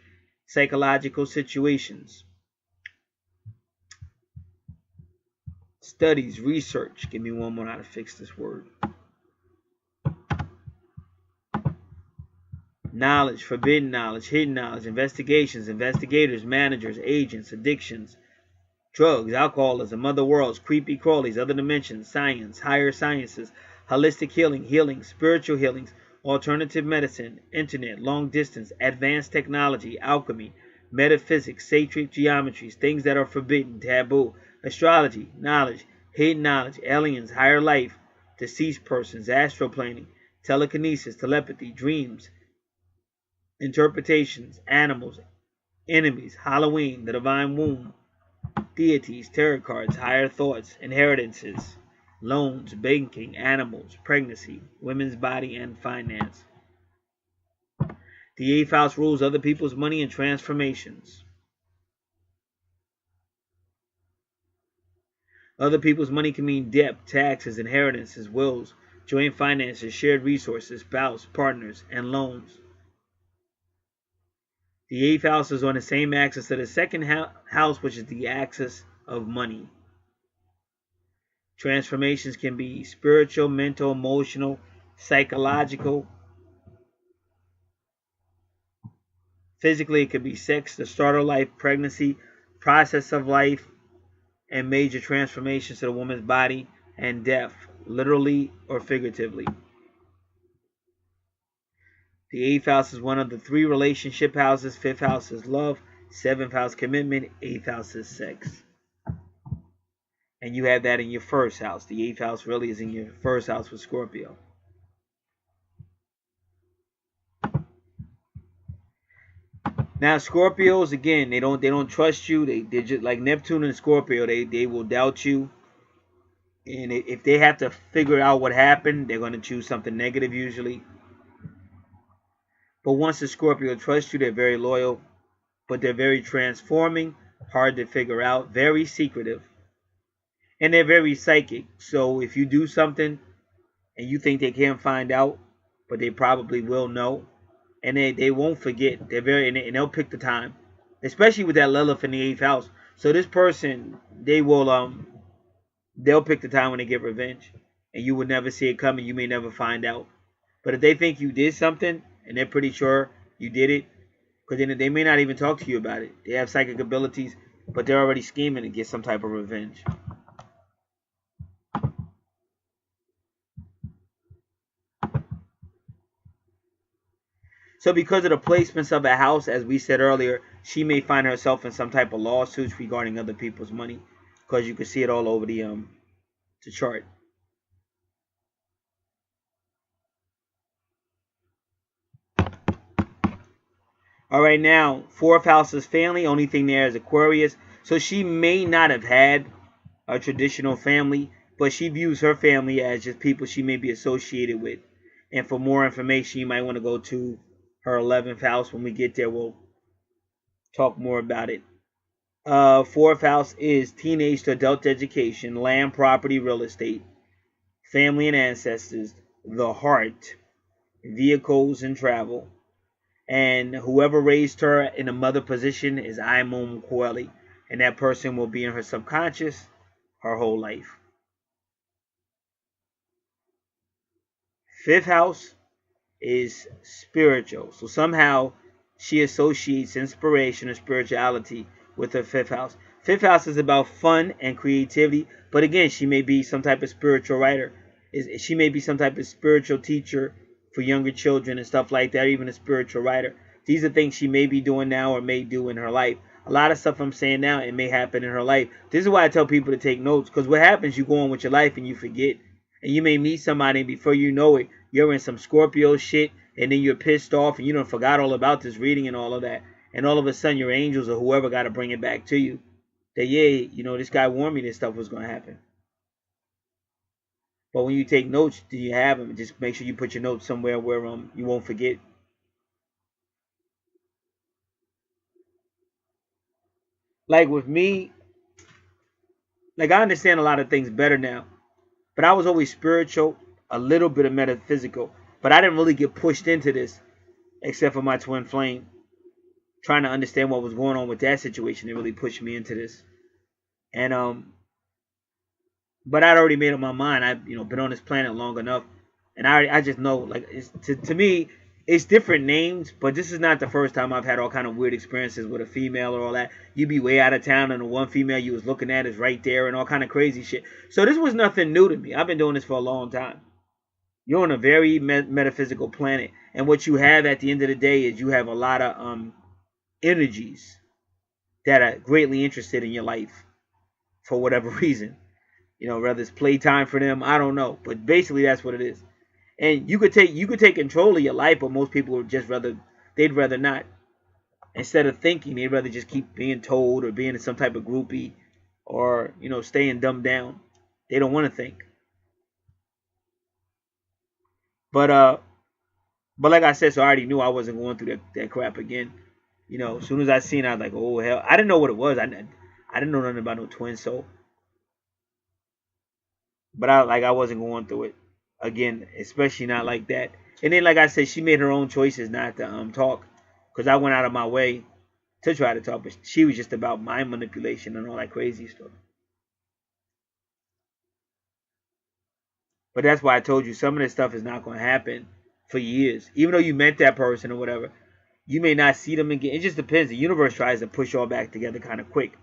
psychological situations, studies, research. Give me one more how to fix this word. Knowledge, forbidden knowledge, hidden knowledge, investigations, investigators, managers, agents, addictions, drugs, alcoholism, other worlds, creepy crawlies, other dimensions, science, higher sciences, holistic healing, spiritual healings, alternative medicine, internet, long distance, advanced technology, alchemy, metaphysics, sacred geometries, things that are forbidden, taboo, astrology, knowledge, hidden knowledge, aliens, higher life, deceased persons, astroplaning, telekinesis, telepathy, dreams, interpretations, animals, enemies, Halloween, the divine womb, deities, tarot cards, higher thoughts, inheritances, loans, banking, animals, pregnancy, women's body, and finance. The 8th house rules other people's money and transformations. Other people's money can mean debt, taxes, inheritances, wills, joint finances, shared resources, spouse, partners, and loans. The 8th house is on the same axis as the 2nd house, which is the axis of money. Transformations can be spiritual, mental, emotional, psychological. Physically, it could be sex, the start of life, pregnancy, process of life, and major transformations to the woman's body, and death, literally or figuratively. The 8th house is one of the 3 relationship houses. 5th house is love. 7th house commitment. 8th house is sex. And you have that in your 1st house. The 8th house really is in your 1st house with Scorpio. Now Scorpios, again, they don't trust you. They're just like Neptune and Scorpio. They will doubt you. And if they have to figure out what happened, they're going to choose something negative usually. But once the Scorpio trusts you, they're very loyal. But they're very transforming, hard to figure out, very secretive. And they're very psychic. So if you do something and you think they can't find out, but they probably will know. And they won't forget. They're very, and they'll pick the time. Especially with that Lilith in the 8th house. So this person, they'll pick the time when they get revenge. And you would never see it coming. You may never find out. But if they think you did something, and they're pretty sure you did it, because then they may not even talk to you about it. They have psychic abilities, but they're already scheming to get some type of revenge. So because of the placements of a house, as we said earlier, she may find herself in some type of lawsuits regarding other people's money, because you can see it all over the chart. All right, now 4th house is family. Only thing there is Aquarius. So she may not have had a traditional family, but she views her family as just people she may be associated with. And for more information, you might want to go to her 11th house. When we get there, we'll talk more about it. 4th house is teenage to adult education, land, property, real estate, family and ancestors, the heart, vehicles and travel. And whoever raised her in a mother position is Aimon Kweli. And that person will be in her subconscious her whole life. 5th house is spiritual. So somehow she associates inspiration or spirituality with her 5th house. 5th house is about fun and creativity. But again, she may be some type of spiritual writer. She may be some type of spiritual teacher for younger children and stuff like that, or even a spiritual writer. These are things she may be doing now or may do in her life. A lot of stuff I'm saying now, it may happen in her life. This is why I tell people to take notes, because what happens, you go on with your life and you forget. And you may meet somebody, and before you know it, you're in some Scorpio shit, and then you're pissed off, and you done forgot all about this reading and all of that. And all of a sudden, your angels or whoever got to bring it back to you. That, yeah, you know, this guy warned me this stuff was going to happen. But when you take notes, do you have them? Just make sure you put your notes somewhere where you won't forget. Like with me, like I understand a lot of things better now. But I was always spiritual, a little bit of metaphysical. But I didn't really get pushed into this, except for my twin flame. Trying to understand what was going on with that situation, it really pushed me into this. And but I'd already made up my mind. I've been on this planet long enough, and I just know, like, to me, it's different names, but this is not the first time I've had all kind of weird experiences with a female or all that. You be way out of town, and the one female you was looking at is right there, and all kind of crazy shit. So this was nothing new to me. I've been doing this for a long time. You're on a very metaphysical planet, and what you have at the end of the day is you have a lot of energies that are greatly interested in your life for whatever reason. Whether it's playtime for them, I don't know. But basically that's what it is. And you could take control of your life, but most people would they'd rather not. Instead of thinking, they'd rather just keep being told or being in some type of groupie or, staying dumbed down. They don't want to think. But like I said, so I already knew I wasn't going through that crap again. As soon as I seen it, I was like, oh hell. I didn't know what it was. I didn't know nothing about no twin soul. But I wasn't going through it again, especially not like that. And then, like I said, she made her own choices not to talk, because I went out of my way to try to talk, but she was just about mind manipulation and all that crazy stuff. But that's why I told you some of this stuff is not going to happen for years. Even though you met that person or whatever, you may not see them again. It just depends. The universe tries to push y'all back together kind of quick.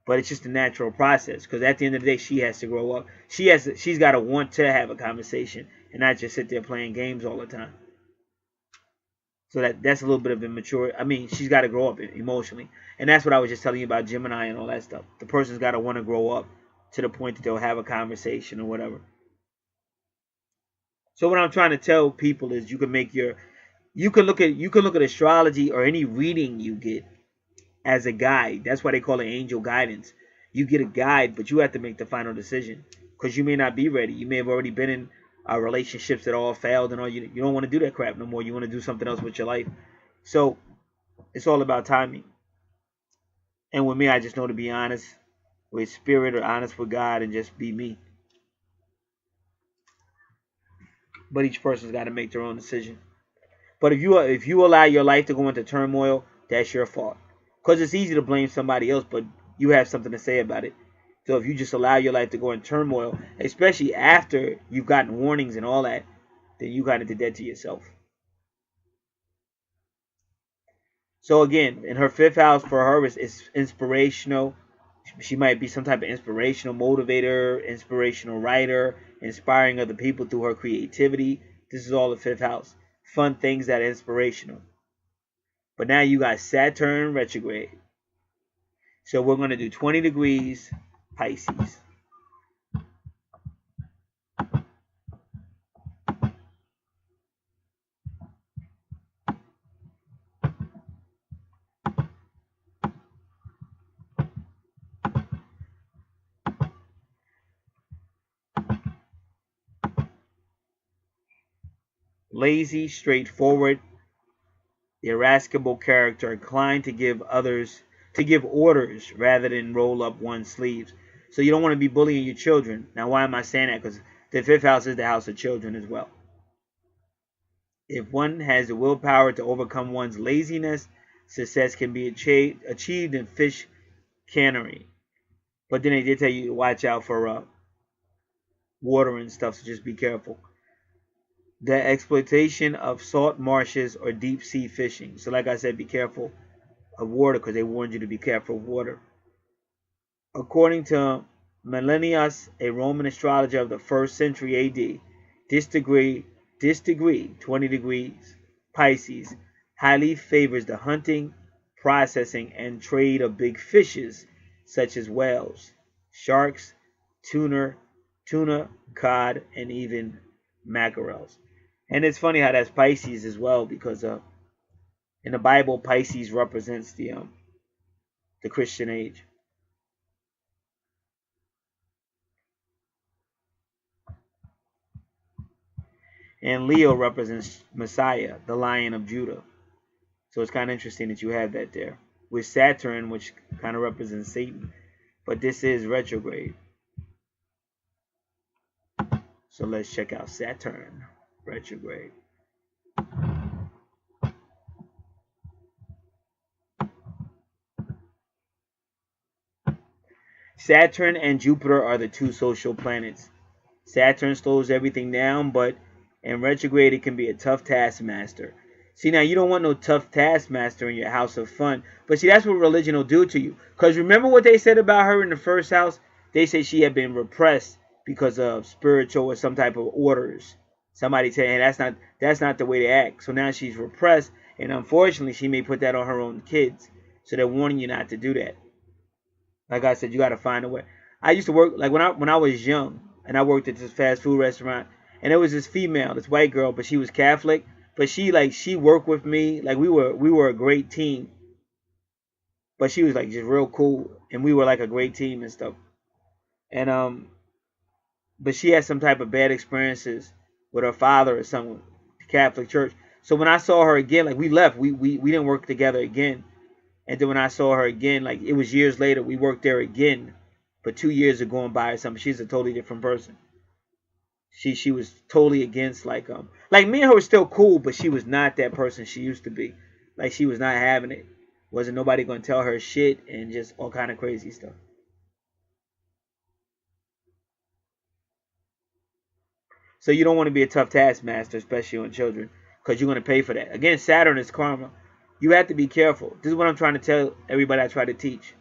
But it's just a natural process, because at the end of the day, she has to grow up. She's got to want to have a conversation and not just sit there playing games all the time. So that's a little bit of immature. I mean, she's got to grow up emotionally. And that's what I was just telling you about Gemini and all that stuff. The person's got to want to grow up to the point that they'll have a conversation or whatever. So what I'm trying to tell people is you can look at astrology or any reading you get as a guide. That's why they call it angel guidance. You get a guide, but you have to make the final decision because you may not be ready. You may have already been in relationships that all failed and all. You don't want to do that crap no more. You want to do something else with your life. So it's all about timing. And with me, I just know to be honest with spirit or honest with God and just be me. But each person's got to make their own decision. But if you allow your life to go into turmoil, that's your fault. Because it's easy to blame somebody else, but you have something to say about it. So if you just allow your life to go in turmoil, especially after you've gotten warnings and all that, then you kind of did that to yourself. So again, in her 5th house for her is inspirational. She might be some type of inspirational motivator, inspirational writer, inspiring other people through her creativity. This is all the 5th house. Fun things that are inspirational. But now you got Saturn retrograde. So we're going to do 20 degrees Pisces. Lazy, straightforward, irascible character, inclined to give orders rather than roll up one's sleeves. So you don't want to be bullying your children. Now, why am I saying that? Because the 5th house is the house of children as well. If one has the willpower to overcome one's laziness, success can be achieved in fish cannery. But then they did tell you to watch out for water and stuff, so just be careful. The exploitation of salt marshes or deep sea fishing. So like I said, be careful of water because they warned you to be careful of water. According to Millennius, a Roman astrologer of the 1st century AD, this degree, 20 degrees Pisces, highly favors the hunting, processing, and trade of big fishes such as whales, sharks, tuna, cod, and even mackerels. And it's funny how that's Pisces as well, because in the Bible, Pisces represents the Christian age. And Leo represents Messiah, the Lion of Judah. So it's kind of interesting that you have that there. With Saturn, which kind of represents Satan. But this is retrograde. So let's check out Saturn retrograde. Saturn and Jupiter are the 2 social planets. Saturn slows everything down, but in retrograde it can be a tough taskmaster. See, now you don't want no tough taskmaster in your house of fun. But see, that's what religion will do to you. Because remember what they said about her in the 1st house? They say she had been repressed because of spiritual or some type of orders. Somebody saying that's not the way to act. So now she's repressed, and unfortunately she may put that on her own kids. So they're warning you not to do that. Like I said, you got to find a way. I used to work, like when I was young, and I worked at this fast food restaurant, and there was this female, this white girl, but she was Catholic, but she worked with me, like we were a great team. But she was like just real cool, and we were like a great team and stuff. And but she had some type of bad experiences with her father or something, the Catholic Church. So when I saw her again, like we left, we didn't work together again. And then when I saw her again, like it was years later, we worked there again. But 2 years are going by or something. She's a totally different person. She was totally against like me and her were still cool, but she was not that person she used to be. Like she was not having it. Wasn't nobody gonna tell her shit and just all kind of crazy stuff. So you don't want to be a tough taskmaster, especially on children, because you're going to pay for that. Again, Saturn is karma. You have to be careful. This is what I'm trying to tell everybody I try to teach.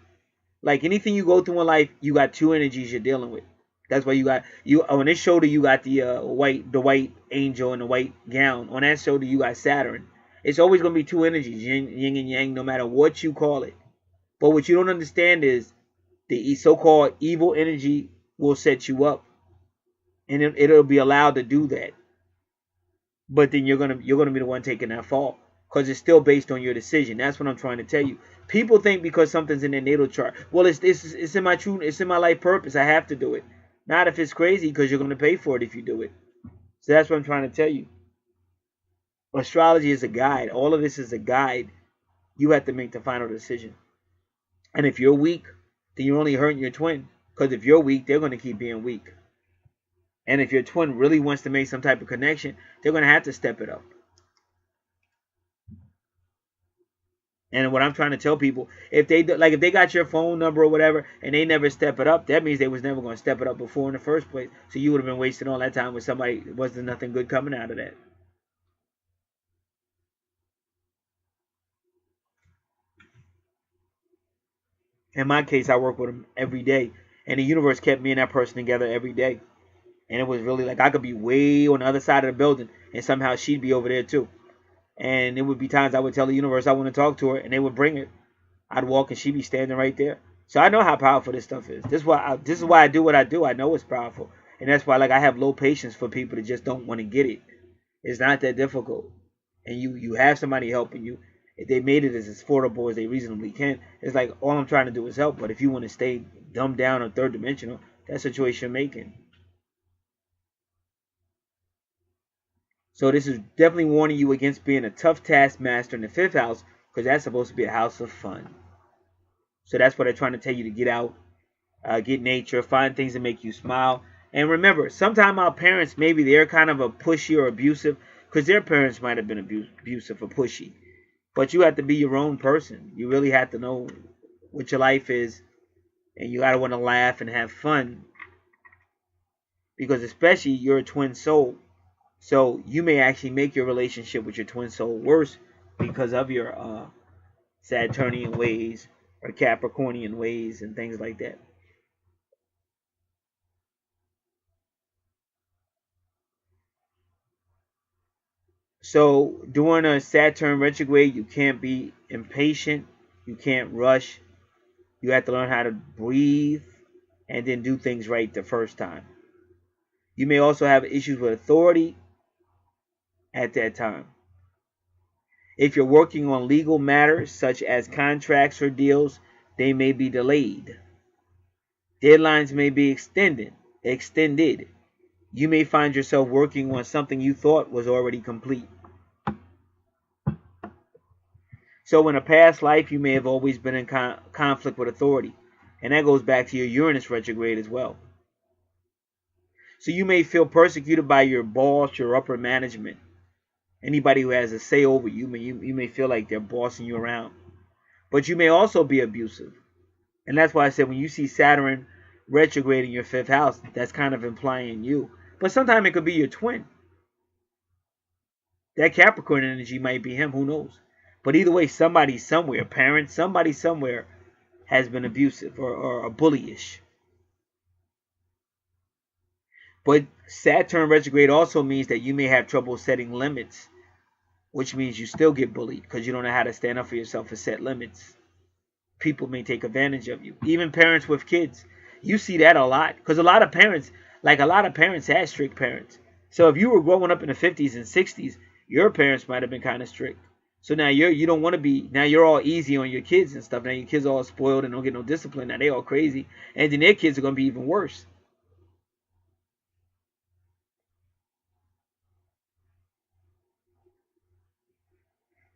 Like anything you go through in life, you got 2 energies you're dealing with. That's why you on this shoulder you got the white angel in the white gown. On that shoulder you got Saturn, It's always going to be two energies, yin and yang, no matter what you call it. But what you don't understand is the so-called evil energy will set you up, and it'll be allowed to do that. But then you're gonna be the one taking that fall, because it's still based on your decision. That's what I'm trying to tell you. People think because something's in their natal chart, well, it's in my life purpose, I have to do it. Not if it's crazy, because you're gonna pay for it if you do it. So that's what I'm trying to tell you. Astrology is a guide. All of this is a guide. You have to make the final decision. And if you're weak, then you're only hurting your twin. Because if you're weak, they're going to keep being weak. And if your twin really wants to make some type of connection, they're going to have to step it up. And what I'm trying to tell people, if they got your phone number or whatever, and they never step it up, that means they was never going to step it up before in the first place. So you would have been wasting all that time with somebody. Wasn't nothing good coming out of that. In my case, I work with them every day, and the universe kept me and that person together every day. And it was really like I could be way on the other side of the building, and somehow she'd be over there too. And it would be times I would tell the universe I want to talk to her, and they would bring it. I'd walk, and she'd be standing right there. So I know how powerful this stuff is. This is why I do what I do. I know it's powerful, and that's why I have low patience for people that just don't want to get it. It's not that difficult, and you have somebody helping you. If they made it as affordable as they reasonably can, it's like all I'm trying to do is help. But if you want to stay dumbed down or third dimensional, that's a choice you're making. So this is definitely warning you against being a tough taskmaster in the 5th house, because that's supposed to be a house of fun. So that's what they're trying to tell you, to get out, get nature, find things that make you smile. And remember, sometimes our parents, maybe they're kind of a pushy or abusive, because their parents might have been abusive or pushy. But you have to be your own person. You really have to know what your life is. And you got to want to laugh and have fun. Because especially you're a twin soul. So you may actually make your relationship with your twin soul worse because of your Saturnian ways or Capricornian ways and things like that. So during a Saturn retrograde, you can't be impatient. You can't rush. You have to learn how to breathe and then do things right the first time. You may also have issues with authority at that time. If you're working on legal matters such as contracts or deals, they may be delayed. Deadlines may be extended. You may find yourself working on something you thought was already complete. So in a past life, you may have always been in conflict with authority. And that goes back to your Uranus retrograde as well. So you may feel persecuted by your boss, your upper management. Anybody who has a say over you, you may feel like they're bossing you around. But you may also be abusive. And that's why I said when you see Saturn retrograde in your 5th house, that's kind of implying you. But sometimes it could be your twin. That Capricorn energy might be him, who knows? But either way, somebody somewhere, parent, somebody somewhere has been abusive or bullyish. But Saturn retrograde also means that you may have trouble setting limits, which means you still get bullied because you don't know how to stand up for yourself and set limits. People may take advantage of you. Even parents with kids. You see that a lot because a lot of parents had strict parents. So if you were growing up in the 50s and 60s, your parents might have been kind of strict. So now you don't want to be, now you're all easy on your kids and stuff. Now your kids are all spoiled and don't get no discipline. Now they all crazy. And then their kids are going to be even worse.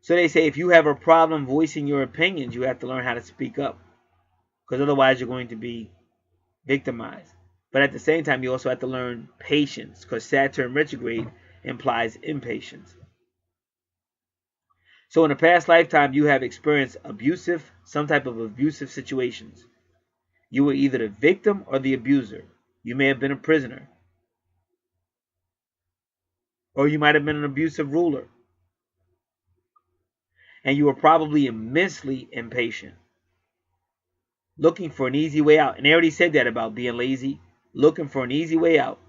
So they say if you have a problem voicing your opinions, you have to learn how to speak up. Because otherwise you're going to be victimized. But at the same time, you also have to learn patience. Because Saturn retrograde implies impatience. So in a past lifetime, you have experienced some type of abusive situations. You were either the victim or the abuser. You may have been a prisoner. Or you might have been an abusive ruler. And you were probably immensely impatient. Looking for an easy way out. And they already said that about being lazy. Looking for an easy way out.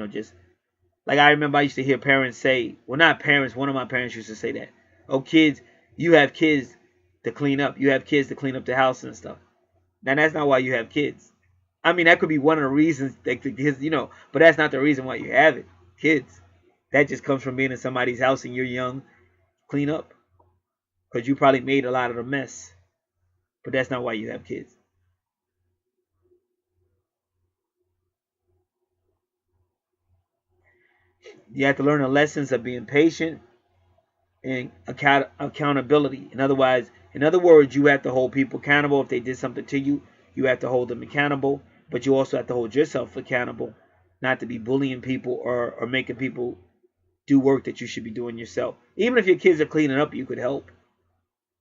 Just like I remember I used to hear parents say, well, not parents, one of my parents used to say that. Oh, kids, you have kids to clean up. You have kids to clean up the house and stuff. Now, that's not why you have kids. I mean, that could be one of the reasons that the kids, but that's not the reason why you have it. Kids. That just comes from being in somebody's house and you're young. Clean up. Because you probably made a lot of the mess. But that's not why you have kids. You have to learn the lessons of being patient and accountability. In other words, you have to hold people accountable. If they did something to you, you have to hold them accountable. But you also have to hold yourself accountable, not to be bullying people or making people do work that you should be doing yourself. Even if your kids are cleaning up, you could help.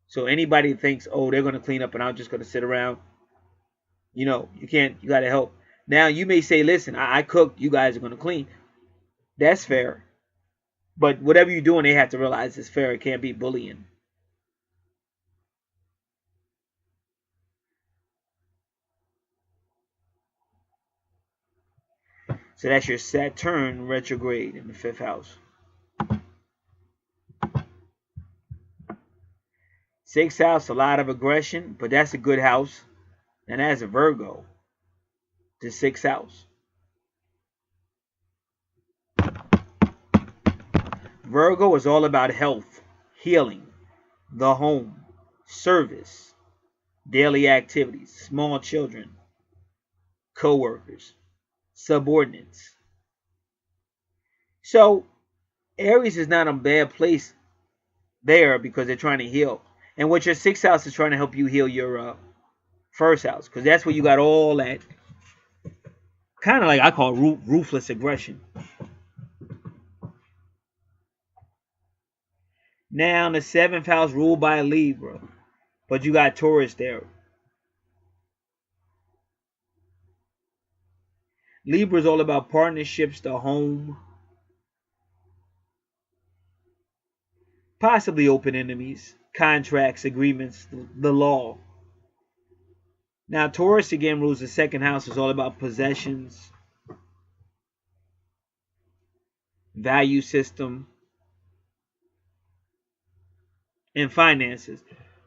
So anybody thinks, oh, they're going to clean up and I'm just going to sit around. You can't. You got to help. Now, you may say, listen, I cook. You guys are going to clean. That's fair. But whatever you're doing, they have to realize it's fair. It can't be bullying. So that's your Saturn retrograde in the 5th house. 6th house, a lot of aggression, but that's a good house. And that's a Virgo. The 6th house. Virgo is all about health, healing, the home, service, daily activities, small children, co-workers, subordinates. So Aries is not a bad place there because they're trying to heal. And what your 6th house is trying to help you heal your 1st house, because that's where you got all that kind of like I call ruthless aggression. Now the 7th house ruled by Libra, but you got Taurus there. Libra is all about partnerships, the home, possibly open enemies, contracts, agreements, the law. Now Taurus again rules the 2nd house. Is all about possessions, value system, and finances.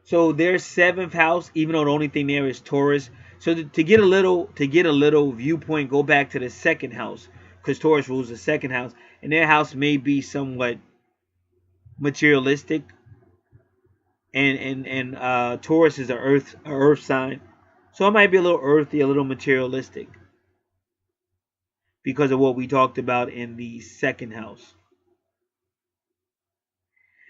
So their 7th house, even though the only thing there is Taurus. So to get a little viewpoint, go back to the 2nd house, because Taurus rules the 2nd house, and their house may be somewhat materialistic, and Taurus is a earth sign, so it might be a little earthy, a little materialistic, because of what we talked about in the 2nd house.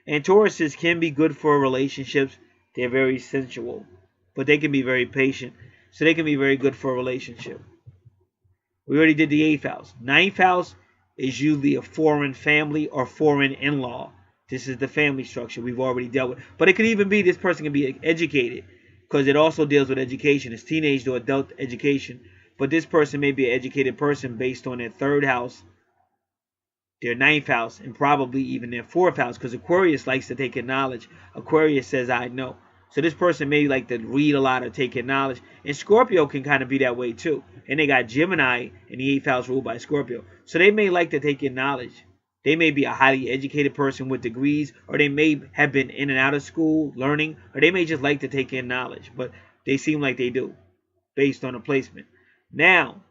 And Tauruses can be good for relationships. They're very sensual, but they can be very patient, so they can be very good for a relationship. We already did the 8th house. 9th house is usually a foreign family or foreign in-law. This is the family structure we've already dealt with. But it could even be this person can be educated, because it also deals with education. It's teenage to adult education. But this person may be an educated person based on their 3rd house, their 9th house, and probably even their 4th house, because Aquarius likes to take in knowledge. Aquarius says, I know. So this person may like to read a lot or take in knowledge. And Scorpio can kind of be that way too. And they got Gemini in the 8th house ruled by Scorpio. So they may like to take in knowledge. They may be a highly educated person with degrees, or they may have been in and out of school learning, or they may just like to take in knowledge. But they seem like they do, based on the placement. Now,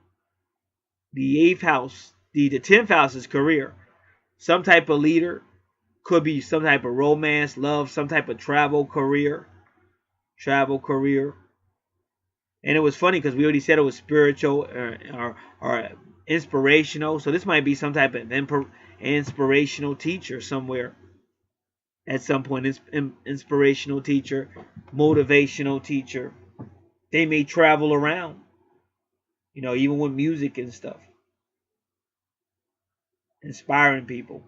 the 8th house, the 10th house is career. Some type of leader, could be some type of romance, love, some type of travel career. And it was funny because we already said it was spiritual or inspirational. So this might be some type of inspirational teacher somewhere. At some point, inspirational teacher, motivational teacher. They may travel around, even with music and stuff. Inspiring people.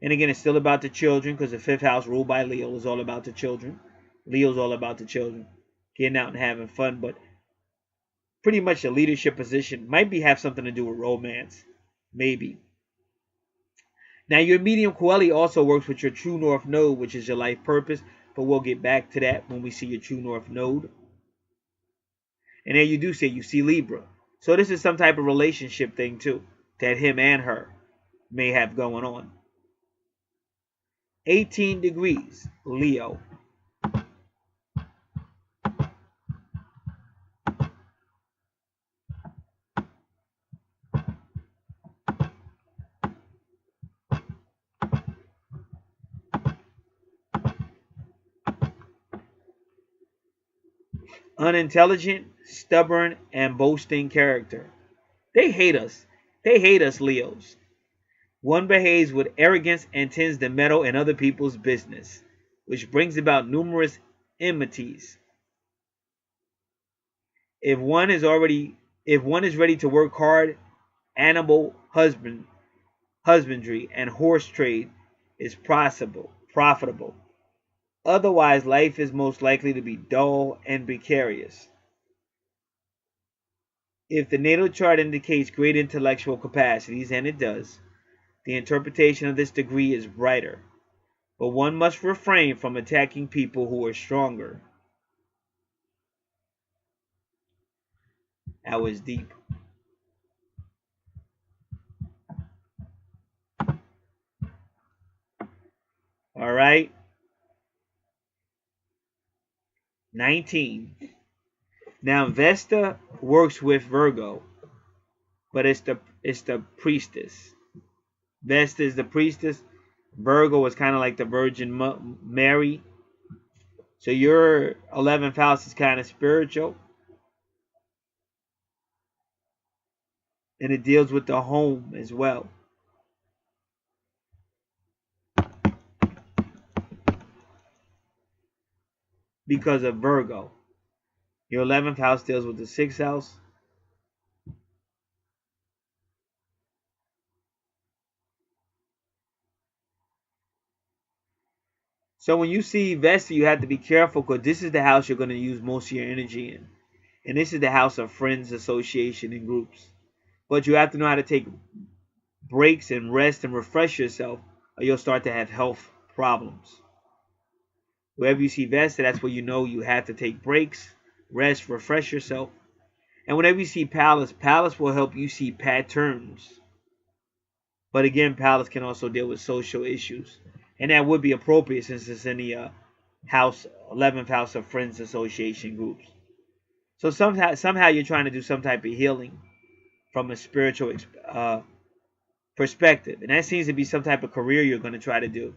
And again, it's still about the children, because the 5th house ruled by Leo is all about the children. Leo's all about the children, getting out and having fun. But pretty much a leadership position might have something to do with romance, maybe. Now your medium Coeli also works with your true north node, which is your life purpose, but we'll get back to that when we see your true north node. And there you see Libra. So this is some type of relationship thing too, that him and her may have going on. 18 degrees, Leo. Unintelligent, stubborn, and boasting character. They hate us. They hate us, Leos. One behaves with arrogance and tends to meddle in other people's business, which brings about numerous enmities. If one is ready to work hard, animal husbandry and horse trade is profitable. Otherwise, life is most likely to be dull and precarious. If the natal chart indicates great intellectual capacities, and it does, the interpretation of this degree is brighter, but one must refrain from attacking people who are stronger. That was deep. All right. 19. Now Vesta works with Virgo, but it's the priestess. Vesta is the priestess. Virgo is kind of like the Virgin Mary. So your 11th house is kind of spiritual. And it deals with the home as well. Because of Virgo. Your 11th house deals with the 6th house. So when you see Vesta, you have to be careful because this is the house you're going to use most of your energy in. And this is the house of friends, association, and groups. But you have to know how to take breaks and rest and refresh yourself, or you'll start to have health problems. Wherever you see Vesta, that's where you know you have to take breaks, rest, refresh yourself. And whenever you see Palace, Palace will help you see patterns. But again, Palace can also deal with social issues. And that would be appropriate since it's in the 11th house of friends, association, groups. So somehow you're trying to do some type of healing from a spiritual perspective. And that seems to be some type of career you're going to try to do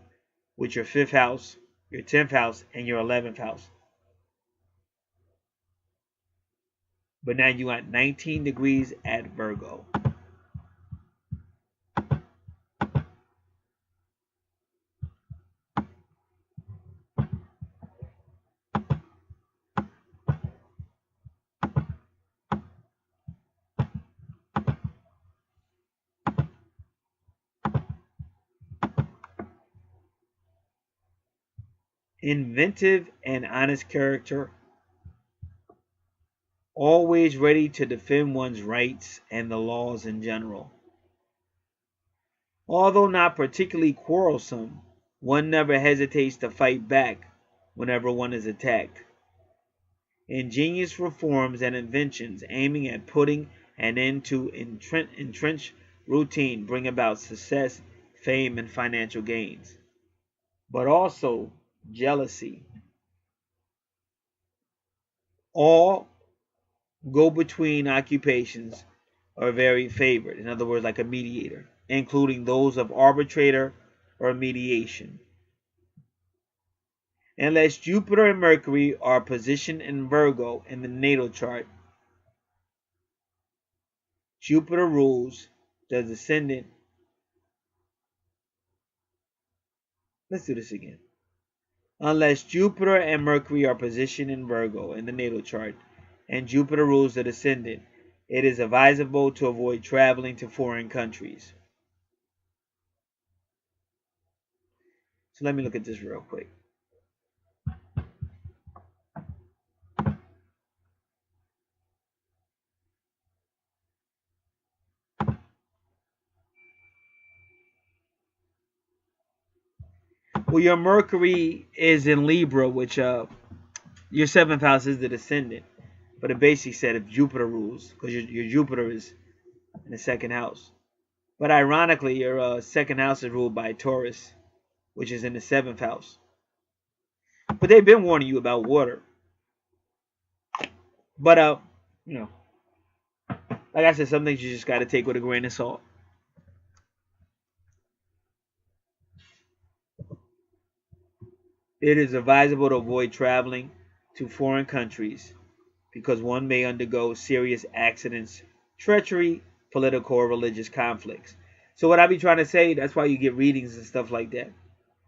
with your 5th house, your 10th house, and your 11th house. But now you got 19 degrees at Virgo. Inventive and honest character, always ready to defend one's rights and the laws in general. Although not particularly quarrelsome, one never hesitates to fight back whenever one is attacked. Ingenious reforms and inventions aiming at putting an end to entrenched routine bring about success, fame, and financial gains. But also jealousy. All go-between occupations are very favored. In other words, like a mediator, including those of arbitrator or mediation. Unless Jupiter and Mercury are positioned in Virgo in the natal chart, Jupiter rules the descendant. Let's do this again. Unless Jupiter and Mercury are positioned in Virgo in the natal chart, and Jupiter rules the descendant, it is advisable to avoid traveling to foreign countries. So let me look at this real quick. Well, your Mercury is in Libra, which your 7th house is the descendant. But it basically said if Jupiter rules, because your Jupiter is in the 2nd house. But ironically, your 2nd house is ruled by Taurus. which is in the 7th house. But they've been warning you about water. But you know, like I said, some things you just got to take with a grain of salt. It is advisable to avoid traveling to foreign countries because one may undergo serious accidents, treachery, political or religious conflicts. So what I be trying to say, that's why you get readings and stuff like that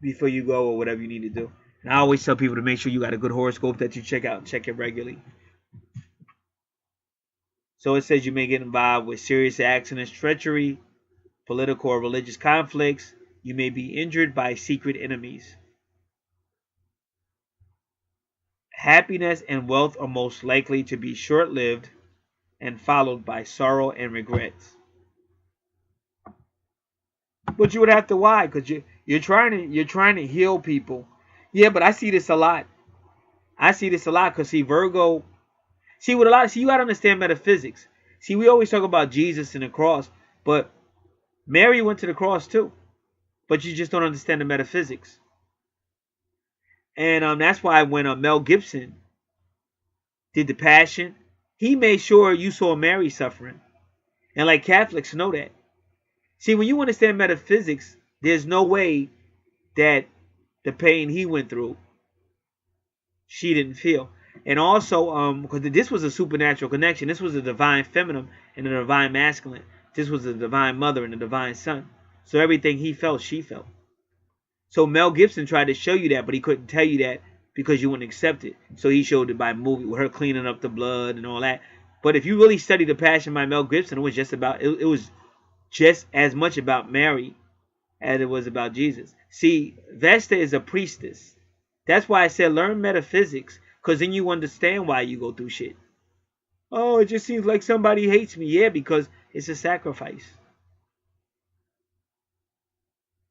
before you go or whatever you need to do. And I always tell people to make sure you got a good horoscope that you check out and check it regularly. So it says you may get involved with serious accidents, treachery, political or religious conflicts. You may be injured by secret enemies. Happiness and wealth are most likely to be short-lived and followed by sorrow and regrets. But you would have to why? Because you're trying to heal people. Yeah, but I see this a lot. I see this a lot because see Virgo. See what a lot. See, you gotta understand metaphysics. See, we always talk about Jesus and the cross, but Mary went to the cross too. But you just don't understand the metaphysics. And that's why when Mel Gibson did the Passion, he made sure you saw Mary suffering. And like Catholics know that. See, when you understand metaphysics, there's no way that the pain he went through, she didn't feel. And also, because this was a supernatural connection. This was a divine feminine and a divine masculine. This was a divine mother and a divine son. So everything he felt, she felt. So Mel Gibson tried to show you that, but he couldn't tell you that because you wouldn't accept it. So he showed it by movie with her cleaning up the blood and all that. But if you really study The Passion by Mel Gibson, it was just about it was just as much about Mary as it was about Jesus. See, Vesta is a priestess. That's why I said learn metaphysics, because then you understand why you go through shit. Oh, it just seems like somebody hates me. Yeah, because it's a sacrifice.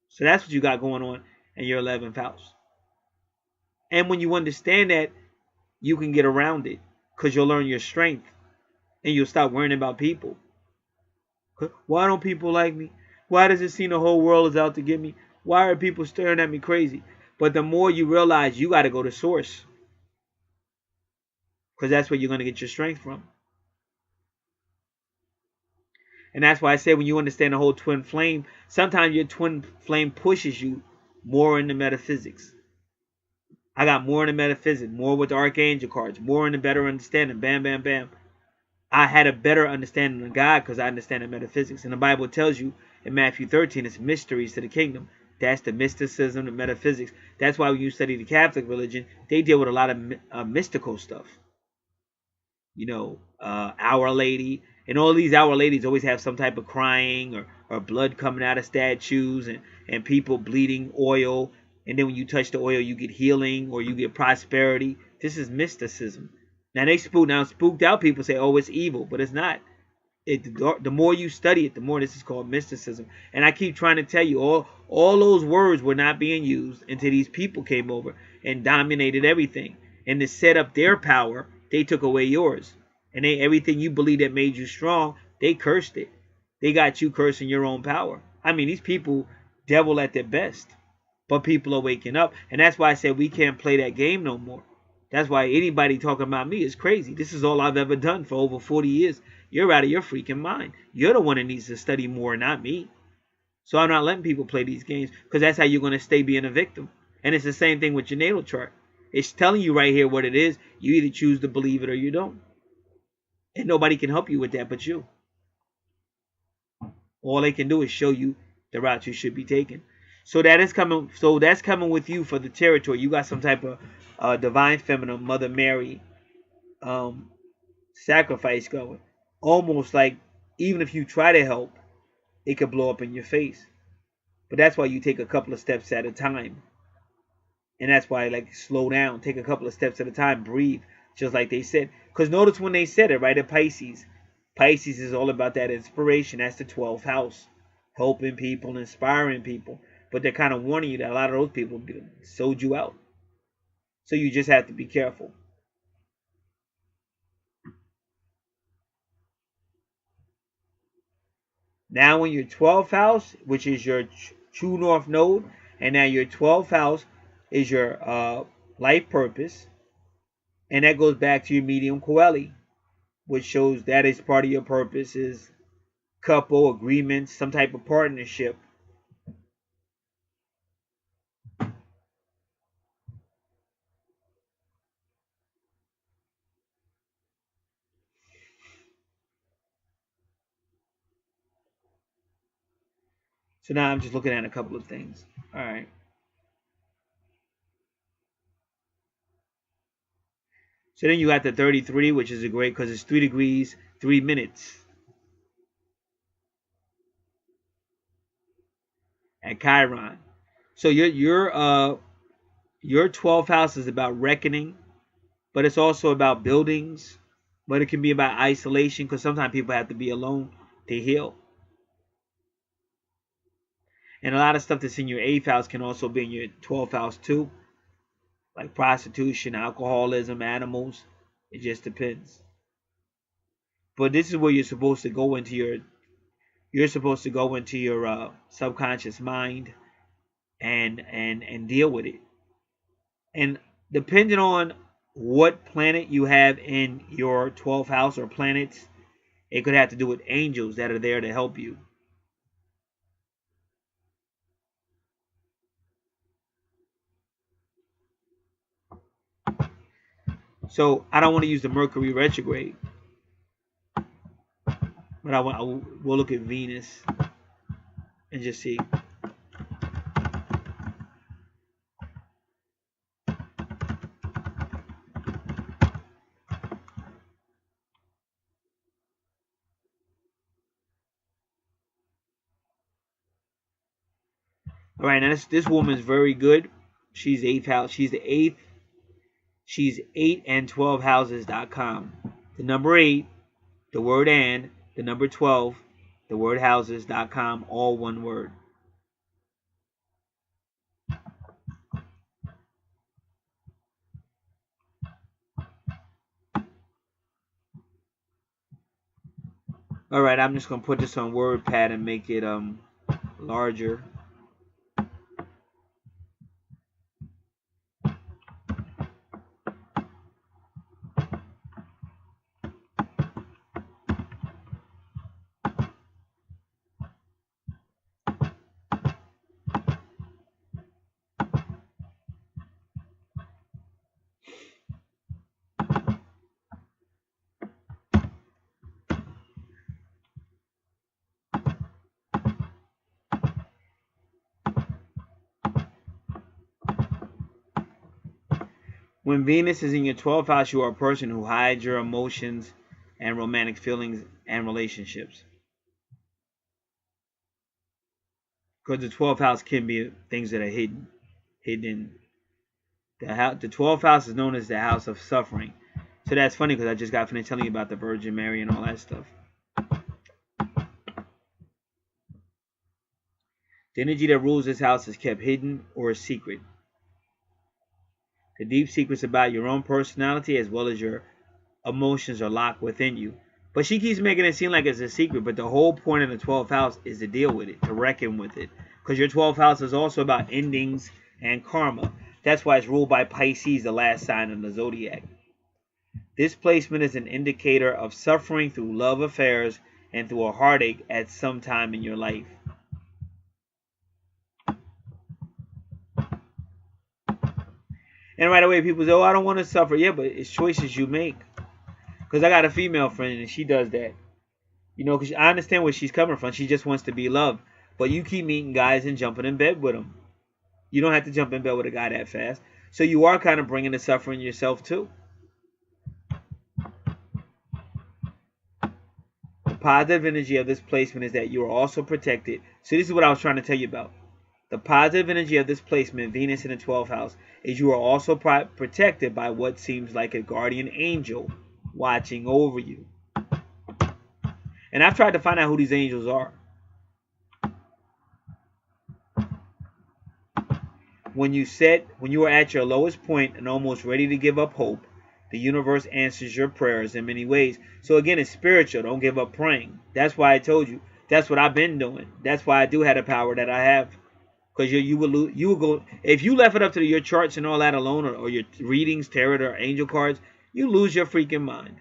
So that's what you got going on in your 11th house. And when you understand that, you can get around it because you'll learn your strength and you'll stop worrying about people. Why don't people like me? Why does it seem the whole world is out to get me? Why are people staring at me crazy? But the more you realize you got to go to source, because that's where you're going to get your strength from. And that's why I say when you understand the whole twin flame, sometimes your twin flame pushes you more into metaphysics. I got more into metaphysics, more with the archangel cards, more into better understanding. Bam, bam, bam. I had a better understanding of God because I understand the metaphysics. And the Bible tells you in Matthew 13, it's mysteries to the kingdom. That's the mysticism, the metaphysics. That's why when you study the Catholic religion, they deal with a lot of mystical stuff. You know, Our Lady. And all these Our Ladies always have some type of crying or blood coming out of statues and people bleeding oil. And then when you touch the oil, you get healing or you get prosperity. This is mysticism. Now they spooked out people say, oh, it's evil, but it's not. The more you study it, the more this is called mysticism. And I keep trying to tell you, all those words were not being used until these people came over and dominated everything. And to set up their power, they took away yours. And everything you believe that made you strong, they cursed it. They got you cursing your own power. I mean, these people devil at their best. But people are waking up. And that's why I said we can't play that game no more. That's why anybody talking about me is crazy. This is all I've ever done for over 40 years. You're out of your freaking mind. You're the one that needs to study more, not me. So I'm not letting people play these games because that's how you're going to stay being a victim. And it's the same thing with your natal chart. It's telling you right here what it is. You either choose to believe it or you don't. And nobody can help you with that but you. All they can do is show you the route you should be taking. So that is coming. So that's coming with you for the territory. You got some type of divine feminine, Mother Mary, sacrifice going. Almost like even if you try to help, it could blow up in your face. But that's why you take a couple of steps at a time. And that's why like slow down, take a couple of steps at a time, breathe, just like they said. Because notice when they said it, right, at Pisces. Pisces is all about that inspiration. That's the 12th house. Helping people, inspiring people. But they're kind of warning you that a lot of those people sold you out. So you just have to be careful. Now in your 12th house, which is your true north node, And now your 12th house is your life purpose. And that goes back to your medium Coeli, which shows that is part of your purpose is couple, agreements, some type of partnership. So now I'm just looking at a couple of things. All right. So then you got the 33, which is a great because it's 3 degrees, 3 minutes. At Chiron. So your 12th house is about reckoning, but it's also about buildings, but it can be about isolation because sometimes people have to be alone to heal. And a lot of stuff that's in your 8th house can also be in your 12th house too, like prostitution, alcoholism, animals. It just depends. But this is where you're supposed to go into your subconscious mind and deal with it. And depending on what planet you have in your 12th house or planets, it could have to do with angels that are there to help you. So I don't want to use the Mercury retrograde, but we'll look at Venus and just see. All right, now this woman's very good. She's 8th house. She's the 8th. She's 8 and 12 houses.com. The number 8, the word and, the number 12, the word houses.com, all one word. All right, I'm just going to put this on WordPad and make it larger. When Venus is in your 12th house, you are a person who hides your emotions and romantic feelings and relationships. Because the 12th house can be things that are hidden. The 12th house is known as the house of suffering. So that's funny because I just got finished telling you about the Virgin Mary and all that stuff. The energy that rules this house is kept hidden or a secret. The deep secrets about your own personality as well as your emotions are locked within you. But she keeps making it seem like it's a secret, but the whole point of the 12th house is to deal with it, to reckon with it. Because your 12th house is also about endings and karma. That's why it's ruled by Pisces, the last sign of the zodiac. This placement is an indicator of suffering through love affairs and through a heartache at some time in your life. And right away people say, oh, I don't want to suffer. Yeah, but it's choices you make. Because I got a female friend and she does that. You know, because I understand where she's coming from. She just wants to be loved. But you keep meeting guys and jumping in bed with them. You don't have to jump in bed with a guy that fast. So you are kind of bringing the suffering yourself too. The positive energy of this placement is that you are also protected. So this is what I was trying to tell you about. The positive energy of this placement, Venus in the 12th house, is you are also protected by what seems like a guardian angel watching over you. And I've tried to find out who these angels are. When you are at your lowest point and almost ready to give up hope, the universe answers your prayers in many ways. So again, it's spiritual. Don't give up praying. That's why I told you. That's what I've been doing. That's why I do have the power that I have. because you will lose. You will go if you left it up to your charts and all that alone, or your readings, tarot, or angel cards. You lose your freaking mind.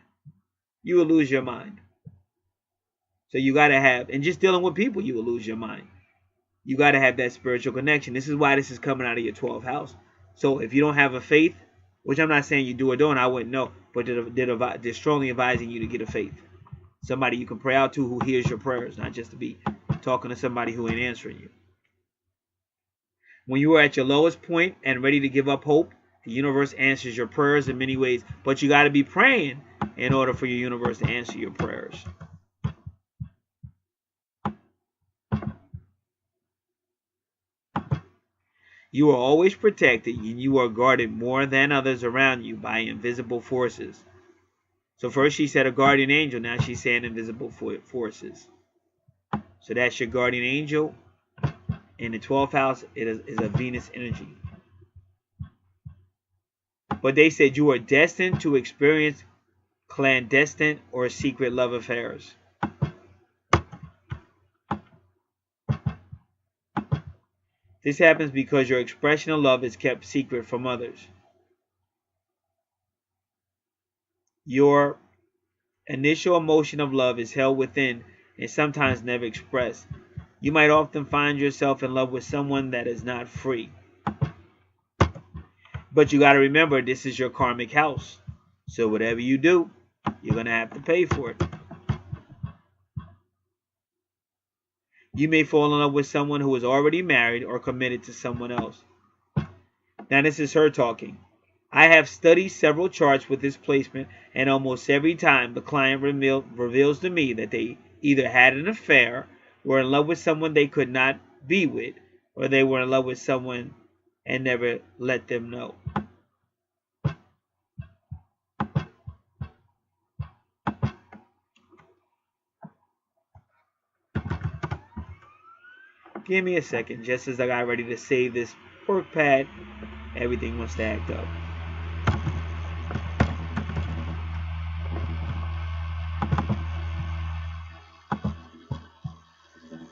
You will lose your mind. So you got to have, and just dealing with people, you will lose your mind. You got to have that spiritual connection. This is why this is coming out of your 12th house. So if you don't have a faith, which I'm not saying you do or don't, I wouldn't know, but they're strongly advising you to get a faith. Somebody you can pray out to who hears your prayers, not just to be talking to somebody who ain't answering you. When you are at your lowest point and ready to give up hope, the universe answers your prayers in many ways, but you got to be praying in order for your universe to answer your prayers. You are always protected, and you are guarded more than others around you by invisible forces. So first she said a guardian angel, now she's saying invisible forces. So that's your guardian angel. In the 12th house, it is a Venus energy. But they said you are destined to experience clandestine or secret love affairs. This happens because your expression of love is kept secret from others. Your initial emotion of love is held within and sometimes never expressed. You might often find yourself in love with someone that is not free. But you got to remember, this is your karmic house. So whatever you do, you're going to have to pay for it. You may fall in love with someone who is already married or committed to someone else. Now this is her talking. I have studied several charts with this placement, and almost every time the client reveals to me that they either had an affair, were in love with someone they could not be with, or they were in love with someone and never let them know. Give me a second, just as I got ready to save this work pad, everything wants to act up.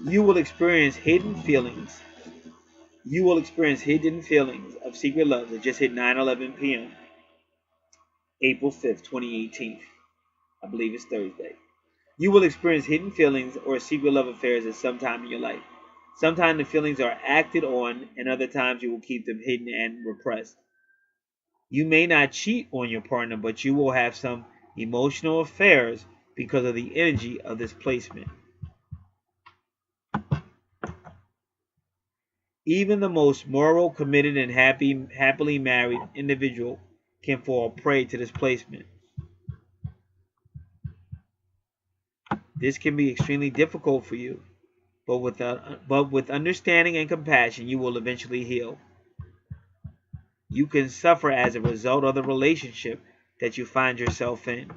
You will experience hidden feelings. You will experience hidden feelings of secret love that just hit 9:11 p.m. April 5th, 2018. I believe it's Thursday. You will experience hidden feelings or secret love affairs at some time in your life. Sometimes the feelings are acted on, and other times you will keep them hidden and repressed. You may not cheat on your partner, but you will have some emotional affairs because of the energy of this placement. Even the most moral, committed, and happily married individual can fall prey to this placement. This can be extremely difficult for you, but with understanding and compassion, you will eventually heal. You can suffer as a result of the relationship that you find yourself in.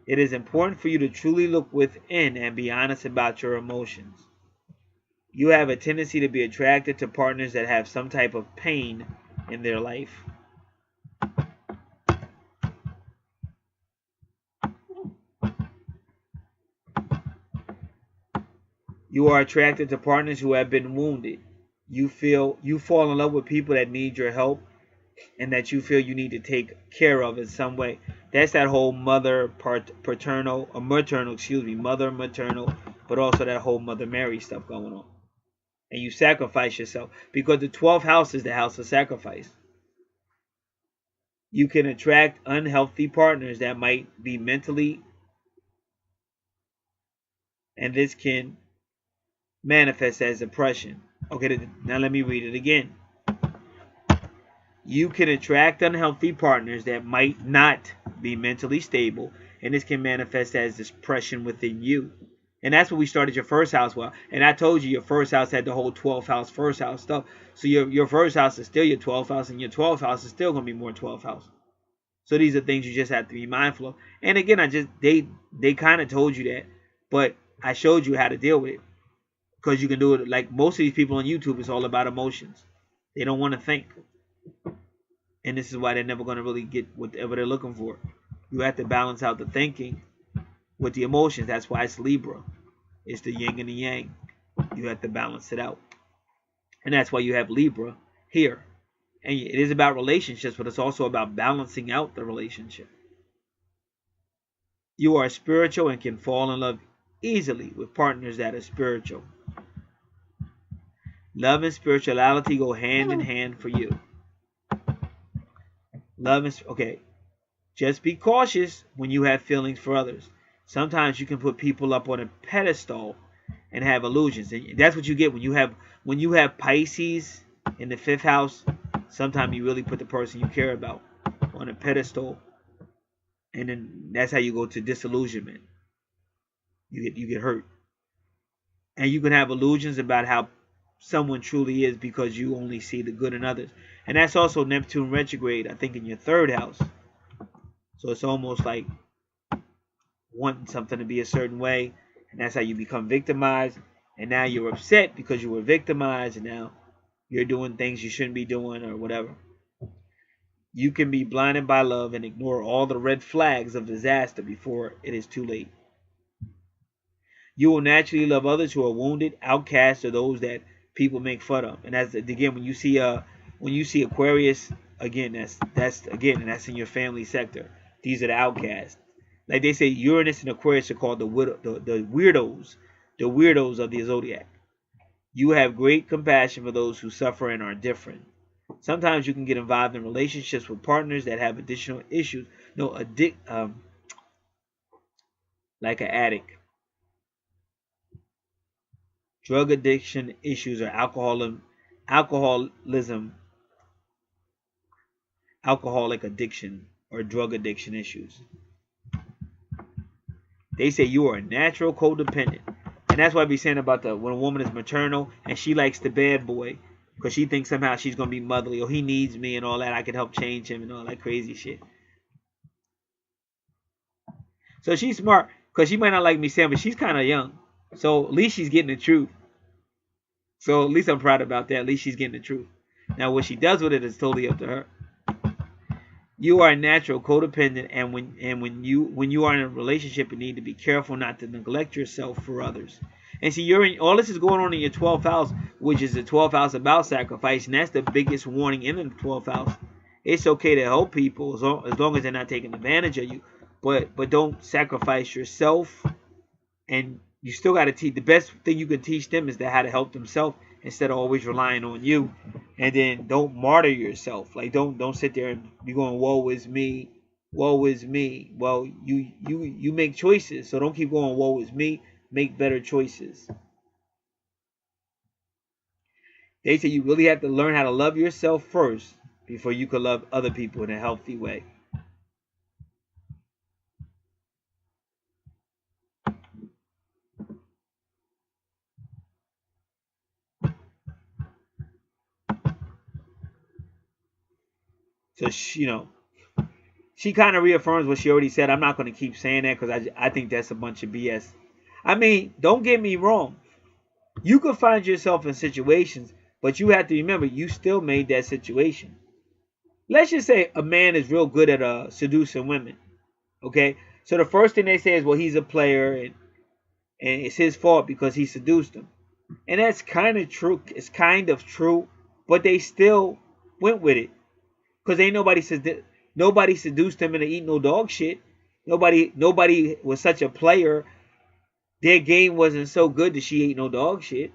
It is important for you to truly look within and be honest about your emotions. You have a tendency to be attracted to partners that have some type of pain in their life. You are attracted to partners who have been wounded. You fall in love with people that need your help and that you feel you need to take care of in some way. That's that whole mother maternal, but also that whole Mother Mary stuff going on. And you sacrifice yourself because the 12th house is the house of sacrifice. You can attract unhealthy partners that might be mentally, and this can manifest as depression. Okay, now let me read it again. You can attract unhealthy partners that might not be mentally stable, and this can manifest as depression within you. And that's what we started your first house with. And I told you your first house had the whole 12th house, first house stuff. So your first house is still your 12th house, and your 12th house is still going to be more 12th house. So these are things you just have to be mindful of. And again, they kind of told you that, but I showed you how to deal with it. Because you can do it like most of these people on YouTube, it's all about emotions. They don't want to think. And this is why they're never going to really get whatever they're looking for. You have to balance out the thinking with the emotions. That's why it's Libra. It's the yin and the yang. You have to balance it out. And that's why you have Libra here. And it is about relationships, but it's also about balancing out the relationship. You are spiritual and can fall in love easily with partners that are spiritual. Love and spirituality go hand in hand for you. Love is okay. Just be cautious when you have feelings for others. Sometimes you can put people up on a pedestal and have illusions, and that's what you get when you have Pisces in the 5th house. Sometimes you really put the person you care about on a pedestal, and then that's how you go to disillusionment. You get hurt, and you can have illusions about how someone truly is because you only see the good in others. And that's also Neptune retrograde, I think, in your 3rd house. So it's almost like wanting something to be a certain way, and that's how you become victimized. And now you're upset because you were victimized, and now you're doing things you shouldn't be doing or whatever. You can be blinded by love and ignore all the red flags of disaster before it is too late. You will naturally love others who are wounded, outcasts, or those that people make fun of. And that's again when you see Aquarius, again that's in your family sector. These are the outcasts. Like they say, Uranus and Aquarius are called the weirdos of the zodiac. You have great compassion for those who suffer and are different. Sometimes you can get involved in relationships with partners that have additional issues. Like an addict. Drug addiction issues or alcoholism, alcoholic addiction or drug addiction issues. They say you are a natural codependent. And that's why I be saying about when a woman is maternal and she likes the bad boy because she thinks somehow she's going to be motherly or he needs me and all that. I can help change him and all that crazy shit. So she's smart because she might not like me saying, but she's kind of young. So at least she's getting the truth. So at least I'm proud about that. At least she's getting the truth. Now what she does with it is totally up to her. You are a natural codependent, and when you are in a relationship, you need to be careful not to neglect yourself for others. And see, all this is going on in your 12th house, which is the 12th house about sacrifice, and that's the biggest warning in the 12th house. It's okay to help people as long as they're not taking advantage of you, but don't sacrifice yourself. And you still got to teach. The best thing you can teach them is how to help themselves instead of always relying on you. And then don't martyr yourself. Like don't sit there and be going, woe is me, woe is me. Well, you make choices, so don't keep going, woe is me. Make better choices. They say you really have to learn how to love yourself first before you can love other people in a healthy way. So she kind of reaffirms what she already said. I'm not going to keep saying that because I think that's a bunch of BS. I mean, don't get me wrong. You could find yourself in situations, but you have to remember you still made that situation. Let's just say a man is real good at seducing women. Okay, so the first thing they say is, well, he's a player and it's his fault because he seduced them, and that's kind of true. It's kind of true, but they still went with it. Because ain't nobody seduced them into eating no dog shit. Nobody was such a player. Their game wasn't so good that she ate no dog shit.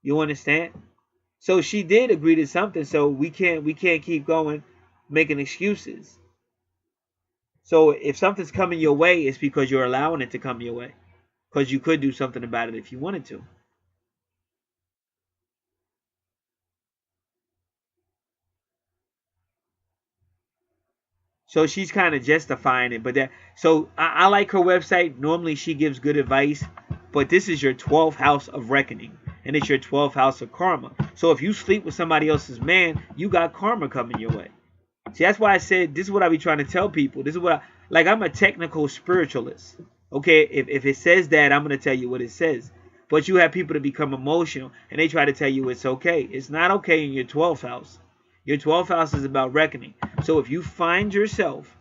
You understand? So she did agree to something. So we can't keep going making excuses. So if something's coming your way, it's because you're allowing it to come your way. Because you could do something about it if you wanted to. So she's kind of justifying it, but I like her website. Normally she gives good advice, but this is your 12th house of reckoning, and it's your 12th house of karma. So if you sleep with somebody else's man, you got karma coming your way. See, that's why I said this is what I be trying to tell people. This is what I'm a technical spiritualist. Okay, if it says that, I'm gonna tell you what it says. But you have people that become emotional and they try to tell you it's okay. It's not okay in your 12th house. Your 12th house is about reckoning. So if you find yourself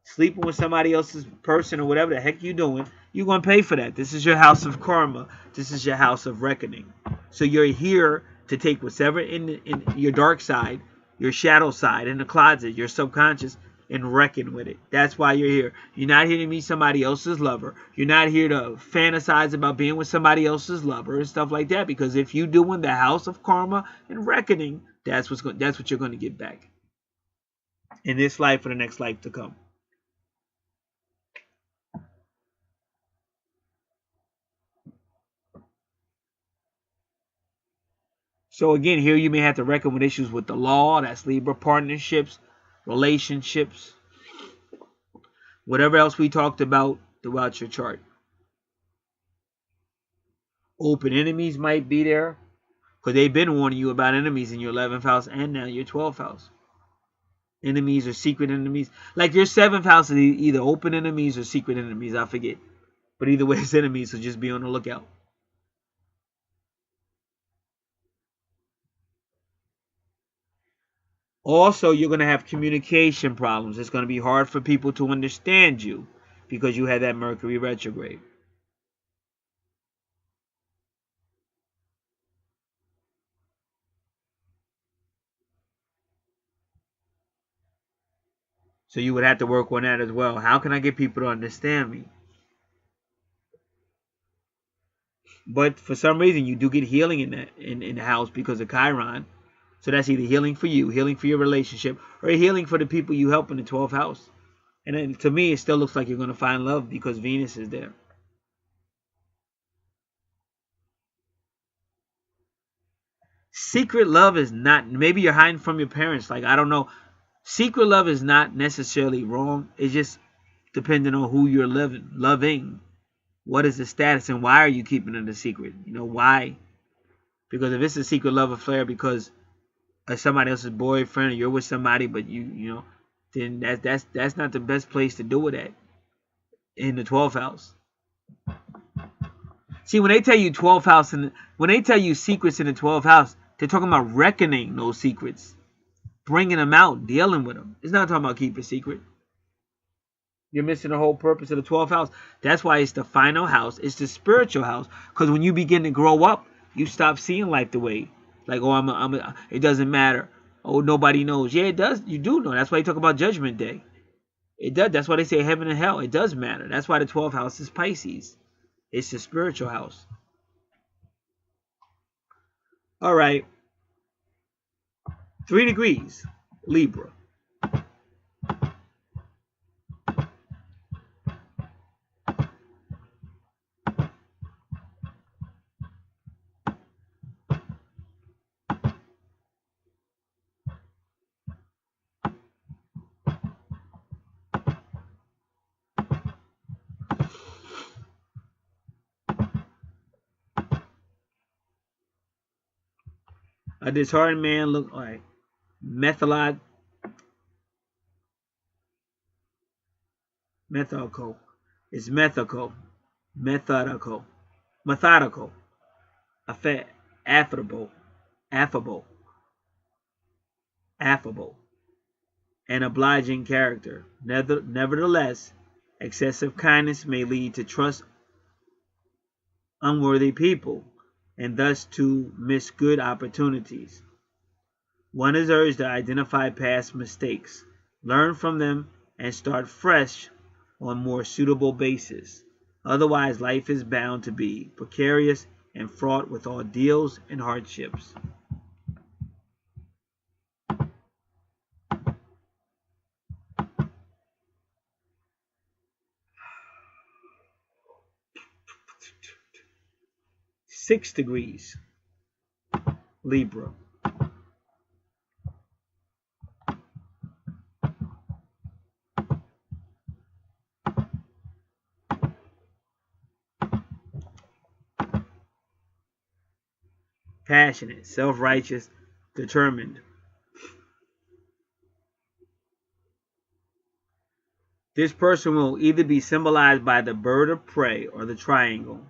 sleeping with somebody else's person or whatever the heck you're doing, you're going to pay for that. This is your house of karma. This is your house of reckoning. So you're here to take whatever in your dark side, your shadow side, in the closet, your subconscious, and reckon with it. That's why you're here. You're not here to meet somebody else's lover. You're not here to fantasize about being with somebody else's lover and stuff like that. Because if you do in the house of karma and reckoning, that's what you're going to get back in this life or the next life to come. So again, here you may have to reckon with issues with the law. That's Libra. Partnerships, relationships, whatever else we talked about throughout your chart. Open enemies might be there, because they've been warning you about enemies in your 11th house and now your 12th house. Enemies or secret enemies. Like your 7th house is either open enemies or secret enemies. I forget. But either way, it's enemies, so just be on the lookout. Also, you're going to have communication problems. It's going to be hard for people to understand you because you had that Mercury retrograde. So you would have to work on that as well. How can I get people to understand me? But for some reason, you do get healing in the house because of Chiron. So that's either healing for you, healing for your relationship, or healing for the people you help in the 12th house. And then to me, it still looks like you're going to find love because Venus is there. Secret love is not, maybe you're hiding from your parents. Like, I don't know. Secret love is not necessarily wrong. It's just depending on who you're loving. What is the status and why are you keeping it a secret? You know, why? Because if it's a secret love affair because of somebody else's boyfriend or you're with somebody, but you know, then that's not the best place to do it at. In the 12th house. See, when they tell you 12th house and when they tell you secrets in the 12th house, they're talking about reckoning those secrets, bringing them out, dealing with them. It's not talking about keep a secret. You're missing the whole purpose of the 12th house. That's why it's the final house. It's the spiritual house. Because when you begin to grow up, you stop seeing life the way. Like, oh, it doesn't matter. Oh, nobody knows. Yeah, it does. You do know. That's why you talk about Judgment Day. It does. That's why they say heaven and hell. It does matter. That's why the 12th house is Pisces. It's the spiritual house. All right. 3 degrees, Libra. A disheartened man look like methodical. It's methodical. Affable, and obliging character. Nevertheless, excessive kindness may lead to trust unworthy people and thus to miss good opportunities. One is urged to identify past mistakes, learn from them, and start fresh on more suitable basis. Otherwise, life is bound to be precarious and fraught with ordeals and hardships. Six degrees, Libra. Passionate, self-righteous, determined. This person will either be symbolized by the bird of prey or the triangle.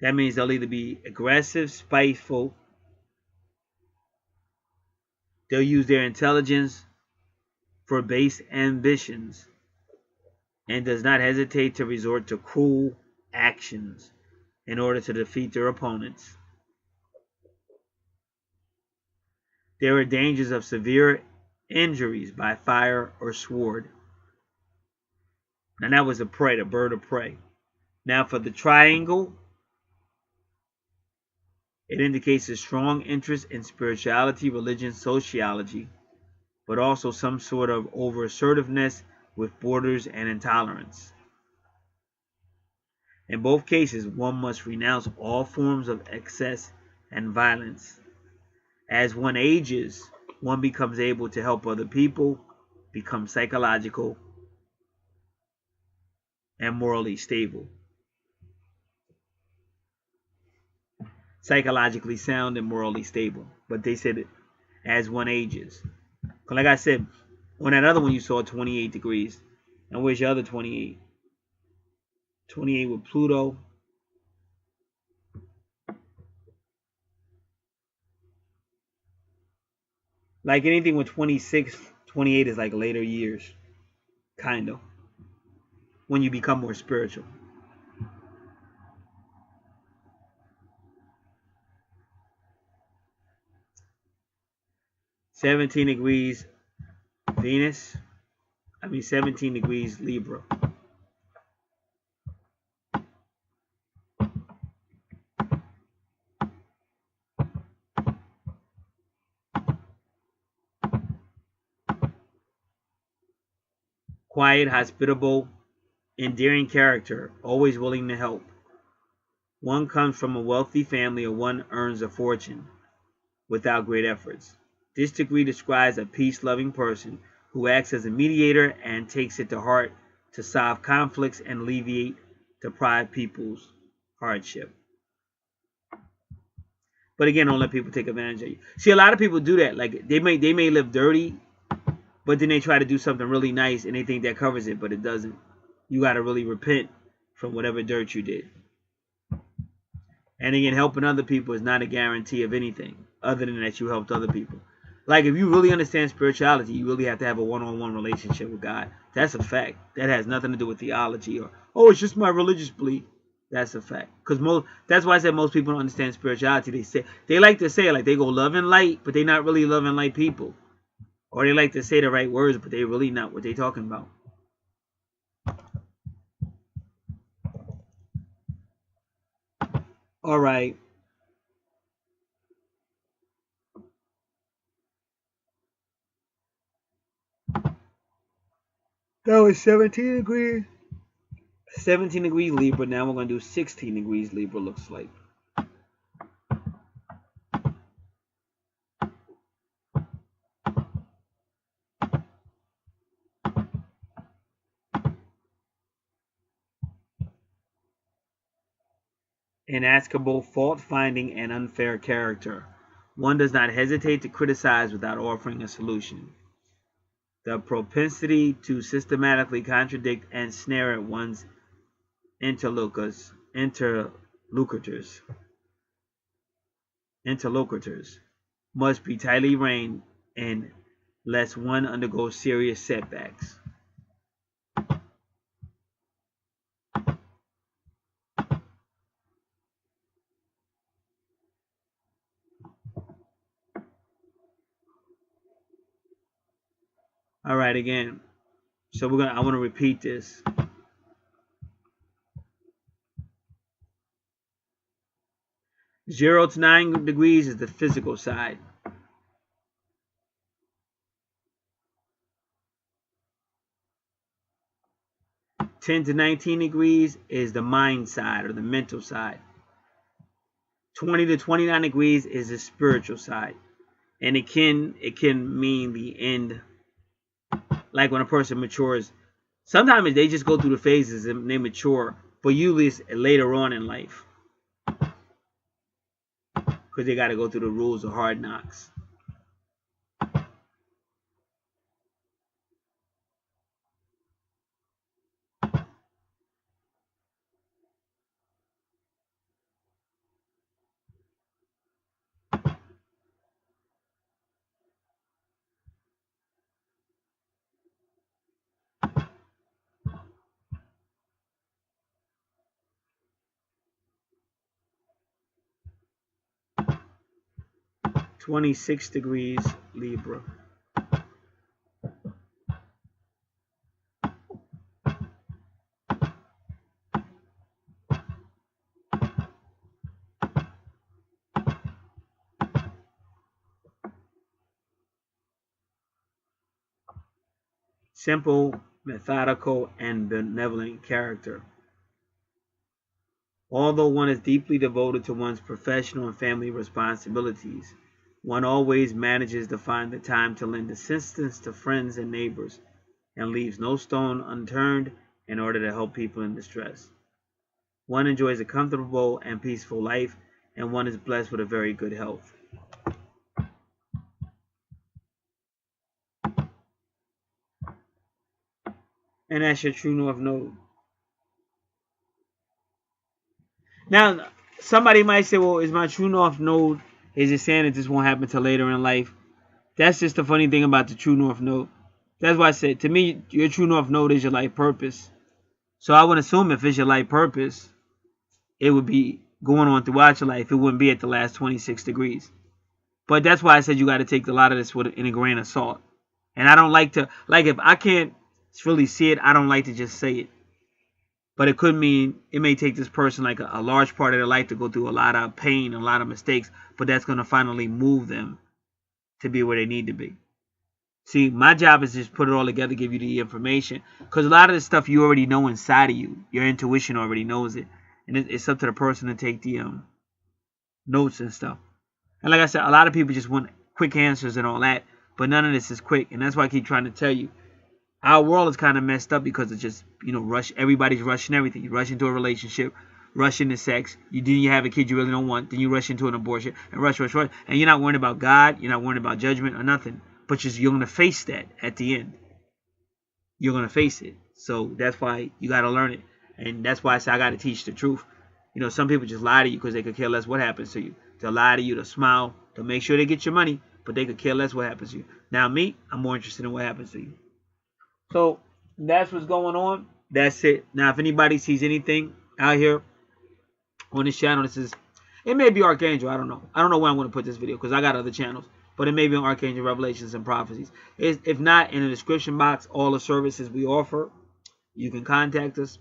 That means they'll either be aggressive, spiteful. They'll use their intelligence for base ambitions and does not hesitate to resort to cruel actions in order to defeat their opponents. There are dangers of severe injuries by fire or sword. Now that was a prey, the bird of prey. Now for the triangle, it indicates a strong interest in spirituality, religion, sociology, but also some sort of over-assertiveness with borders and intolerance. In both cases, one must renounce all forms of excess and violence. As one ages, one becomes able to help other people, become psychological and morally stable. Psychologically sound and morally stable. But they said it as one ages. Because like I said, on that other one you saw 28 degrees. And where's your other 28? 28 with Pluto. Like anything with 26, 28 is like later years. Kind of. When you become more spiritual. "17 degrees Venus. 17 degrees Libra. Quiet, hospitable, endearing character, always willing to help. One comes from a wealthy family or one earns a fortune without great efforts. This degree describes a peace-loving person who acts as a mediator and takes it to heart to solve conflicts and alleviate deprived people's hardship." But again, don't let people take advantage of you. See, a lot of people do that. Like they may live dirty, but then they try to do something really nice and they think that covers it, but it doesn't. You got to really repent from whatever dirt you did. And again, helping other people is not a guarantee of anything other than that you helped other people. Like if you really understand spirituality, you really have to have a one-on-one relationship with God. That's a fact. That has nothing to do with theology or, oh, it's just my religious belief. That's a fact. Because that's why I said most people don't understand spirituality. They like to say like they go love and light, but they're not really love and light people. Or they like to say the right words, but they really not what they talking about. All right. That was 17 degrees. 17 degrees Libra. Now we're going to do 16 degrees Libra looks like. Inaskable, fault-finding, and unfair character. One does not hesitate to criticize without offering a solution. The propensity to systematically contradict and snare at one's interlocutors must be tightly reined in lest one undergo serious setbacks. All right, again. So I want to repeat this. Zero to 9 degrees is the physical side. 10 to 19 degrees is the mind side or the mental side. 20 to 29 degrees is the spiritual side. And it can mean the end. Like when a person matures, sometimes they just go through the phases and they mature, but usually it's later on in life. Because they got to go through the rules of hard knocks. 26 degrees Libra. Simple, methodical, and benevolent character. Although one is deeply devoted to one's professional and family responsibilities, one always manages to find the time to lend assistance to friends and neighbors, and leaves no stone unturned in order to help people in distress. One enjoys a comfortable and peaceful life, and one is blessed with a very good health. And that's your true north node. Now, somebody might say, well, is my true north node, is it saying that this won't happen till later in life? That's just the funny thing about the true north node. That's why I said, to me, your true north node is your life purpose. So I would assume if it's your life purpose, it would be going on throughout your life. It wouldn't be at the last 26 degrees. But that's why I said you got to take a lot of this in a grain of salt. And I don't like to, like, if I can't really see it, I don't like to just say it. But it could mean it may take this person like a large part of their life to go through a lot of pain, a lot of mistakes, but that's going to finally move them to be where they need to be. See, my job is just put it all together, give you the information, because a lot of this stuff you already know inside of you. Your intuition already knows it, and it's up to the person to take the notes and stuff. And like I said, a lot of people just want quick answers and all that, but none of this is quick, and that's why I keep trying to tell you. Our world is kind of messed up because it's just, rush. Everybody's rushing everything. You rush into a relationship, rush into sex. Then you have a kid you really don't want. Then you rush into an abortion and rush. And you're not worrying about God. You're not worrying about judgment or nothing. But you're going to face that at the end. You're going to face it. So that's why you got to learn it. And that's why I say I got to teach the truth. Some people just lie to you because they could care less what happens to you. They'll lie to you, they'll smile, they'll make sure they get your money, but they could care less what happens to you. Now me, I'm more interested in what happens to you. So that's what's going on. That's it. Now, if anybody sees anything out here on this channel, it may be Archangel. I don't know. I don't know where I'm going to put this video because I got other channels. But it may be on Archangel Revelations and Prophecies. If not, in the description box, all the services we offer, you can contact us.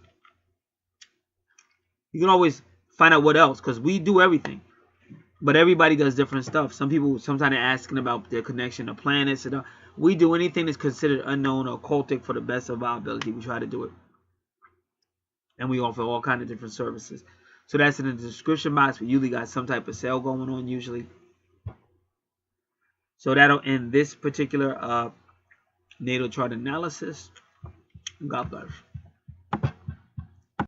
You can always find out what else because we do everything. But everybody does different stuff. Some people sometimes are asking about their connection to planets. And we do anything that's considered unknown or occultic for the best of our ability. We try to do it. And we offer all kinds of different services. So that's in the description box. We usually got some type of sale going on usually. So that'll end this particular natal chart analysis. God bless.